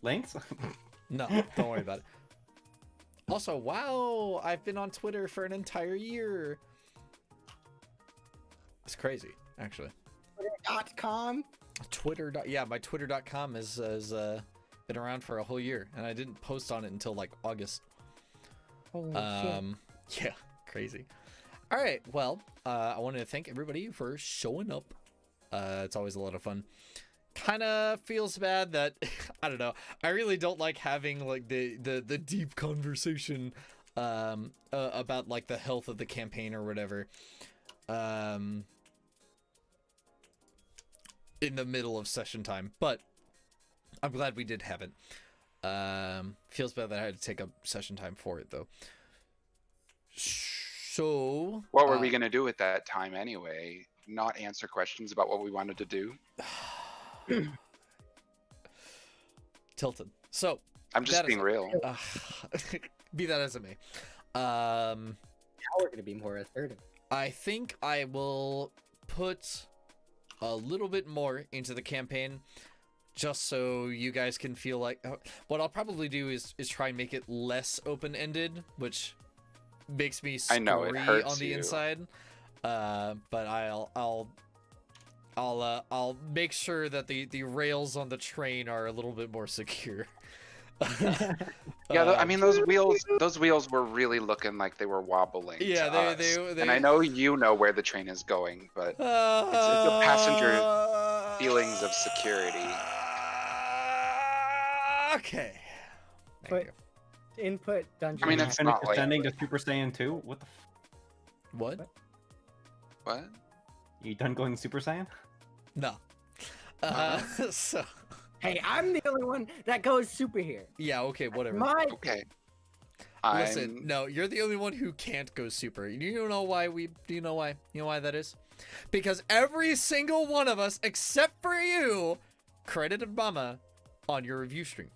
Links? No, don't worry about it. Also, wow, I've been on Twitter for an entire year. It's crazy, actually. Twitter.com. Yeah, my twitter.com has been around for a whole year, and I didn't post on it until like August. Holy Yeah, crazy. All right, well, I wanted to thank everybody for showing up. It's always a lot of fun. Kind of feels bad that I don't know. I really don't like having like the deep conversation about like the health of the campaign or whatever. In the middle of session time, but I'm glad we did have it. Feels bad that I had to take up session time for it though. So What were we going to do at that time anyway? Not answer questions about what we wanted to do? Tilted. So I'm just that being real. be that as it may. Now we're gonna be more assertive. I think I will put a little bit more into the campaign just so you guys can feel like what I'll probably do is try and make it less open-ended, which makes me I know, it scurry hurts on the you. inside. But I'll make sure that the rails on the train are a little bit more secure. Yeah, I mean those wheels were really looking like they were wobbling. Yeah, to they us. And I know you know where the train is going, but it's the passenger feelings of security. Okay. But- Thank you. Input dungeon. I mean, Master. it's not like- Ascending to Super Saiyan 2? What the What? What? You done going Super Saiyan? No. So Hey, I'm the only one that goes super here. yeah, okay, whatever. My Okay. Listen, no, you're the only one who can't go super. You know why you know why? You know why that is? Because every single one of us, except for you, credited Mama on your review stream.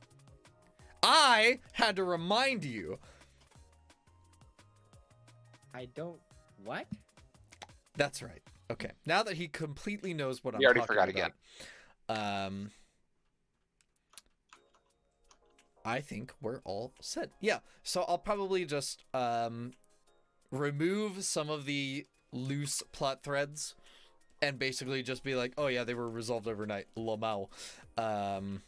I had to remind you. I don't. What? That's right. Okay. Now that he completely knows what I'm You already talking forgot about, again. I think we're all set. Yeah. So I'll probably just remove some of the loose plot threads and basically just be like, oh yeah, they were resolved overnight. Lamau. And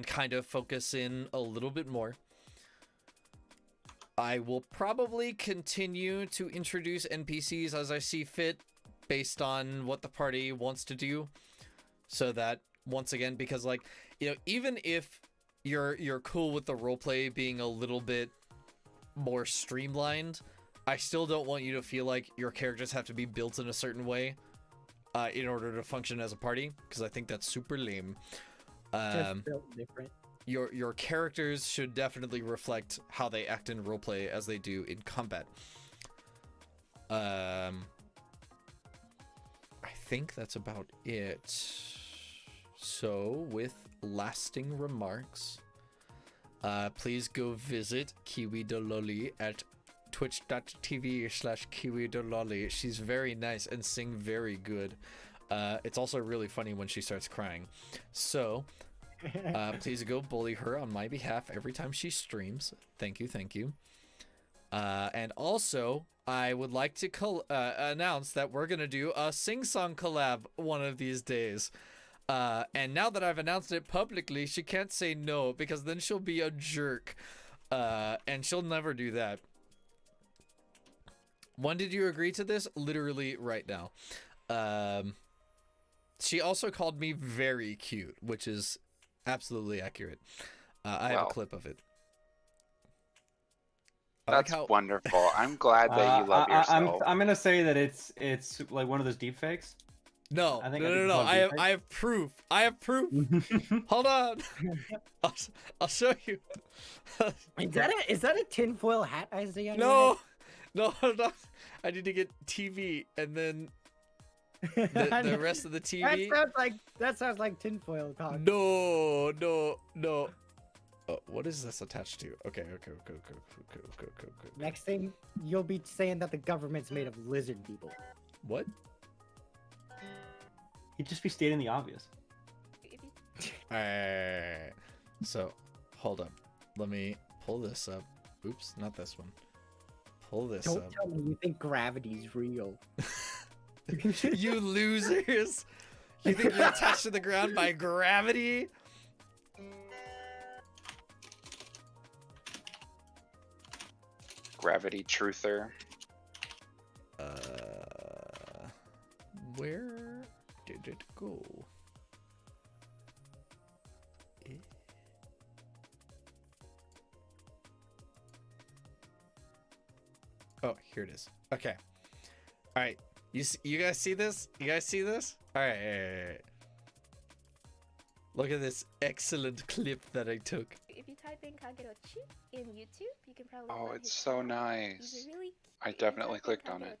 kind of focus in a little bit more. I will probably continue to introduce NPCs as I see fit based on what the party wants to do. So that, once again, because like, you know, even if you're cool with the roleplay being a little bit more streamlined, I still don't want you to feel like your characters have to be built in a certain way in order to function as a party, because I think that's super lame. Just built different. Your characters should definitely reflect how they act in roleplay as they do in combat. I think that's about it. So, with lasting remarks, please go visit Kiwi Dololi at twitch.tv/Kiwi Dololi. She's very nice and sing very good. It's also really funny when she starts crying. So, please go bully her on my behalf every time she streams. Thank you, thank you. And also, I would like to announce that we're gonna do a sing-song collab one of these days. And now that I've announced it publicly, she can't say no, because then she'll be a jerk. And she'll never do that. When did you agree to this? Literally right now. She also called me very cute, which is absolutely accurate. I have a clip of it. That's wonderful. I'm glad that you love yourself. I'm gonna say that it's like one of those deep fakes. No, I think no. I have proof. I have proof. Hold on. I'll show you. Is that a tinfoil hat, Isaiah? No, hold on. I need to get TV and then the rest of the TV. That sounds like tinfoil talk. No. Oh, what is this attached to? Okay. Next thing, you'll be saying that the government's made of lizard people. What? He'd just be stating the obvious. Alright. So, hold up. Let me pull this up. Oops, not this one. Pull this up. Don't tell me you think gravity's real. You losers! You think you're attached to the ground by gravity? Gravity truther. Where did it go? Oh, here it is. Okay. All right. You guys see this? You guys see this? All right. Look at this excellent clip that I took. If you type in Kagerou in YouTube, you can probably Oh, find it's his so channel. nice. He's a really I if you definitely type in clicked on it.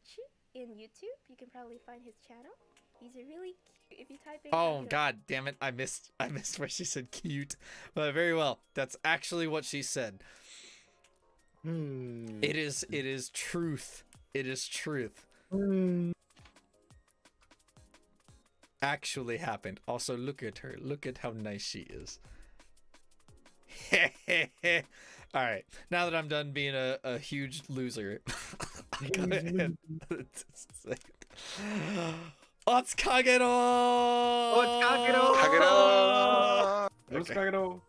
Kagerou in YouTube, you can probably find his channel. He's a really cute. If you type in Oh Kagerou- god damn it. I missed where she said cute. But very well. That's actually what she said. It is truth. It is truth. Actually happened. Also, look at her. Look at how nice she is. All right. Now that I'm done being a huge loser, I'll go ahead. Oh, it's Kagerou! Oh, it's Kagerou! Kagerou! Let's Okay. Kagerou.